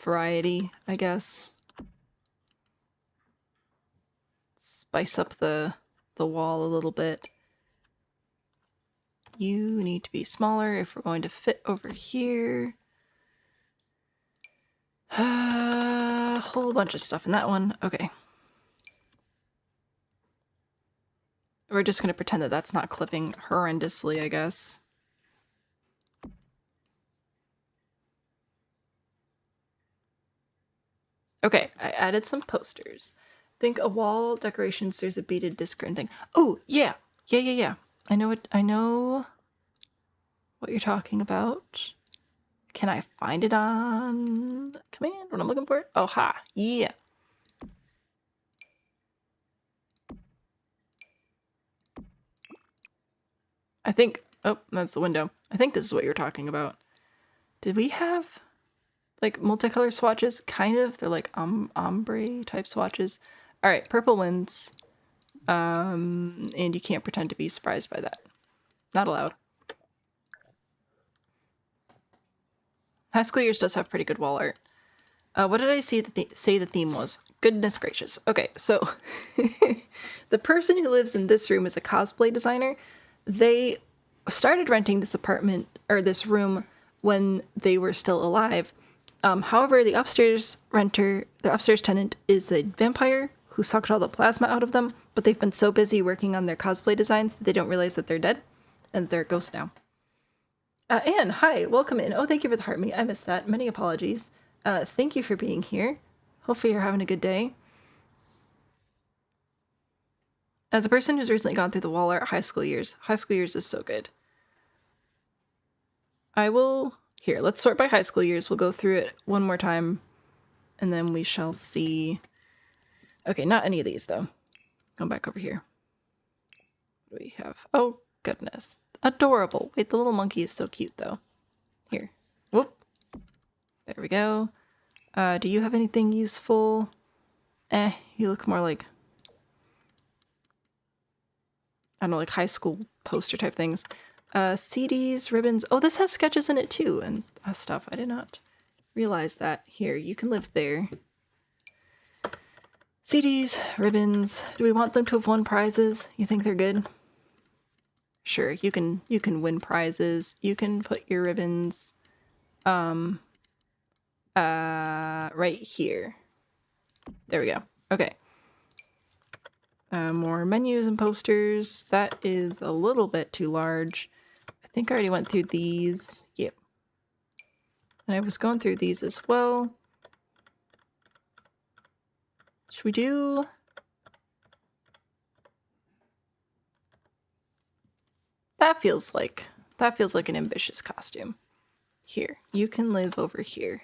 variety, I guess. Spice up the wall a little bit. You need to be smaller if we're going to fit over here. A whole bunch of stuff in that one. Okay. We're just going to pretend that that's not clipping horrendously, I guess. Okay, I added some posters. Think a wall decorations, there's a beaded disc curtain thing. Oh, yeah. Yeah. I know what you're talking about. Can I find it on command when I'm looking for it? Oh, ha. Yeah. I think, oh, that's the window. I think this is what you're talking about. Did we have, like, multicolor swatches? Kind of. They're like ombre type swatches. All right, purple wins. And you can't pretend to be surprised by that. Not allowed. High School Years does have pretty good wall art. What did I say the theme was? Goodness gracious. Okay, so the person who lives in this room is a cosplay designer. They started renting this apartment, or this room, when they were still alive. However, the upstairs tenant is a vampire who sucked all the plasma out of them, but they've been so busy working on their cosplay designs that they don't realize that they're dead, and they're ghosts now. Anne, hi, welcome in. Oh, thank you for the heart me. I missed that. Many apologies. Thank you for being here. Hopefully you're having a good day. As a person who's recently gone through the wall art, High School Years is so good. Here, let's sort by High School Years. We'll go through it one more time, and then we shall see. Okay, not any of these, though. Go back over here. What do we have? Oh, goodness. Adorable. Wait, the little monkey is so cute, though. Here. Whoop. There we go. Do you have anything useful? You look more like, I don't know, like high school poster type things. CDs, ribbons. Oh, this has sketches in it too, and stuff. I did not realize that. Here, you can live there. CDs, ribbons. Do we want them to have won prizes? You think they're good? Sure, you can win prizes. You can put your ribbons right here. There we go. Okay. More menus and posters. That is a little bit too large. I think I already went through these. Yep. And I was going through these as well. Should we do... That feels like an ambitious costume. Here, you can live over here.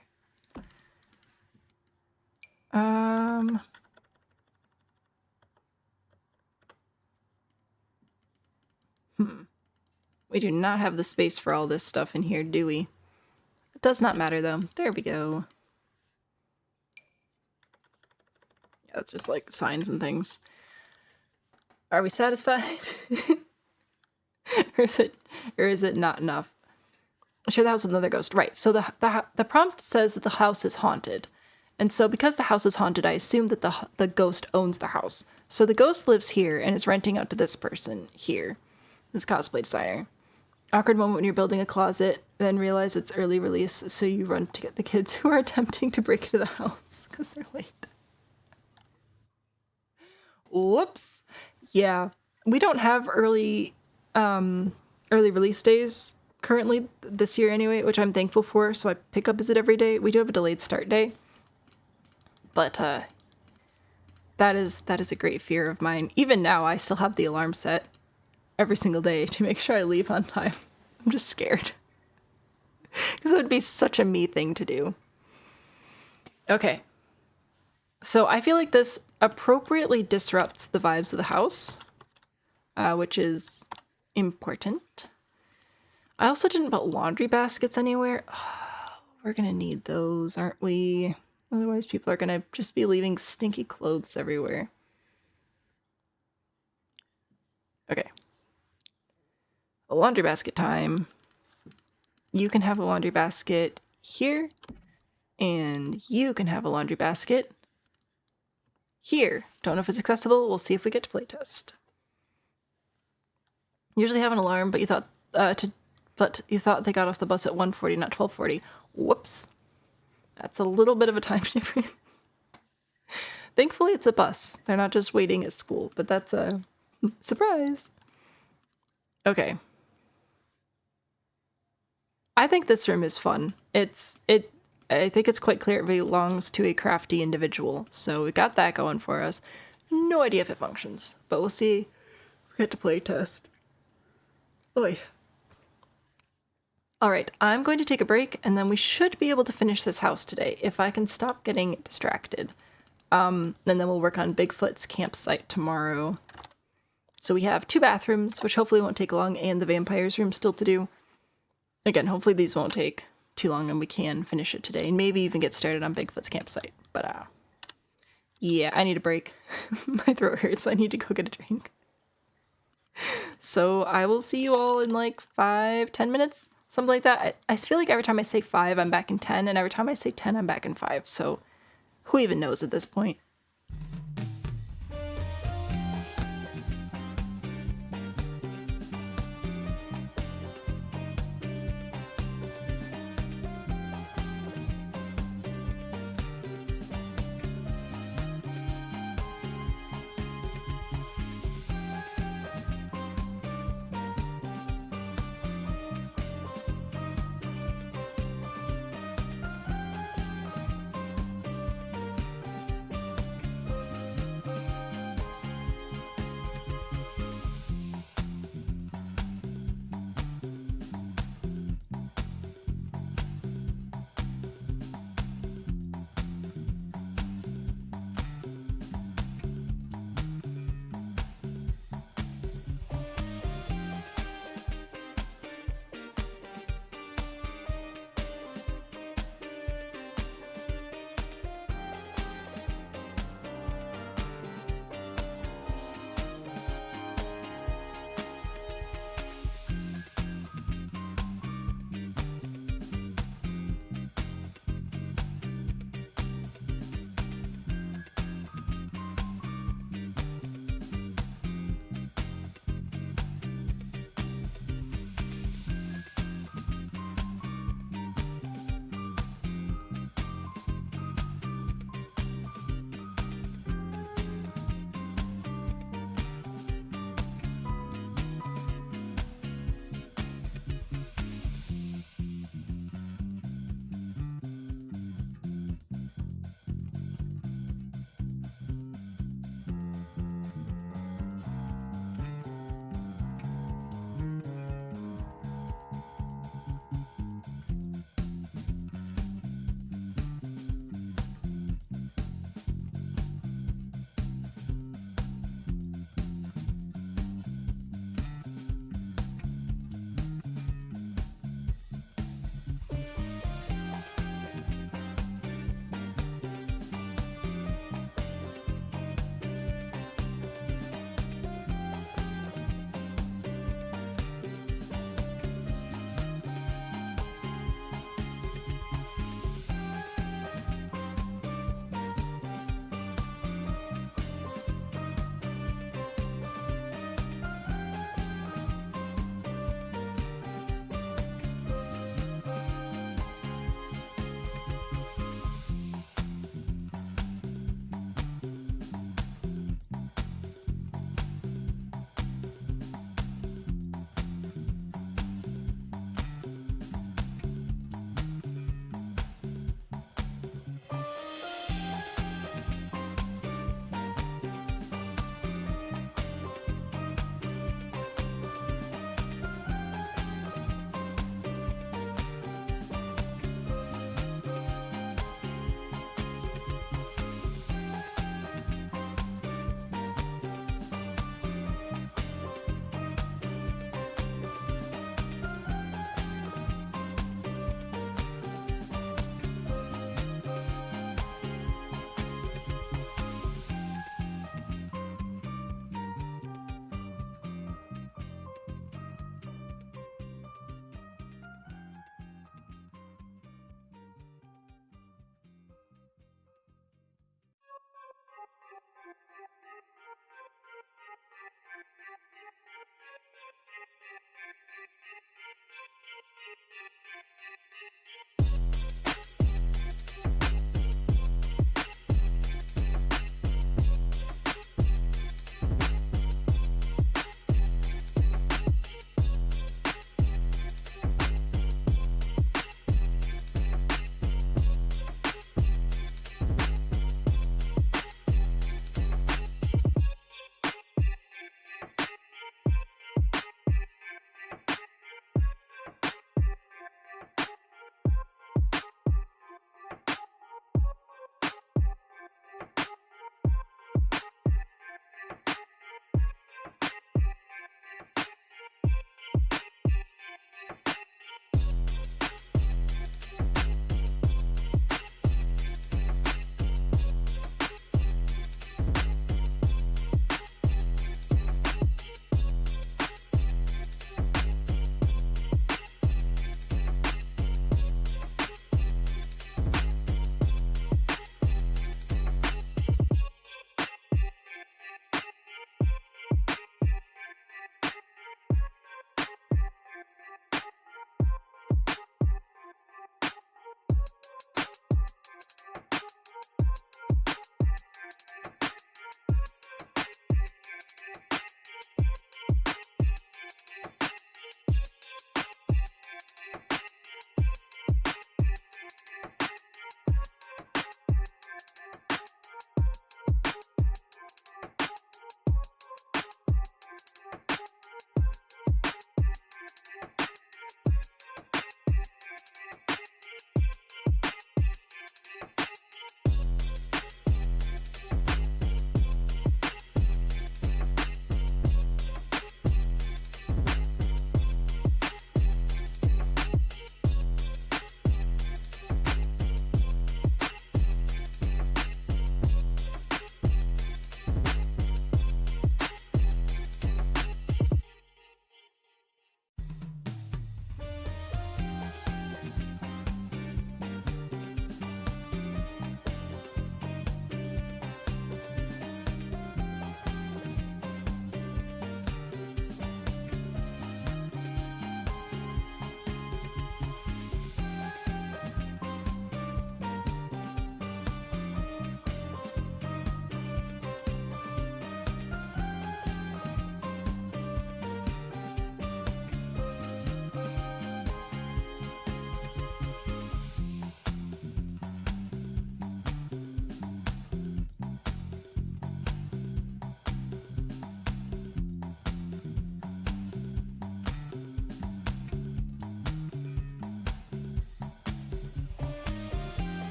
We do not have the space for all this stuff in here, do we? It does not matter, though. There we go. Yeah, it's just like signs and things. Are we satisfied? or is it not enough? Share the house with another ghost. Right, so the prompt says that the house is haunted. And so because the house is haunted, I assume that the ghost owns the house. So the ghost lives here and is renting out to this person here. This cosplay designer. Awkward moment when you're building a closet, then realize it's early release, so you run to get the kids who are attempting to break into the house because they're late. Whoops. Yeah. We don't have early release days currently this year anyway, which I'm thankful for, so I pick up visit every day. We do have a delayed start day. But That is a great fear of mine. Even now, I still have the alarm set every single day to make sure I leave on time. I'm just scared. Because it would be such a me thing to do. Okay. So I feel like this appropriately disrupts the vibes of the house, which is important. I also didn't put laundry baskets anywhere. We're gonna need those, aren't we? Otherwise people are gonna just be leaving stinky clothes everywhere. Okay. A laundry basket time. You can have a laundry basket here, and you can have a laundry basket here. Don't know if it's accessible. We'll see if we get to playtest. Usually have an alarm, but you thought they got off the bus at 1:40, not 12:40. Whoops. That's a little bit of a time difference. Thankfully, it's a bus. They're not just waiting at school, but that's a surprise. Okay. I think this room is fun. I think it's quite clear it belongs to a crafty individual. So we got that going for us. No idea if it functions, but we'll see. We get to play test. Oy. All right, I'm going to take a break, and then we should be able to finish this house today if I can stop getting distracted. And then we'll work on Bigfoot's campsite tomorrow. So we have 2 bathrooms, which hopefully won't take long, and the vampire's room still to do. Again, hopefully these won't take too long and we can finish it today, and maybe even get started on Bigfoot's campsite. But yeah, I need a break. My throat hurts. I need to go get a drink. So I will see you all in like 5-10 minutes, something like that. I feel like every time I say 5, I'm back in 10, and every time I say 10, I'm back in 5. So who even knows at this point?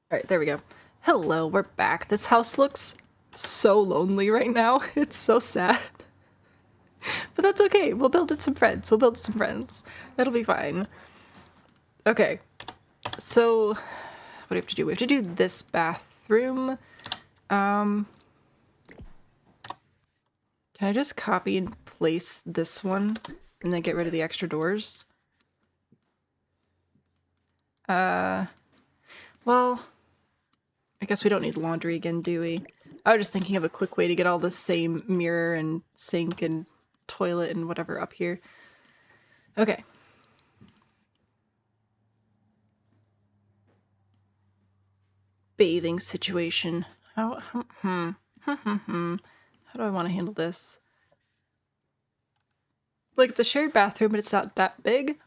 Alright, there we go. Hello, we're back. This house looks so lonely right now. It's so sad. But that's okay. We'll build it some friends. We'll build some friends. It'll be fine. Okay. So, what do we have to do? We have to do this bathroom. Can I just copy and place this one and then get rid of the extra doors? Well, I guess we don't need laundry again, do we? I was just thinking of a quick way to get all the same mirror and sink and toilet and whatever up here. Okay. Bathing situation. How do I want to handle this? Like, it's a shared bathroom, but it's not that big.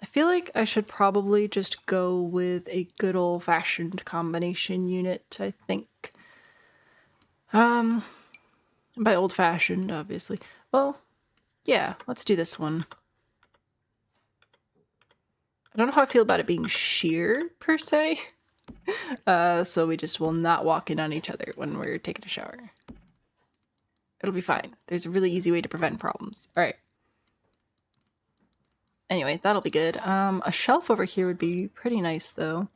I feel like I should probably just go with a good old-fashioned combination unit, I think. By old-fashioned, obviously. Well, yeah, let's do this one. I don't know how I feel about it being sheer, per se. So we just will not walk in on each other when we're taking a shower. It'll be fine. There's a really easy way to prevent problems. Alright. Anyway, that'll be good. A shelf over here would be pretty nice, though.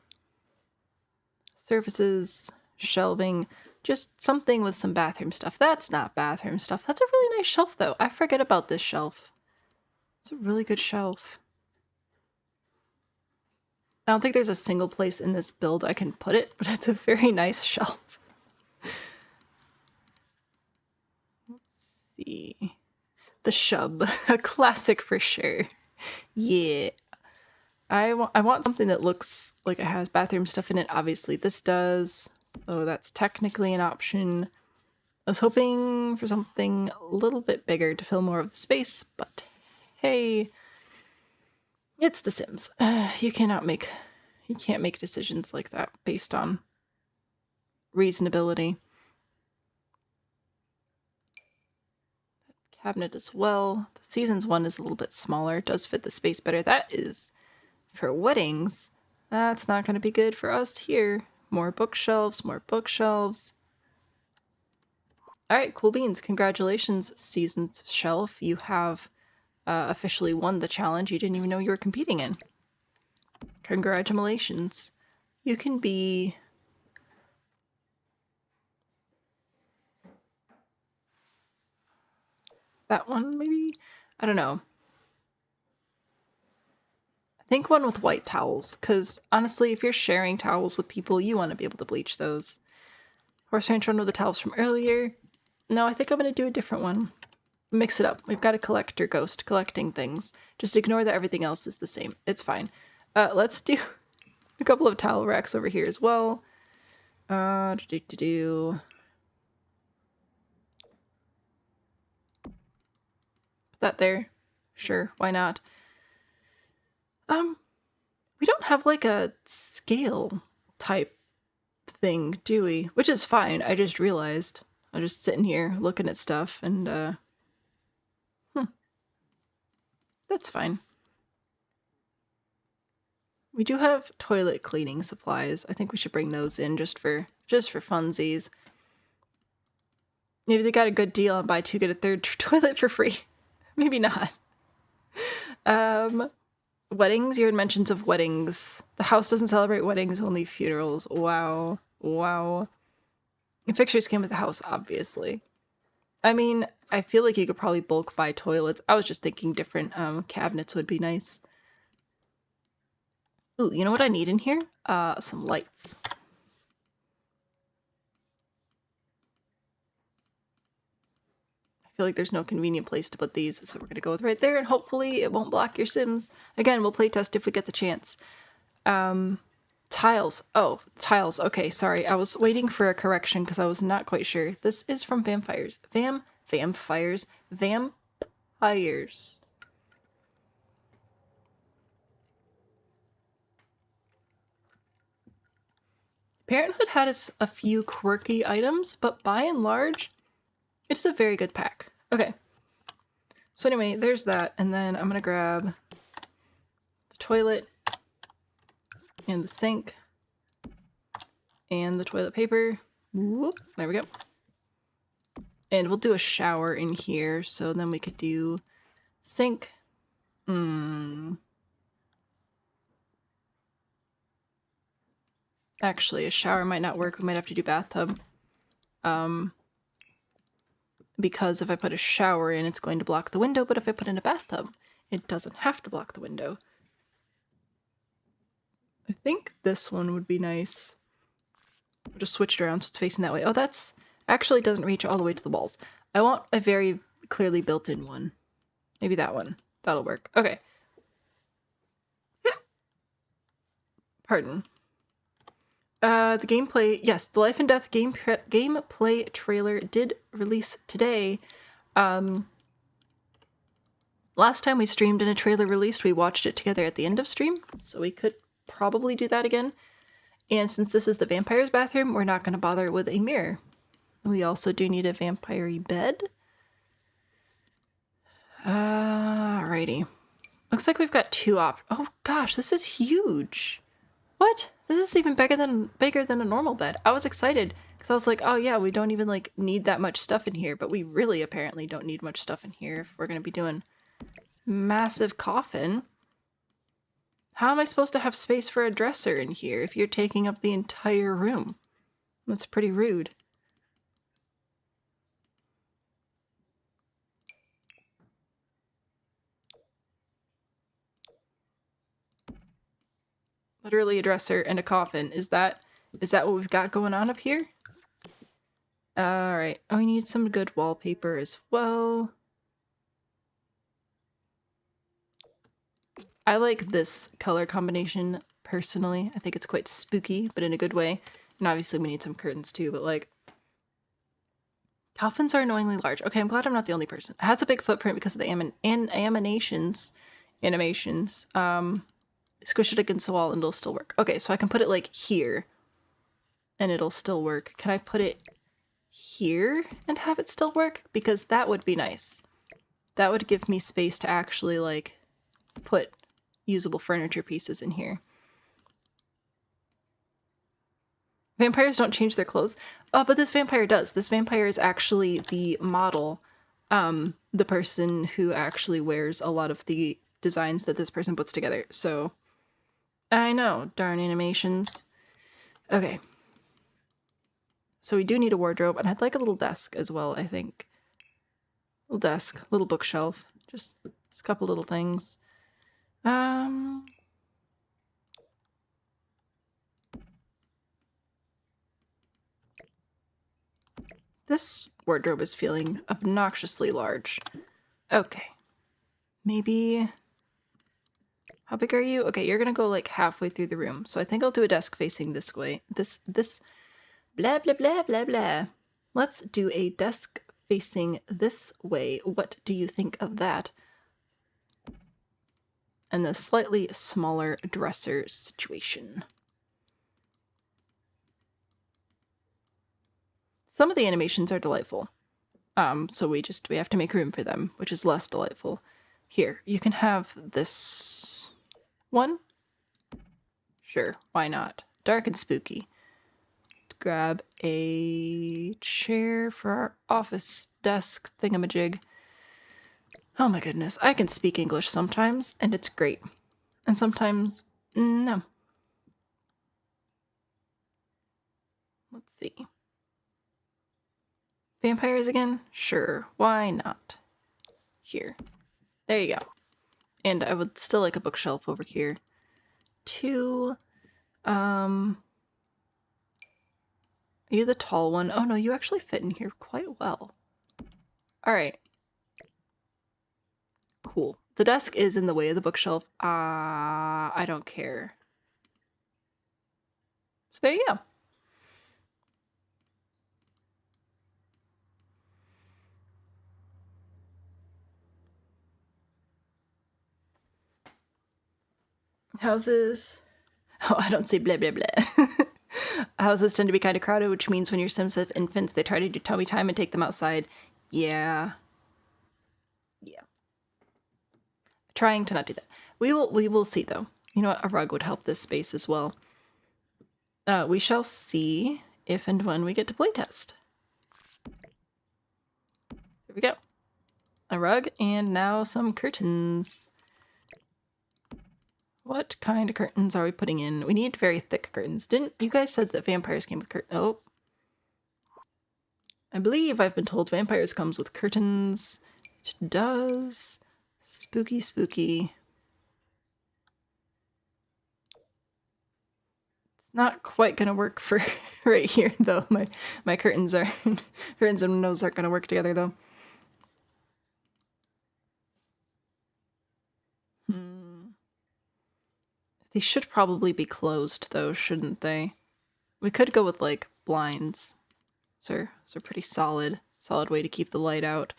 Surfaces, shelving, just something with some bathroom stuff. That's not bathroom stuff. That's a really nice shelf, though. I forget about this shelf. It's a really good shelf. I don't think there's a single place in this build I can put it, but it's a very nice shelf. Let's see. The Shub. A classic for sure. Yeah. I want something that looks like it has bathroom stuff in it. Obviously this does. So that's technically an option. I was hoping for something a little bit bigger to fill more of the space, but hey, it's The Sims. You can't make decisions like that based on reasonability. Cabinet as well. The Seasons one is a little bit smaller. It does fit the space better. That is for weddings. That's not going to be good for us here. More bookshelves, more bookshelves. All right, cool beans. Congratulations, Seasons shelf. You have officially won the challenge you didn't even know you were competing in. Congratulations. You can be... that one, maybe? I don't know. I think one with white towels, because honestly, if you're sharing towels with people, you want to be able to bleach those. Horse ranch one with the towels from earlier. No, I think I'm going to do a different one. Mix it up. We've got a collector ghost collecting things. Just ignore that everything else is the same. It's fine. Let's do a couple of towel racks over here as well. Put that there. Sure, why not? We don't have like a scale type thing, do we? Which is fine. I just realized. I'm just sitting here looking at stuff and that's fine. We do have toilet cleaning supplies. I think we should bring those in just for funsies. Maybe they got a good deal on buy two get a third toilet for free. Maybe not. Weddings, you had mentions of weddings. The house doesn't celebrate weddings, only funerals. Wow. Wow. And fixtures came with the house, obviously. I mean, I feel like you could probably bulk buy toilets. I was just thinking different cabinets would be nice. Ooh, you know what I need in here? Some lights. I feel like there's no convenient place to put these, so we're gonna go with right there, and hopefully it won't block your Sims. Again, we'll playtest if we get the chance. Tiles. Oh, tiles. Okay, sorry. I was waiting for a correction because I was not quite sure. This is from vampires. Vampires. Parenthood had a few quirky items, but by and large, it's a very good pack. Okay. So anyway, there's that, and then I'm gonna grab the toilet and the sink. And the toilet paper. Whoop, there we go. And we'll do a shower in here, so then we could do sink. Actually, a shower might not work. We might have to do bathtub. Because if I put a shower in, it's going to block the window, but if I put in a bathtub, it doesn't have to block the window. I think this one would be nice. I'll just switch it around so it's facing that way. Oh, that's actually doesn't reach all the way to the walls. I want a very clearly built-in one. Maybe that one. That'll work. Okay. Pardon. The gameplay, yes, the Life and Death gameplay trailer did release today. Last time we streamed and a trailer released, we watched it together at the end of stream, so we could probably do that again. And since this is the vampire's bathroom, we're not going to bother with a mirror. We also do need a vampire-y bed. Alrighty. Looks like we've got two oh gosh, this is huge. What? This is even bigger than a normal bed. I was excited because I was like, oh yeah, we don't even like need that much stuff in here, but we really apparently don't need much stuff in here if we're going to be doing massive coffin. How am I supposed to have space for a dresser in here if you're taking up the entire room? That's pretty rude. Literally a dresser and a coffin. Is that what we've got going on up here? Alright. Oh, we need some good wallpaper as well. I like this color combination personally. I think it's quite spooky, but in a good way. And obviously we need some curtains too, but like... Coffins are annoyingly large. Okay, I'm glad I'm not the only person. It has a big footprint because of the animations. Squish it against the wall and it'll still work. Okay, so I can put it like here and it'll still work. Can I put it here and have it still work? Because that would be nice. That would give me space to actually like put usable furniture pieces in here. Vampires don't change their clothes. Oh, but this vampire does. This vampire is actually the model, the person who actually wears a lot of the designs that this person puts together. So I know, darn animations. Okay. So we do need a wardrobe, and I'd like a little desk as well, I think. Little desk, little bookshelf, just a couple little things. This wardrobe is feeling obnoxiously large. Okay. Maybe... How big are you? Okay, you're gonna go like halfway through the room. So I think I'll do a desk facing this way. This blah blah blah blah blah. Let's do a desk facing this way. What do you think of that? And the slightly smaller dresser situation. Some of the animations are delightful. So we have to make room for them, which is less delightful. Here, you can have this one. Sure, why not? Dark and spooky. Let's grab a chair for our office desk thingamajig. Oh my goodness, I can speak English sometimes, and it's great. And sometimes, no. Let's see. Vampires again? Sure, why not? Here. There you go. And I would still like a bookshelf over here. Two. Are you the tall one? Oh no, you actually fit in here quite well. Alright. Cool. The desk is in the way of the bookshelf. I don't care. So there you go. Houses. Oh, I don't say blah blah blah. Houses tend to be kind of crowded, which means when your Sims have infants, they try to do tummy time and take them outside. Yeah. Yeah. Trying to not do that. We will see though. You know what? A rug would help this space as well. We shall see if and when we get to playtest. There we go. A rug and now some curtains. What kind of curtains are we putting in? We need very thick curtains. Didn't you guys said that vampires came with curtains? Oh. I believe I've been told vampires comes with curtains. It does. Spooky, spooky. It's not quite gonna work for right here though. My curtains and windows aren't gonna work together though. They should probably be closed though, shouldn't they? We could go with like blinds. So pretty solid way to keep the light out.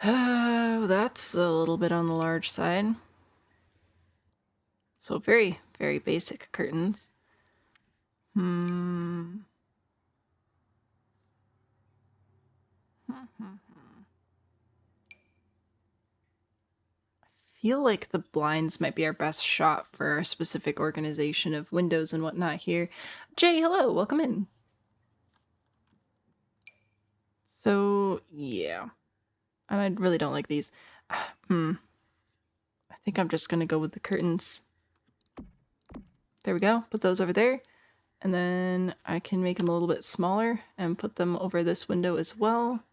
That's a little bit on the large side. So very, very basic curtains. I feel like the blinds might be our best shot for our specific organization of windows and whatnot here. Jay, hello, welcome in. So, yeah. And I really don't like these. I think I'm just gonna go with the curtains. There we go, put those over there. And then I can make them a little bit smaller and put them over this window as well.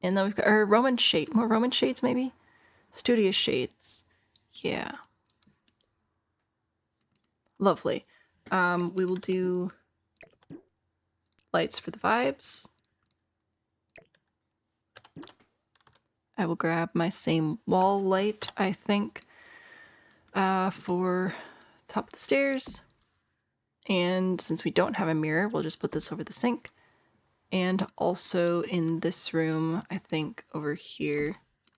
And then we've got our Roman shade, more Roman shades maybe? Studious shades. Yeah. Lovely. We will do lights for the vibes. I will grab my same wall light, I think, for top of the stairs. And since we don't have a mirror, we'll just put this over the sink. And also in this room, I think over here,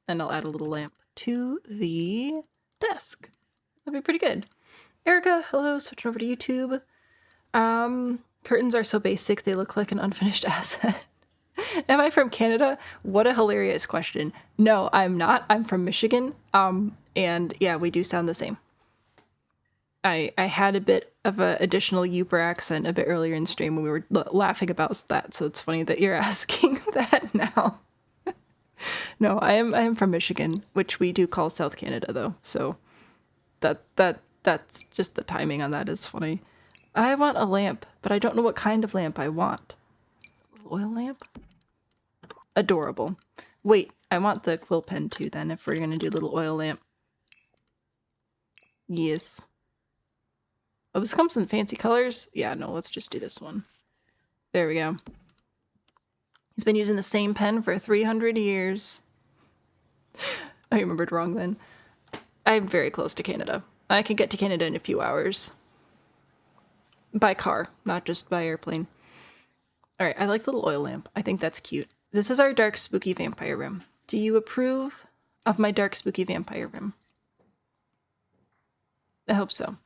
and I'll add a little lamp to the desk. That'd be pretty good. Erica, hello, switching over to YouTube. Curtains are so basic, they look like an unfinished asset. Am I from Canada? What a hilarious question. No, I'm not. I'm from Michigan. And yeah, we do sound the same. I had a bit of an additional Uber accent a bit earlier in stream when we were laughing about that, so it's funny that you're asking that now. No, I am from Michigan, which we do call South Canada though, so that's just the timing on that is funny. I want a lamp, but I don't know what kind of lamp I want. Oil lamp? Adorable. Wait, I want the quill pen too then if we're gonna do little oil lamp. Yes. Oh, this comes in fancy colors? Yeah, no, let's just do this one. There we go. He's been using the same pen for 300 years. I remembered wrong then. I'm very close to Canada. I can get to Canada in a few hours. By car, not just by airplane. Alright, I like the little oil lamp. I think that's cute. This is our dark spooky vampire room. Do you approve of my dark spooky vampire room? I hope so.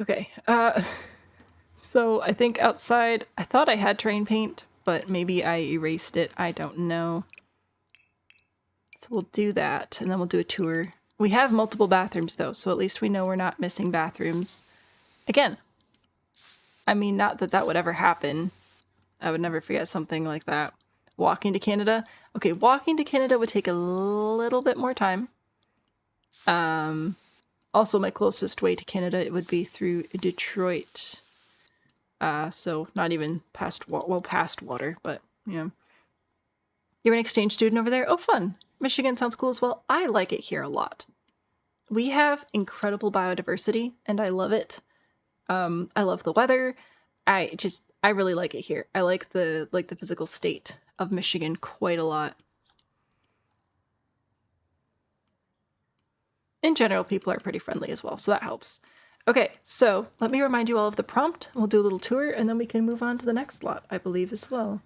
Okay, so I think outside, I thought I had terrain paint, but maybe I erased it. I don't know. So we'll do that, and then we'll do a tour. We have multiple bathrooms though, so at least we know we're not missing bathrooms. Again, I mean, not that that would ever happen. I would never forget something like that. Walking to Canada? Okay, walking to Canada would take a little bit more time. Also, my closest way to Canada, it would be through Detroit. So not even past water, but yeah. You're an exchange student over there? Oh, fun. Michigan sounds cool as well. I like it here a lot. We have incredible biodiversity, and I love it. I love the weather. I really like it here. I like the physical state of Michigan quite a lot. In general, people are pretty friendly as well, so that helps. Okay, so let me remind you all of the prompt. We'll do a little tour, and then we can move on to the next lot, I believe, as well.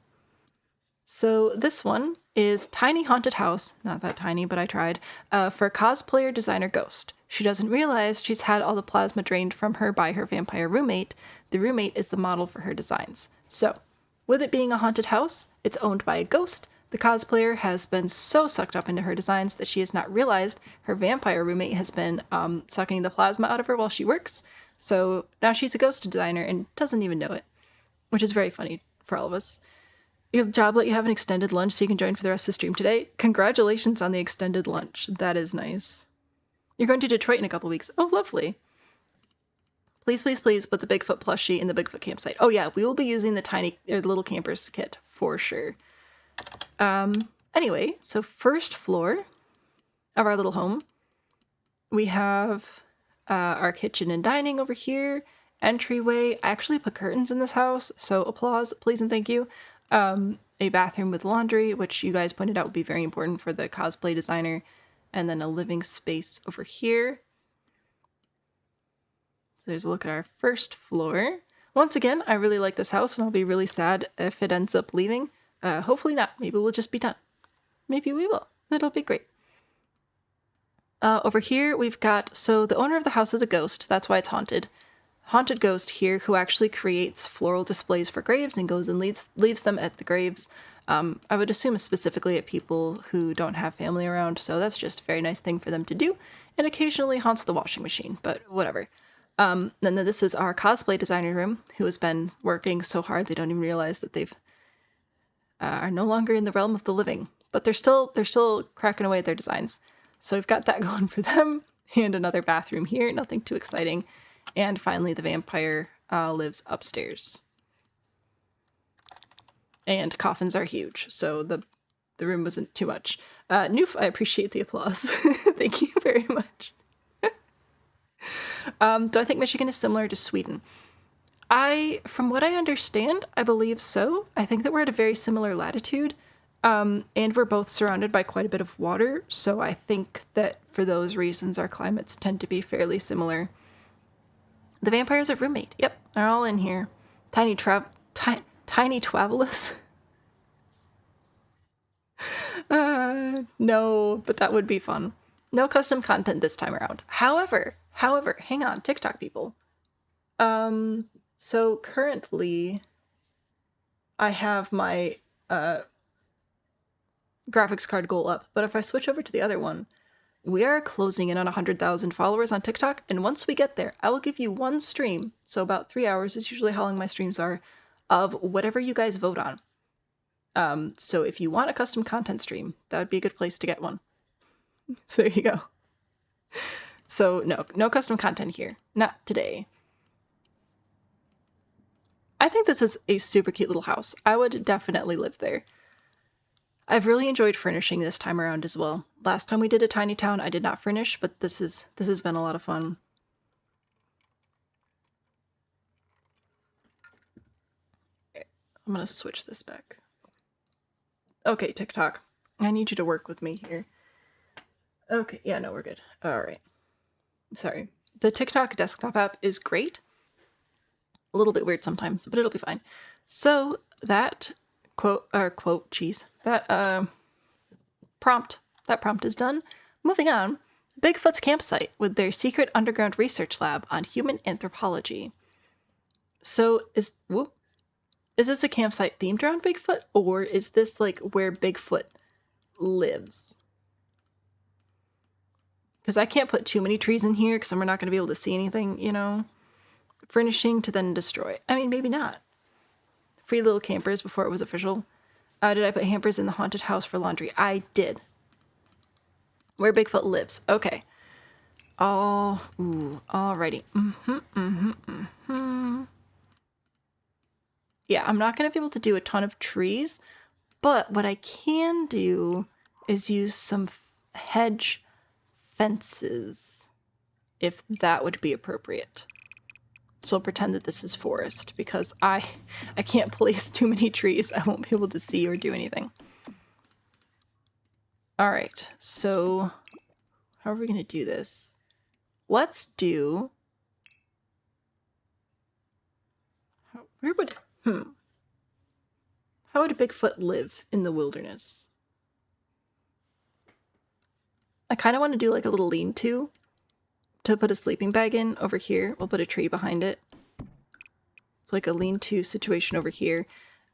So this one is Tiny Haunted House, not that tiny, but I tried, for cosplayer designer Ghost. She doesn't realize she's had all the plasma drained from her by her vampire roommate. The roommate is the model for her designs. So, with it being a haunted house, it's owned by a ghost. The cosplayer has been so sucked up into her designs that she has not realized her vampire roommate has been sucking the plasma out of her while she works. So now she's a ghost designer and doesn't even know it, which is very funny for all of us. Your job let you have an extended lunch so you can join for the rest of the stream today. Congratulations on the extended lunch. That is nice. You're going to Detroit in a couple weeks. Oh, lovely. Please, please, please put the Bigfoot plushie in the Bigfoot campsite. Oh yeah, we will be using the little campers kit for sure. Anyway, so first floor of our little home, we have our kitchen and dining over here, entryway. I actually put curtains in this house, so applause, please and thank you. A bathroom with laundry, which you guys pointed out would be very important for the cosplay designer, and then a living space over here. So there's a look at our first floor. Once again, I really like this house, and I'll be really sad if it ends up leaving. Hopefully not. Maybe we'll just be done. Maybe we will. It'll be great. Over here, we've got... So the owner of the house is a ghost. That's why it's haunted. Haunted ghost here who actually creates floral displays for graves and goes and leaves them at the graves. I would assume specifically at people who don't have family around, so that's just a very nice thing for them to do. And occasionally haunts the washing machine, but whatever. Then this is our cosplay designer room, who has been working so hard they don't even realize that they've are no longer in the realm of the living, but they're still cracking away at their designs. So we've got that going for them, and another bathroom here, nothing too exciting. And finally, the vampire lives upstairs. And coffins are huge, so the room wasn't too much. I appreciate the applause. Thank you very much. Do I think Michigan is similar to Sweden? From what I understand, I believe so. I think that we're at a very similar latitude, and we're both surrounded by quite a bit of water, so I think that for those reasons our climates tend to be fairly similar. The vampires are roommate. Yep, they're all in here. Tiny Twavelous. No, but that would be fun. No custom content this time around. However, hang on, TikTok people. So currently, I have my graphics card goal up, but if I switch over to the other one, we are closing in on 100,000 followers on TikTok, and once we get there, I will give you one stream, so about 3 hours is usually how long my streams are, of whatever you guys vote on. So if you want a custom content stream, that would be a good place to get one. So there you go. So no custom content here. Not today. I think this is a super cute little house. I would definitely live there. I've really enjoyed furnishing this time around as well. Last time we did a tiny town, I did not furnish, but this has been a lot of fun. I'm gonna switch this back. Okay, TikTok. I need you to work with me here. Okay, yeah, no, we're good. All right. Sorry. The TikTok desktop app is great. A little bit weird sometimes, but it'll be fine. So that prompt is done. Moving on, Bigfoot's campsite with their secret underground research lab on human anthropology. So is this a campsite themed around Bigfoot, or is this like where Bigfoot lives? Because I can't put too many trees in here because we're not going to be able to see anything, you know. Furnishing to then destroy. I mean, maybe not. Free little campers before it was official. Did I put hampers in the haunted house for laundry? I did. Where Bigfoot lives. Okay. Alrighty. Yeah, I'm not going to be able to do a ton of trees, but what I can do is use some hedge fences, if that would be appropriate. So I'll pretend that this is forest, because I can't place too many trees. I won't be able to see or do anything. Alright, so how are we going to do this? Let's do... How would Bigfoot live in the wilderness? I kind of want to do like a little lean-to put a sleeping bag in over here. We'll put a tree behind it. It's like a lean-to situation over here.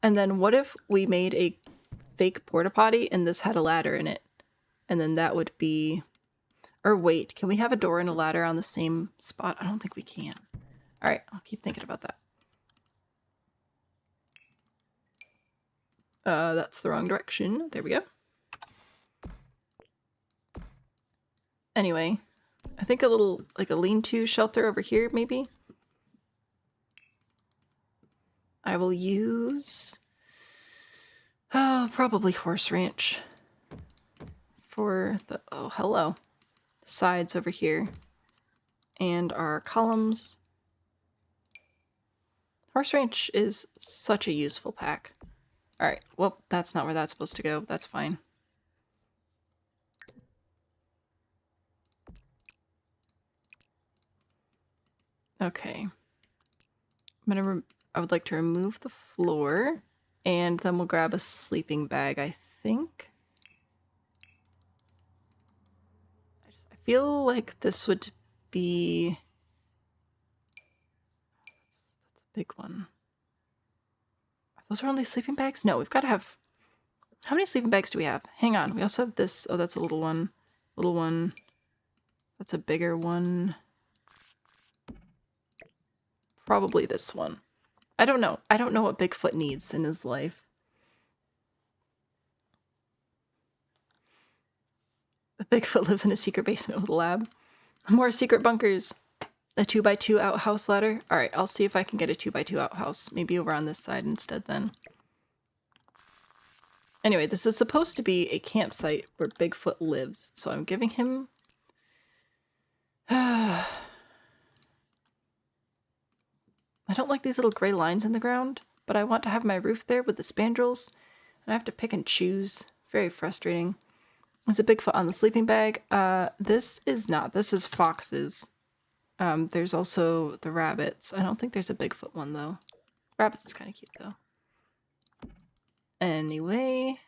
And then what if we made a fake porta potty and this had a ladder in it. And then that would be... Or wait, can we have a door and a ladder on the same spot? I don't think we can. Alright, I'll keep thinking about that. That's the wrong direction. There we go. Anyway, I think a little, like a lean-to shelter over here, maybe? I will use... Oh, probably horse ranch. For the... Oh, hello. Sides over here. And our columns. Horse ranch is such a useful pack. Alright, well, that's not where that's supposed to go. That's fine. Okay. I would like to remove the floor, and then we'll grab a sleeping bag, I think. I feel like this would be... That's a big one. Those are only sleeping bags? No, we've got to have... How many sleeping bags do we have? Hang on, we also have this. Oh, that's a little one. Little one. That's a bigger one. Probably this one. I don't know. I don't know what Bigfoot needs in his life. The Bigfoot lives in a secret basement with a lab. More secret bunkers. A 2x2 outhouse ladder. Alright, I'll see if I can get a 2x2 outhouse. Maybe over on this side instead then. Anyway, this is supposed to be a campsite where Bigfoot lives. So I'm giving him... I don't like these little gray lines in the ground, but I want to have my roof there with the spandrels, and I have to pick and choose. Very frustrating. There's a Bigfoot on the sleeping bag. This is not. This is foxes. There's also the rabbits. I don't think there's a Bigfoot one, though. Rabbits is kind of cute, though. Anyway,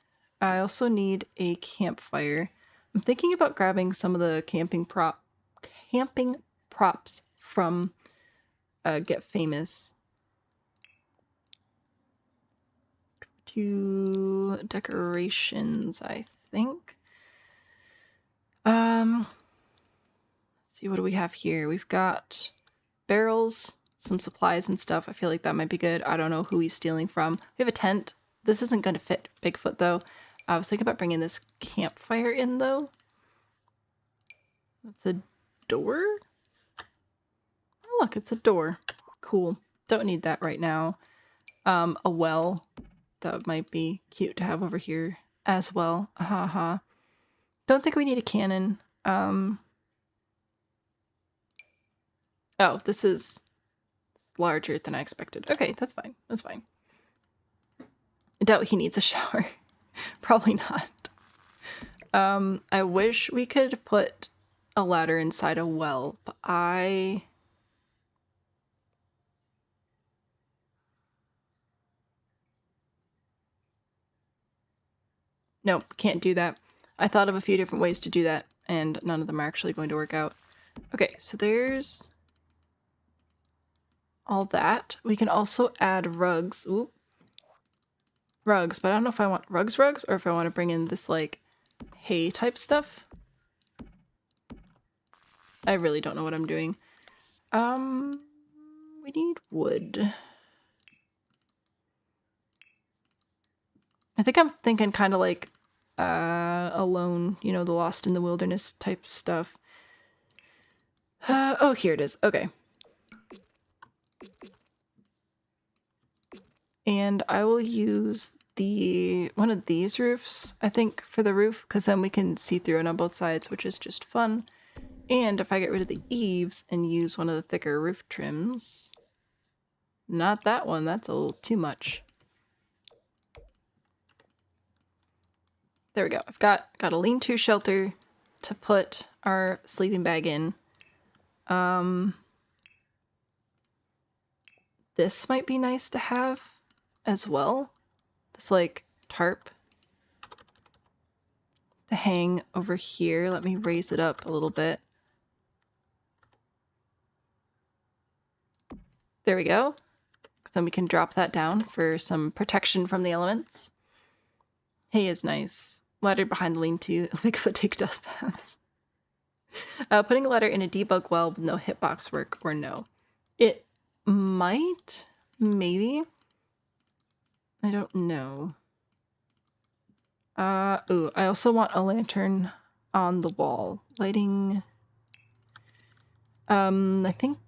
I also need a campfire. I'm thinking about grabbing some of the camping props from Get Famous. To decorations, I think. Let's see, what do we have here? We've got barrels, some supplies and stuff. I feel like that might be good. I don't know who he's stealing from. We have a tent. This isn't going to fit Bigfoot, though. I was thinking about bringing this campfire in, though. That's a door? Oh, look, it's a door. Cool. Don't need that right now. A well. That might be cute to have over here as well. Haha. Don't think we need a cannon. Oh, this is larger than I expected. Okay, that's fine. That's fine. I doubt he needs a shower. Probably not. I wish we could put a ladder inside a well, but Nope, can't do that. I thought of a few different ways to do that, and none of them are actually going to work out. Okay, so there's all that. We can also add rugs. Oop. Rugs, but I don't know if I want rugs or if I want to bring in this, like, hay type stuff. I really don't know what I'm doing. We need wood. I think I'm thinking kind of like Alone, you know, the Lost in the Wilderness type stuff. Oh, here it is. Okay. And I will use one of these roofs, I think, for the roof, because then we can see through it on both sides, which is just fun. And if I get rid of the eaves and use one of the thicker roof trims... Not that one, that's a little too much. There we go. I've got a lean-to shelter to put our sleeping bag in. This might be nice to have as well. This, like, tarp to hang over here. Let me raise it up a little bit. There we go. Then we can drop that down for some protection from the elements. Hay is nice. Ladder behind the lean-to. Bigfoot take dust baths. Putting a ladder in a debug well with no hitbox work or no. It might, maybe. I don't know. Ooh, I also want a lantern on the wall. Lighting. I think.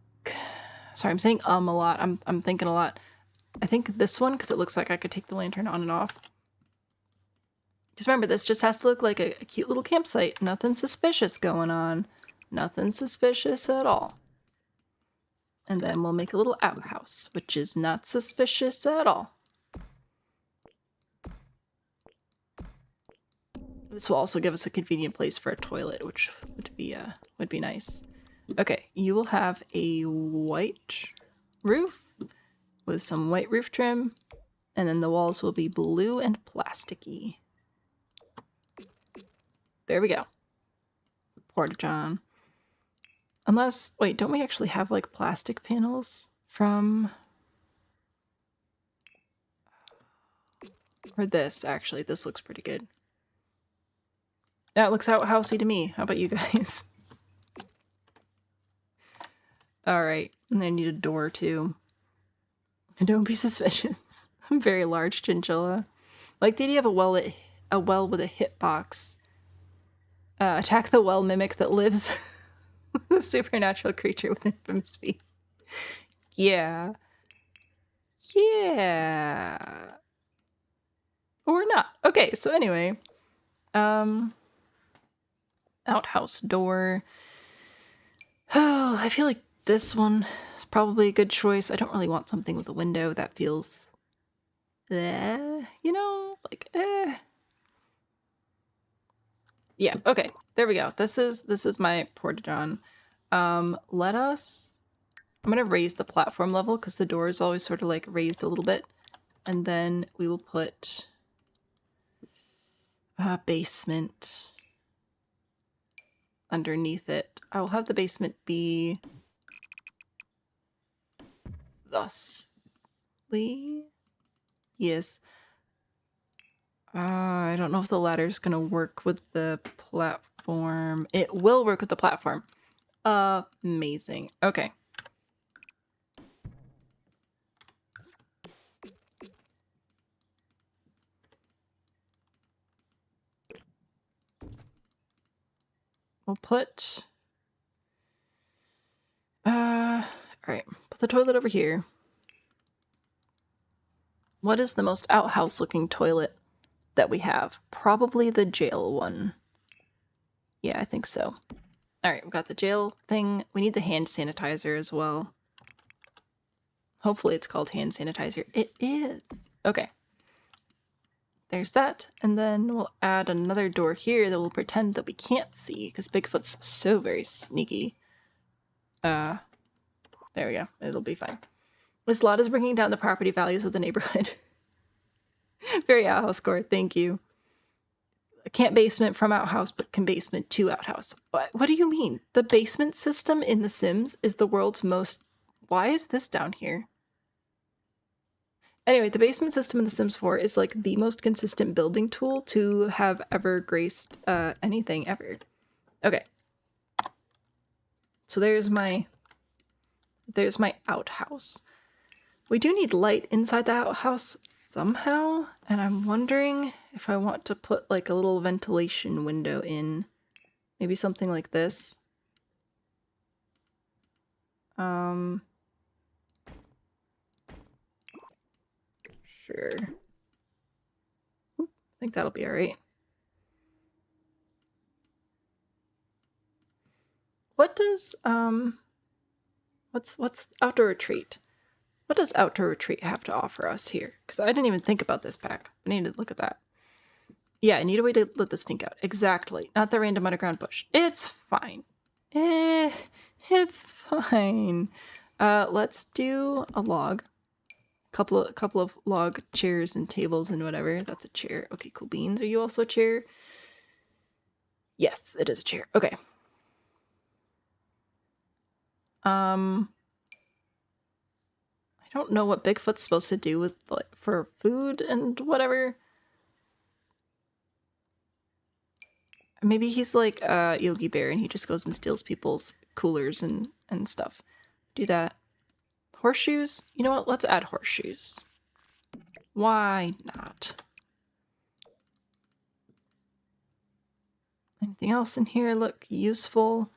Sorry, I'm saying a lot. I'm thinking a lot. I think this one, because it looks like I could take the lantern on and off. Just remember, this just has to look like a cute little campsite. Nothing suspicious going on. Nothing suspicious at all. And then we'll make a little outhouse, which is not suspicious at all. This will also give us a convenient place for a toilet, which would be nice. Okay, you will have a white roof with some white roof trim, and then the walls will be blue and plasticky. There we go. Porta-john. Unless, wait, don't we actually have like plastic panels from... Or this, actually. This looks pretty good. That looks outhousey to me. How about you guys? Alright, and I need a door too. And don't be suspicious. I'm very large chinchilla. Like the idea of a well with a hitbox. Attack the well mimic that lives the supernatural creature with infamous feet. Yeah. Yeah. Or not. Okay, so anyway. Outhouse door. Oh, I feel like this one is probably a good choice. I don't really want something with a window that feels... you know? Like, Yeah, okay. There we go. This is my porta-john. Let us... I'm gonna raise the platform level because the door is always sort of like raised a little bit. And then we will put a basement underneath it. I will have the basement be thusly. Yes. I don't know if the ladder's gonna work with the platform. It will work with the platform. Amazing. Okay. We'll put... Alright. Put the toilet over here. What is the most outhouse-looking toilet that we have? Probably the jail one. Yeah, I think so. Alright, we've got the jail thing. We need the hand sanitizer as well. Hopefully it's called hand sanitizer. It is! Okay. There's that. And then we'll add another door here that we'll pretend that we can't see, because Bigfoot's so very sneaky. There we go. It'll be fine. This lot is bringing down the property values of the neighborhood. Very outhouse core, thank you. Can't basement from outhouse, but can basement to outhouse. What do you mean? The basement system in The Sims is the world's most... Why is this down here? Anyway, the basement system in The Sims 4 is like the most consistent building tool to have ever graced anything ever. Okay. So there's my outhouse. We do need light inside the outhouse somehow, and I'm wondering if I want to put like a little ventilation window in. Maybe something like this. Sure. I think that'll be alright. What does, what's outdoor retreat? What does outdoor retreat have to offer us here? Because I didn't even think about this pack. I need to look at that. Yeah, I need a way to let the stink out. Exactly. Not the random underground bush. It's fine. It's fine. Let's do a log. Couple of log chairs and tables and whatever. That's a chair. Okay, cool beans. Are you also a chair? Yes, it is a chair. Okay. I don't know what Bigfoot's supposed to do with like for food and whatever. Maybe he's like Yogi Bear and he just goes and steals people's coolers and stuff. Do that. Horseshoes? You know what? Let's add horseshoes. Why not? Anything else in here look useful?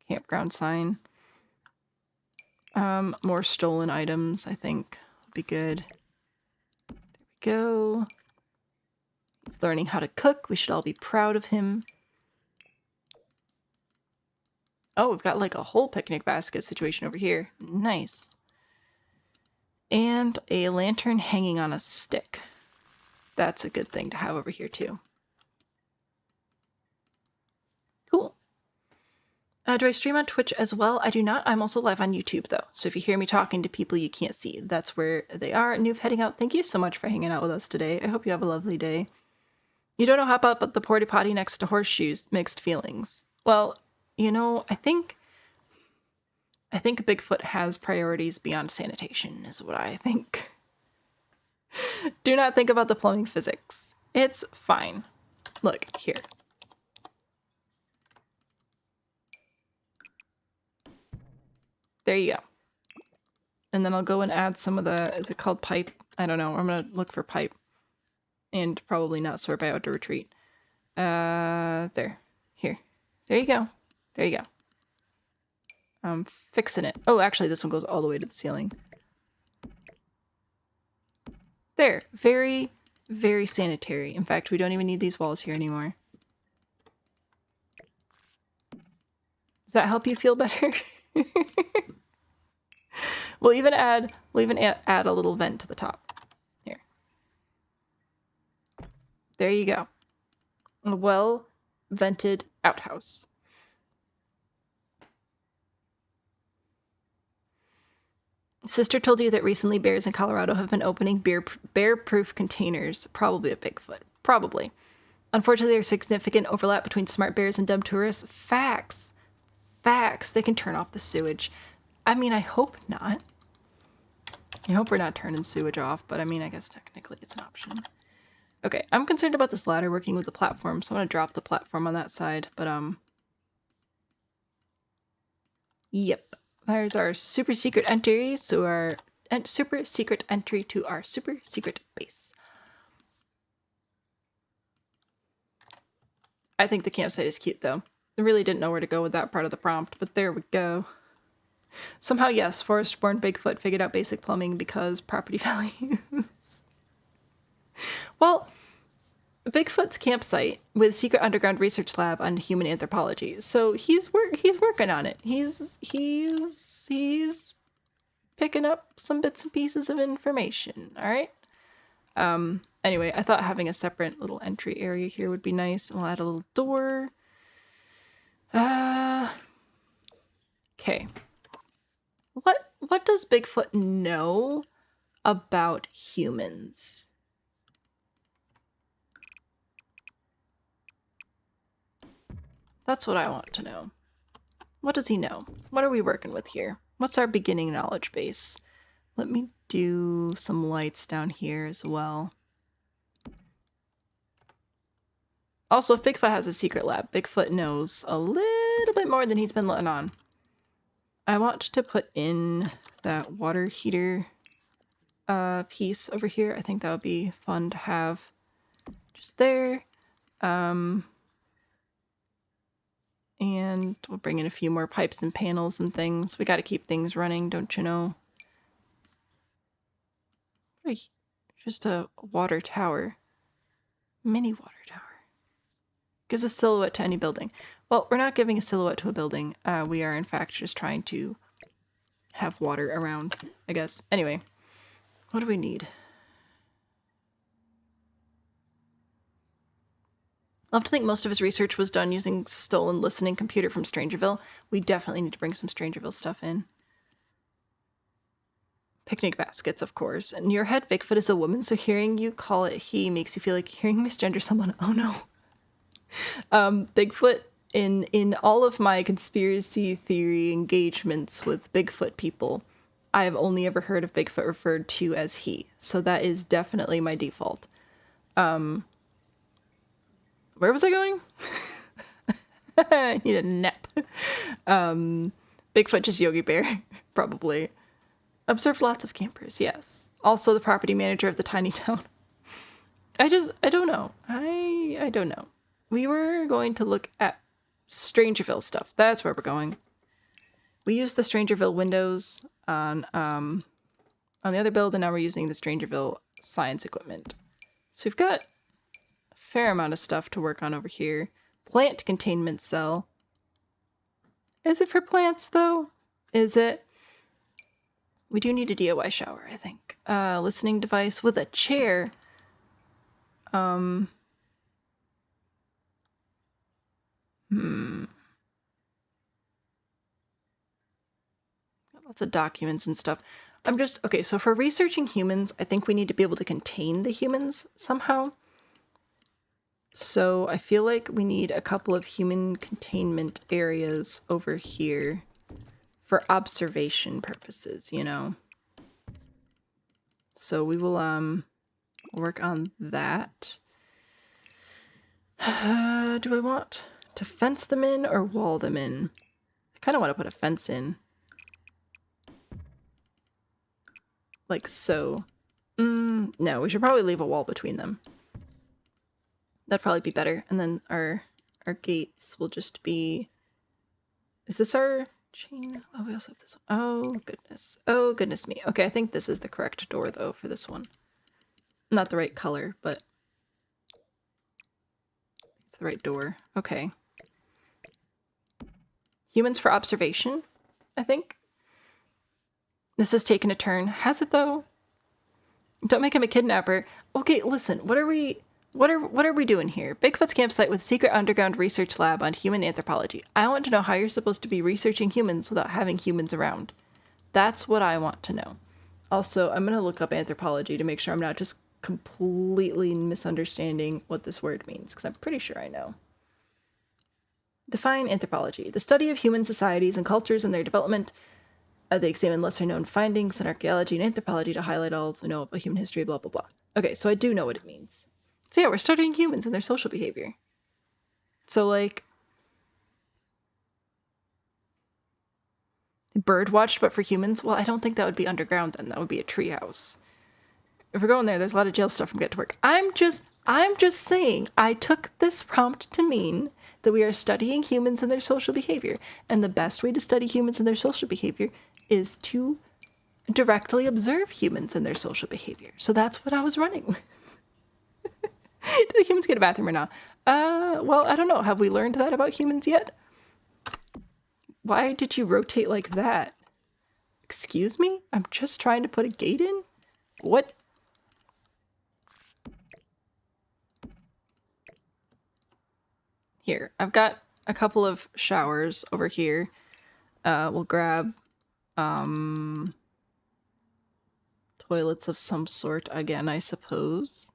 Campground sign. More stolen items, I think, would be good. There we go. He's learning how to cook. We should all be proud of him. Oh, we've got like a whole picnic basket situation over here. Nice. And a lantern hanging on a stick. That's a good thing to have over here too. Cool. Do I stream on Twitch as well? I do not. I'm also live on YouTube though. So if you hear me talking to people you can't see, that's where they are. Noob heading out. Thank you so much for hanging out with us today. I hope you have a lovely day. You don't know how about the porta potty next to horseshoes. Mixed feelings. Well, you know, I think Bigfoot has priorities beyond sanitation is what I think. Do not think about the plumbing physics. It's fine. Look, here. There you go. And then I'll go and add some of the, is it called pipe? I don't know. I'm going to look for pipe. And probably not sort by outdoor retreat. There. Here. There you go. There you go. I'm fixing it. Oh, actually, this one goes all the way to the ceiling. There. Very, very sanitary. In fact, we don't even need these walls here anymore. Does that help you feel better? We'll even add a little vent to the top. Here. There you go. A well-vented outhouse. Sister told you that recently bears in Colorado have been opening bear-proof containers. Probably a Bigfoot. Probably. Unfortunately, there's significant overlap between smart bears and dumb tourists. Facts. Facts. They can turn off the sewage. I mean, I hope not. I hope we're not turning sewage off, but I mean, I guess technically it's an option. Okay, I'm concerned about this ladder working with the platform, so I'm going to drop the platform on that side, but yep. There's our super secret entry, so our super secret entry to our super secret base. I think the campsite is cute, though. I really didn't know where to go with that part of the prompt, but there we go. Somehow, yes, forest-born Bigfoot figured out basic plumbing because property values. Well, Bigfoot's campsite with secret underground research lab on human anthropology. So he's working on it. He's picking up some bits and pieces of information. All right. Anyway, I thought having a separate little entry area here would be nice. We'll add a little door. Okay. What does Bigfoot know about humans? That's what I want to know. What does he know? What are we working with here? What's our beginning knowledge base? Let me do some lights down here as well. Also, if Bigfoot has a secret lab, Bigfoot knows a little bit more than he's been letting on. I want to put in that water heater piece over here. I think that would be fun to have just there. And we'll bring in a few more pipes and panels and things. We got to keep things running, don't you know? Just a water tower. Mini water tower. Gives a silhouette to any building. Well, we're not giving a silhouette to a building. We are, in fact, just trying to have water around, I guess. Anyway, what do we need? I'll have to think most of his research was done using stolen listening computer from Strangerville. We definitely need to bring some Strangerville stuff in. Picnic baskets, of course. In your head, Bigfoot is a woman, so hearing you call it he makes you feel like hearing misgender someone. Oh no. Bigfoot, in all of my conspiracy theory engagements with Bigfoot people, I have only ever heard of Bigfoot referred to as he. So that is definitely my default. Where was I going? I need a nap. Bigfoot just Yogi Bear, probably. Observed lots of campers, yes. Also the property manager of the tiny town. I don't know. I don't know. We were going to look at Strangerville stuff. That's where we're going. We used the Strangerville windows on the other build, and now we're using the Strangerville science equipment. So we've got a fair amount of stuff to work on over here. Plant containment cell. Is it for plants, though? Is it? We do need a DIY shower, I think. Listening device with a chair. Lots of documents and stuff. Okay, so for researching humans, I think we need to be able to contain the humans somehow. So I feel like we need a couple of human containment areas over here for observation purposes, you know? So we will work on that. Do I want to fence them in or wall them in? I kind of want to put a fence in. Like so. No, we should probably leave a wall between them. That'd probably be better. And then our gates will just be... Is this our chain? Oh, we also have this one. Oh, goodness. Oh, goodness me. Okay, I think this is the correct door, though, for this one. Not the right color, but... It's the right door. Okay. Humans for observation, I think. This has taken a turn. Has it, though? Don't make him a kidnapper. Okay, listen. What are we doing here? Bigfoot's campsite with secret underground research lab on human anthropology. I want to know how you're supposed to be researching humans without having humans around. That's what I want to know. Also, I'm going to look up anthropology to make sure I'm not just completely misunderstanding what this word means, because I'm pretty sure I know. Define anthropology. The study of human societies and cultures and their development. They examine lesser known findings in archaeology and anthropology to highlight all we know about human history, blah, blah, blah. Okay, so I do know what it means. So yeah, we're studying humans and their social behavior. So like... Bird watched, but for humans? Well, I don't think that would be underground then. That would be a treehouse. If we're going there's a lot of jail stuff from Get to Work. I'm just saying, I took this prompt to mean that we are studying humans and their social behavior. And the best way to study humans and their social behavior is to directly observe humans and their social behavior. So that's what I was running with. Do the humans get a bathroom or not? Well, I don't know. Have we learned that about humans yet? Why did you rotate like that? Excuse me? I'm just trying to put a gate in? What? Here, I've got a couple of showers over here. We'll grab toilets of some sort again, I suppose.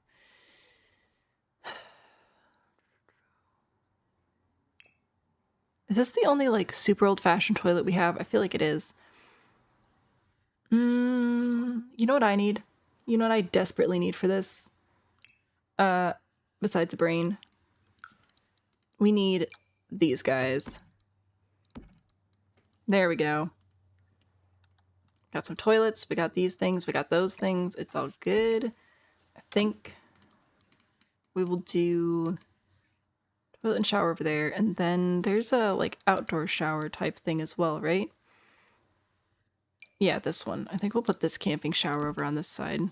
Is this the only, like, super old-fashioned toilet we have? I feel like it is. You know what I need? You know what I desperately need for this? Besides a brain. We need these guys. There we go. Got some toilets. We got these things. We got those things. It's all good. I think we will do toilet and shower over there. And then there's a, like, outdoor shower type thing as well, right? Yeah, this one. I think we'll put this camping shower over on this side.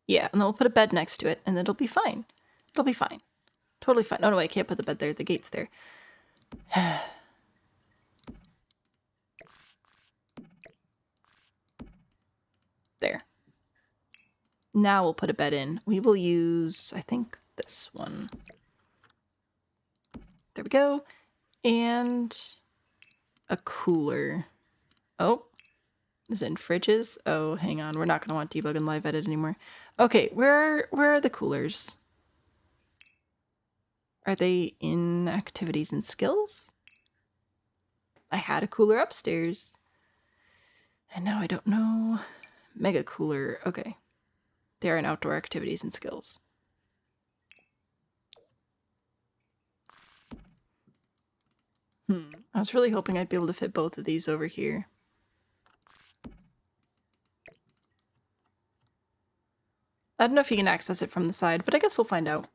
Yeah, and then we'll put a bed next to it, and it'll be fine. It'll be fine. Totally fine. Oh, no, I can't put the bed there. The gate's there. There. Now we'll put a bed in. We will use, I think, this one. There we go. And a cooler. Oh. Is it in fridges? Oh, hang on. We're not going to want debug and live edit anymore. Okay, where are the coolers? Are they in activities and skills? I had a cooler upstairs. And now I don't know. Mega cooler. Okay. They are in outdoor activities and skills. was really hoping I'd be able to fit both of these over here. I don't know if you can access it from the side, but I guess we'll find out.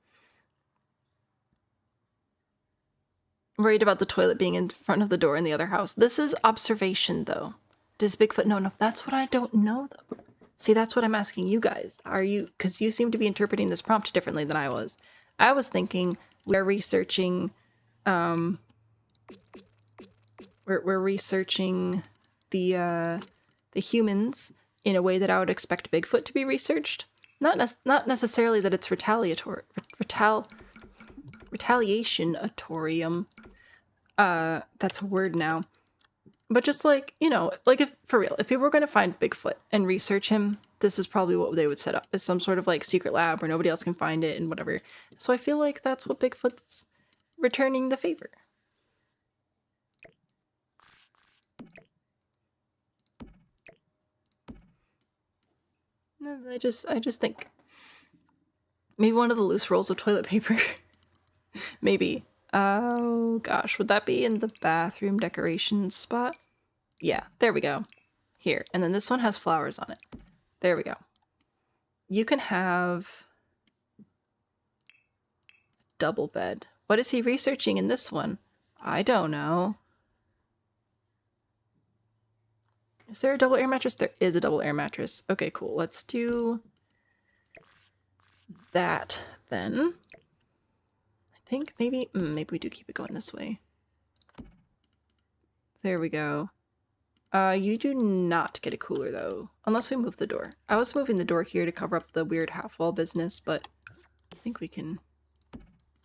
Worried about the toilet being in front of the door in the other house. This is observation, though. Does Bigfoot... No, that's what I don't know, though. See, that's what I'm asking you guys. Are you... Because you seem to be interpreting this prompt differently than I was. I was thinking we're researching... We're researching the humans in a way that I would expect Bigfoot to be researched. Not necessarily that it's retaliation-atorium. That's a word now. But just like, you know, like if, for real, if people were going to find Bigfoot and research him, this is probably what they would set up, as some sort of like secret lab where nobody else can find it and whatever. So I feel like that's what Bigfoot's returning the favor. I just think maybe one of the loose rolls of toilet paper. Maybe. Oh gosh, would that be in the bathroom decorations spot? Yeah, there we go. Here, and then this one has flowers on it. There we go. You can have double bed. What is he researching in this one? I don't know. Is there a double air mattress? There is a double air mattress. Okay, cool. Let's do that then. I think maybe we do keep it going this way. There we go. You do not get a cooler though, unless we move the door. I was moving the door here to cover up the weird half wall business, but I think we can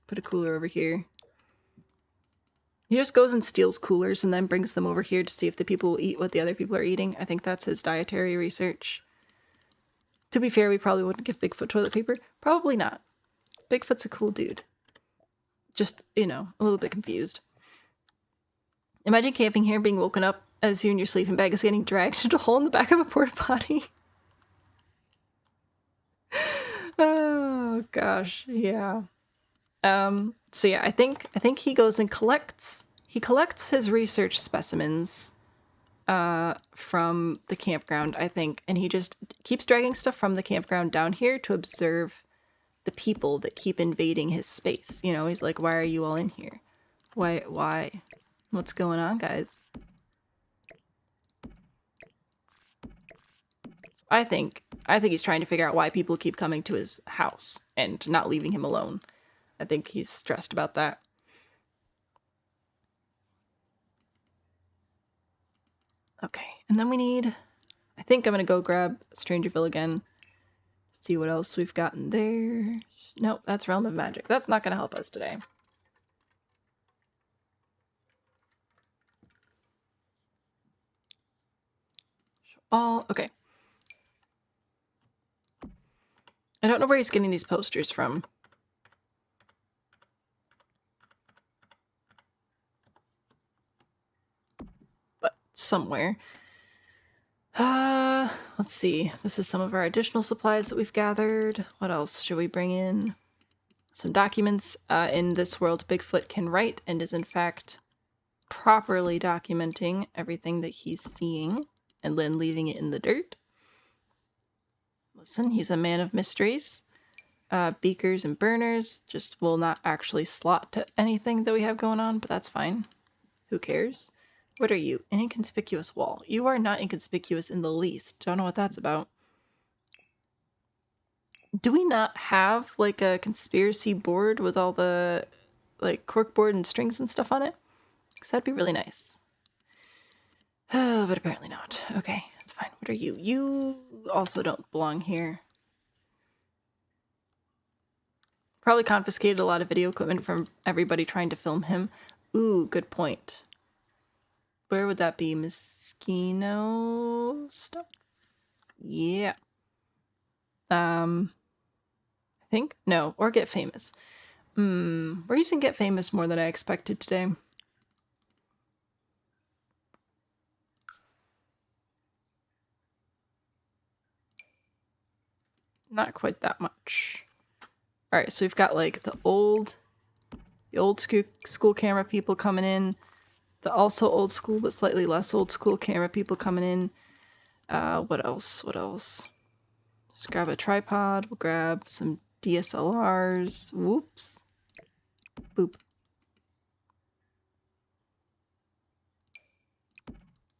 put a cooler over here. He just goes and steals coolers and then brings them over here to see if the people will eat what the other people are eating. I think that's his dietary research. To be fair, we probably wouldn't give Bigfoot toilet paper. Probably not. Bigfoot's a cool dude. Just, you know, a little bit confused. Imagine camping here, being woken up as you in your sleeping bag is getting dragged into a hole in the back of a porta potty. Oh gosh, yeah. So yeah, I think he goes and collects his research specimens from the campground, I think, and he just keeps dragging stuff from the campground down here to observe the people that keep invading his space. You know, he's like, why are you all in here? Why? What's going on, guys? So I think he's trying to figure out why people keep coming to his house and not leaving him alone. I think he's stressed about that. Okay, and then we need... I think I'm gonna go grab Strangerville again. See what else we've gotten there. Nope, that's Realm of Magic. That's not gonna help us today. Okay. I don't know where he's getting these posters from. But somewhere. Let's see. This is some of our additional supplies that we've gathered. What else should we bring in? Some documents. In this world, Bigfoot can write and is in fact properly documenting everything that he's seeing and then leaving it in the dirt. Listen, he's a man of mysteries. Beakers and burners just will not actually slot to anything that we have going on, but that's fine. Who cares? What are you? An inconspicuous wall. You are not inconspicuous in the least. Don't know what that's about. Do we not have, like, a conspiracy board with all the, like, corkboard and strings and stuff on it? Because that'd be really nice. Oh, but apparently not. Okay, that's fine. What are you? You also don't belong here. Probably confiscated a lot of video equipment from everybody trying to film him. Ooh, good point. Where would that be? Mosquito stuff? Yeah. I think? No, or Get Famous. We're using Get Famous more than I expected today. Not quite that much. Alright, so we've got like the old school camera people coming in. The also old school but slightly less old school camera people coming in. What else? What else? Just grab a tripod. We'll grab some DSLRs. Whoops. Boop.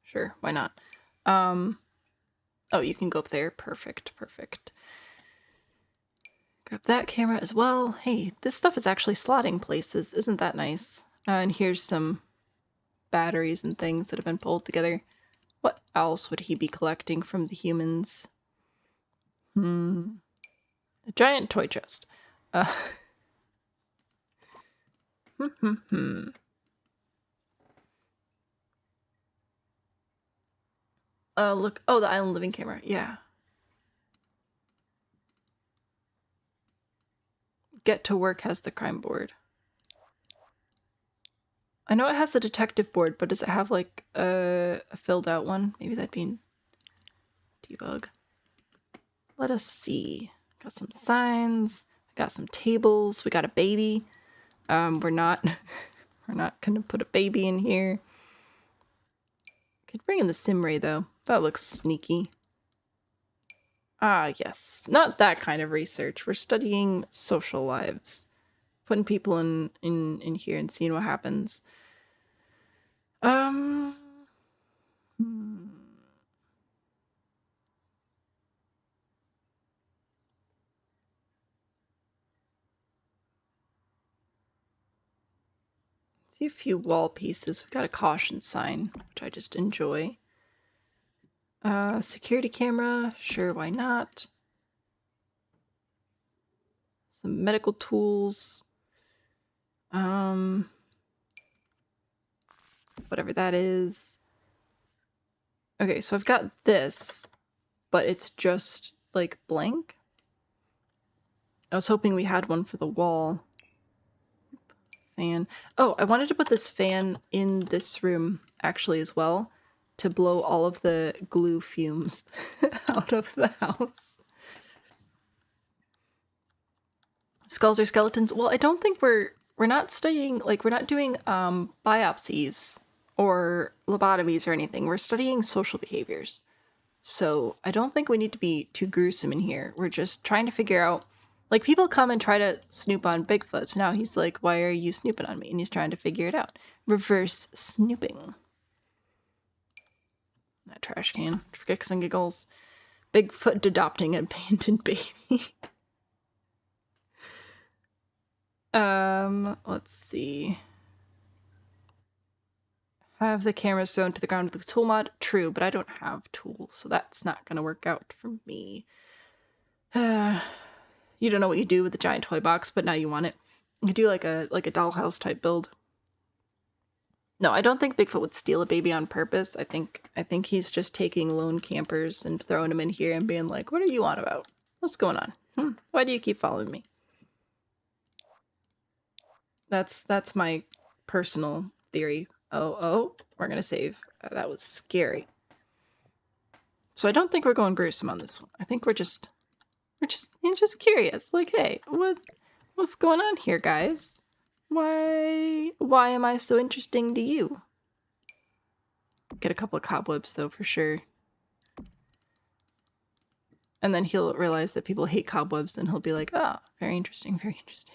Sure, why not? Oh, you can go up there. Perfect, perfect. Grab that camera as well. Hey, this stuff is actually slotting places. Isn't that nice? And here's some batteries and things that have been pulled together. What else would he be collecting from the humans? A giant toy chest. Look. Oh, the Island Living camera. Yeah. Get to Work has the crime board. I know it has the detective board, but does it have like a filled out one? Maybe that'd be debug. Let us see. Got some signs. Got some tables. We got a baby. We're not gonna put a baby in here. Could bring in the Simray though. That looks sneaky. Ah, yes. Not that kind of research. We're studying social lives. Putting people in here and seeing what happens. See a few wall pieces. We've got a caution sign, which I just enjoy. Security camera. Sure, why not? Some medical tools. Whatever that is. Okay, so I've got this, but it's just like blank. I was hoping we had one for the wall. Fan. Oh, I wanted to put this fan in this room actually as well to blow all of the glue fumes out of the house. Skulls or skeletons? Well, I don't think we're not studying, like, we're not doing biopsies or lobotomies or anything. We're studying social behaviors. So I don't think we need to be too gruesome in here. We're just trying to figure out, like, people come and try to snoop on Bigfoot. So now he's like, why are you snooping on me? And he's trying to figure it out. Reverse snooping. That trash can. For kicks and giggles. Bigfoot adopting an abandoned baby. Let's see. Have the camera sewn to the ground with the tool mod? True, but I don't have tools, so that's not gonna work out for me. You don't know what you do with the giant toy box, but now you want it. You do like a dollhouse type build. No, I don't think Bigfoot would steal a baby on purpose. I think he's just taking lone campers and throwing them in here and being like, "What are you on about? What's going on? Why do you keep following me?" That's my personal theory. Oh, we're gonna save. That was scary. So I don't think we're going gruesome on this one. I think we're just curious. Like, hey, what's going on here, guys? Why am I so interesting to you? Get a couple of cobwebs though, for sure. And then he'll realize that people hate cobwebs and he'll be like, oh, very interesting, very interesting.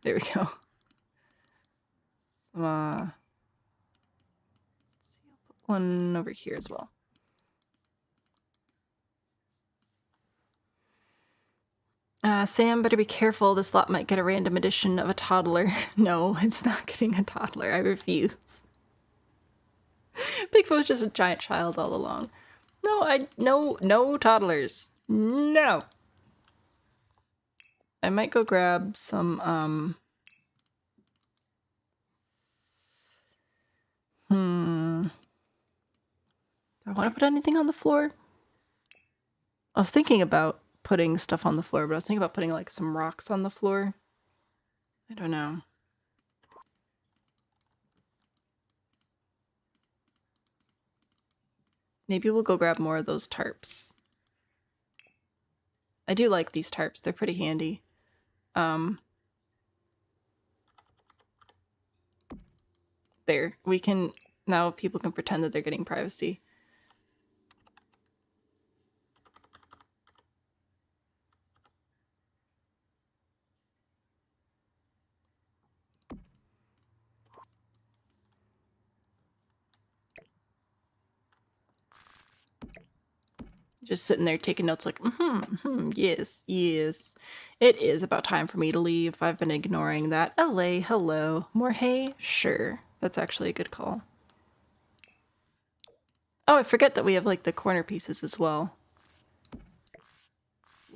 There we go. So, let's see, I'll put one over here as well. Sam, better be careful. This lot might get a random edition of a toddler. No, it's not getting a toddler. I refuse. Bigfoot's just a giant child all along. No toddlers. No. I might go grab some, do I want to put anything on the floor? I was thinking about putting stuff on the floor, but I was thinking about putting like some rocks on the floor. I don't know. Maybe we'll go grab more of those tarps. I do like these tarps. They're pretty handy. There, we can, now people can pretend that they're getting privacy. Just sitting there taking notes like, yes, yes. It is about time for me to leave. I've been ignoring that. LA, hello. More hay? Sure. That's actually a good call. Oh, I forget that we have like the corner pieces as well.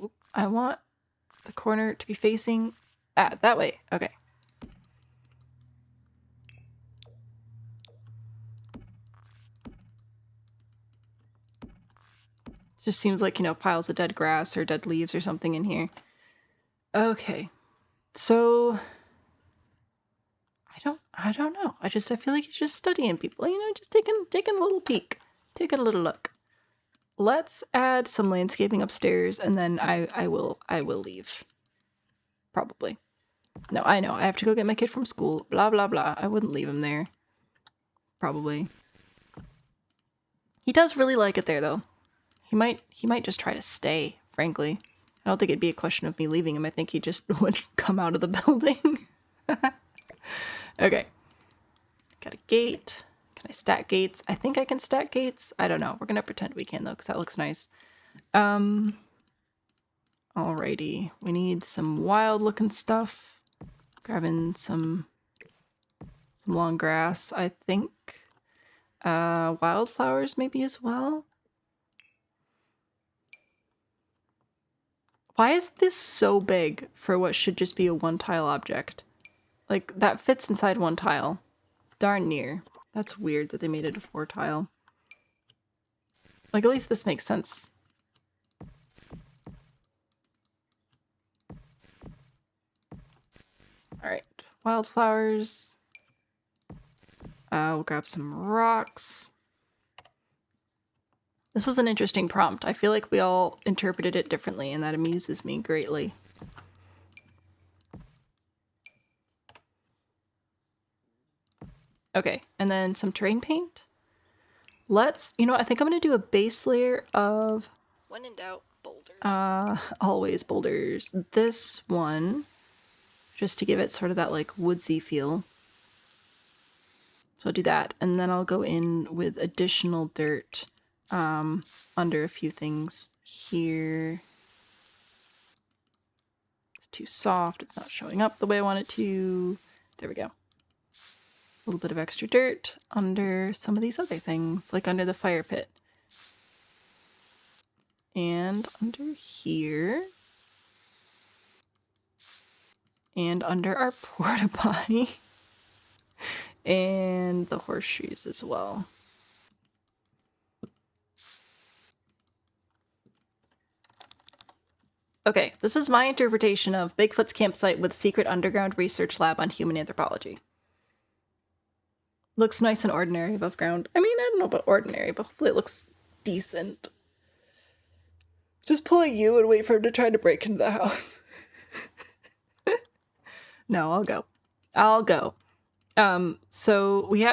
Oop, I want the corner to be facing that way. Okay. It just seems like, you know, piles of dead grass or dead leaves or something in here. Okay. So I don't know. I feel like he's just studying people, you know, just taking a little peek, taking a little look. Let's add some landscaping upstairs, and then I will leave. Probably. No, I know. I have to go get my kid from school. Blah blah blah. I wouldn't leave him there. Probably. He does really like it there, though. He might just try to stay. Frankly, I don't think it'd be a question of me leaving him. I think he just would come out of the building. Okay. Got a gate. Can I stack gates? I think I can stack gates. I don't know. We're gonna pretend we can though, because that looks nice. Alrighty. We need some wild looking stuff. Grabbing some long grass, I think. Wildflowers maybe as well. Why is this so big for what should just be a one tile object? Like, that fits inside one tile. Darn near. That's weird that they made it a 4 tile. Like, at least this makes sense. Alright. Wildflowers. We'll grab some rocks. This was an interesting prompt. I feel like we all interpreted it differently, and that amuses me greatly. Okay, and then some terrain paint. Let's, you know, I think I'm going to do a base layer of... When in doubt, boulders. Always boulders. This one, just to give it sort of that, like, woodsy feel. So I'll do that, and then I'll go in with additional dirt under a few things here. It's too soft. It's not showing up the way I want it to. There we go. A little bit of extra dirt under some of these other things, like under the fire pit. And under here. And under our porta potty. And the horseshoes as well. Okay, this is my interpretation of Bigfoot's campsite with secret underground research lab on human anthropology. Looks nice and ordinary above ground. I mean, I don't know about ordinary, but hopefully it looks decent. Just pull a U and wait for him to try to break into the house. No, I'll go. I'll go. So we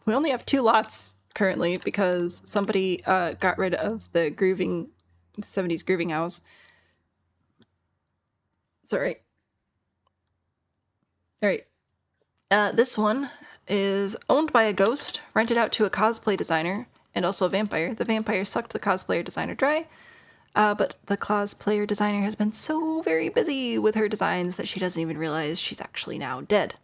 only have 2 lots currently because somebody got rid of the 70s grooving house. It's alright. Alright. This one is owned by a ghost, rented out to a cosplay designer, and also a vampire. The vampire sucked the cosplayer designer dry, but the cosplayer designer has been so very busy with her designs that she doesn't even realize she's actually now dead.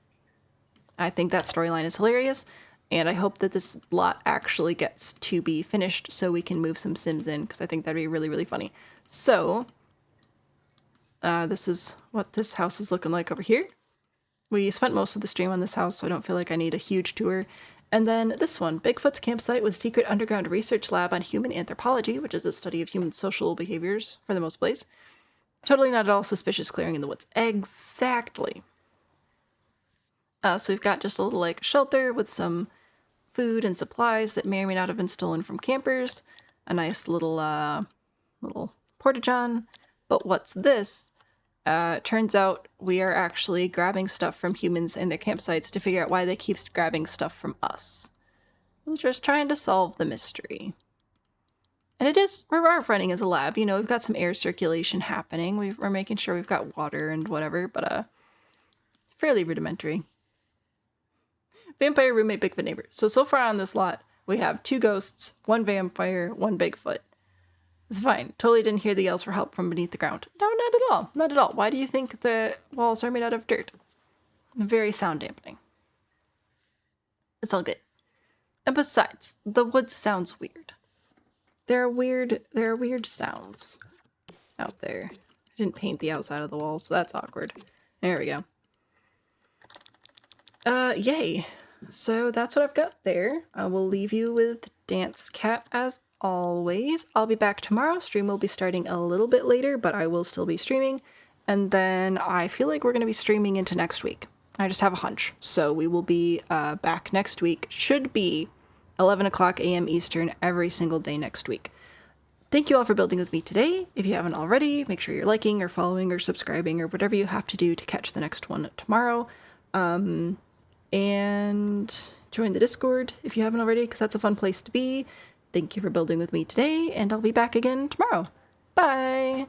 I think that storyline is hilarious, and I hope that this lot actually gets to be finished so we can move some Sims in, because I think that'd be really, really funny. So, this is what this house is looking like over here. We spent most of the stream on this house, so I don't feel like I need a huge tour. And then this one, Bigfoot's campsite with secret underground research lab on human anthropology, which is a study of human social behaviors for the most place. Totally not at all suspicious clearing in the woods. Exactly. So we've got just a little like shelter with some food and supplies that may or may not have been stolen from campers. A nice little porta-john. But what's this? Turns out we are actually grabbing stuff from humans in their campsites to figure out why they keep grabbing stuff from us. We're just trying to solve the mystery. And we're running as a lab, you know, we've got some air circulation happening. We're making sure we've got water and whatever, but fairly rudimentary. Vampire roommate, Bigfoot neighbor. So far on this lot, we have 2 ghosts, 1 vampire, 1 Bigfoot. It's fine. Totally didn't hear the yells for help from beneath the ground. No, not at all. Not at all. Why do you think the walls are made out of dirt? Very sound dampening. It's all good. And besides, the wood sounds weird. There are weird sounds out there. I didn't paint the outside of the wall, so that's awkward. There we go. Yay. So that's what I've got there. I will leave you with Dance Cat as always. I'll be back tomorrow. Stream will be starting a little bit later, but I will still be streaming. And then I feel like we're going to be streaming into next week. I just have a hunch. So we will be back next week. Should be 11 o'clock a.m. Eastern every single day next week. Thank you all for building with me today. If you haven't already, make sure you're liking or following or subscribing or whatever you have to do to catch the next one tomorrow. And join the Discord if you haven't already, because that's a fun place to be. Thank you for building with me today, and I'll be back again tomorrow. Bye!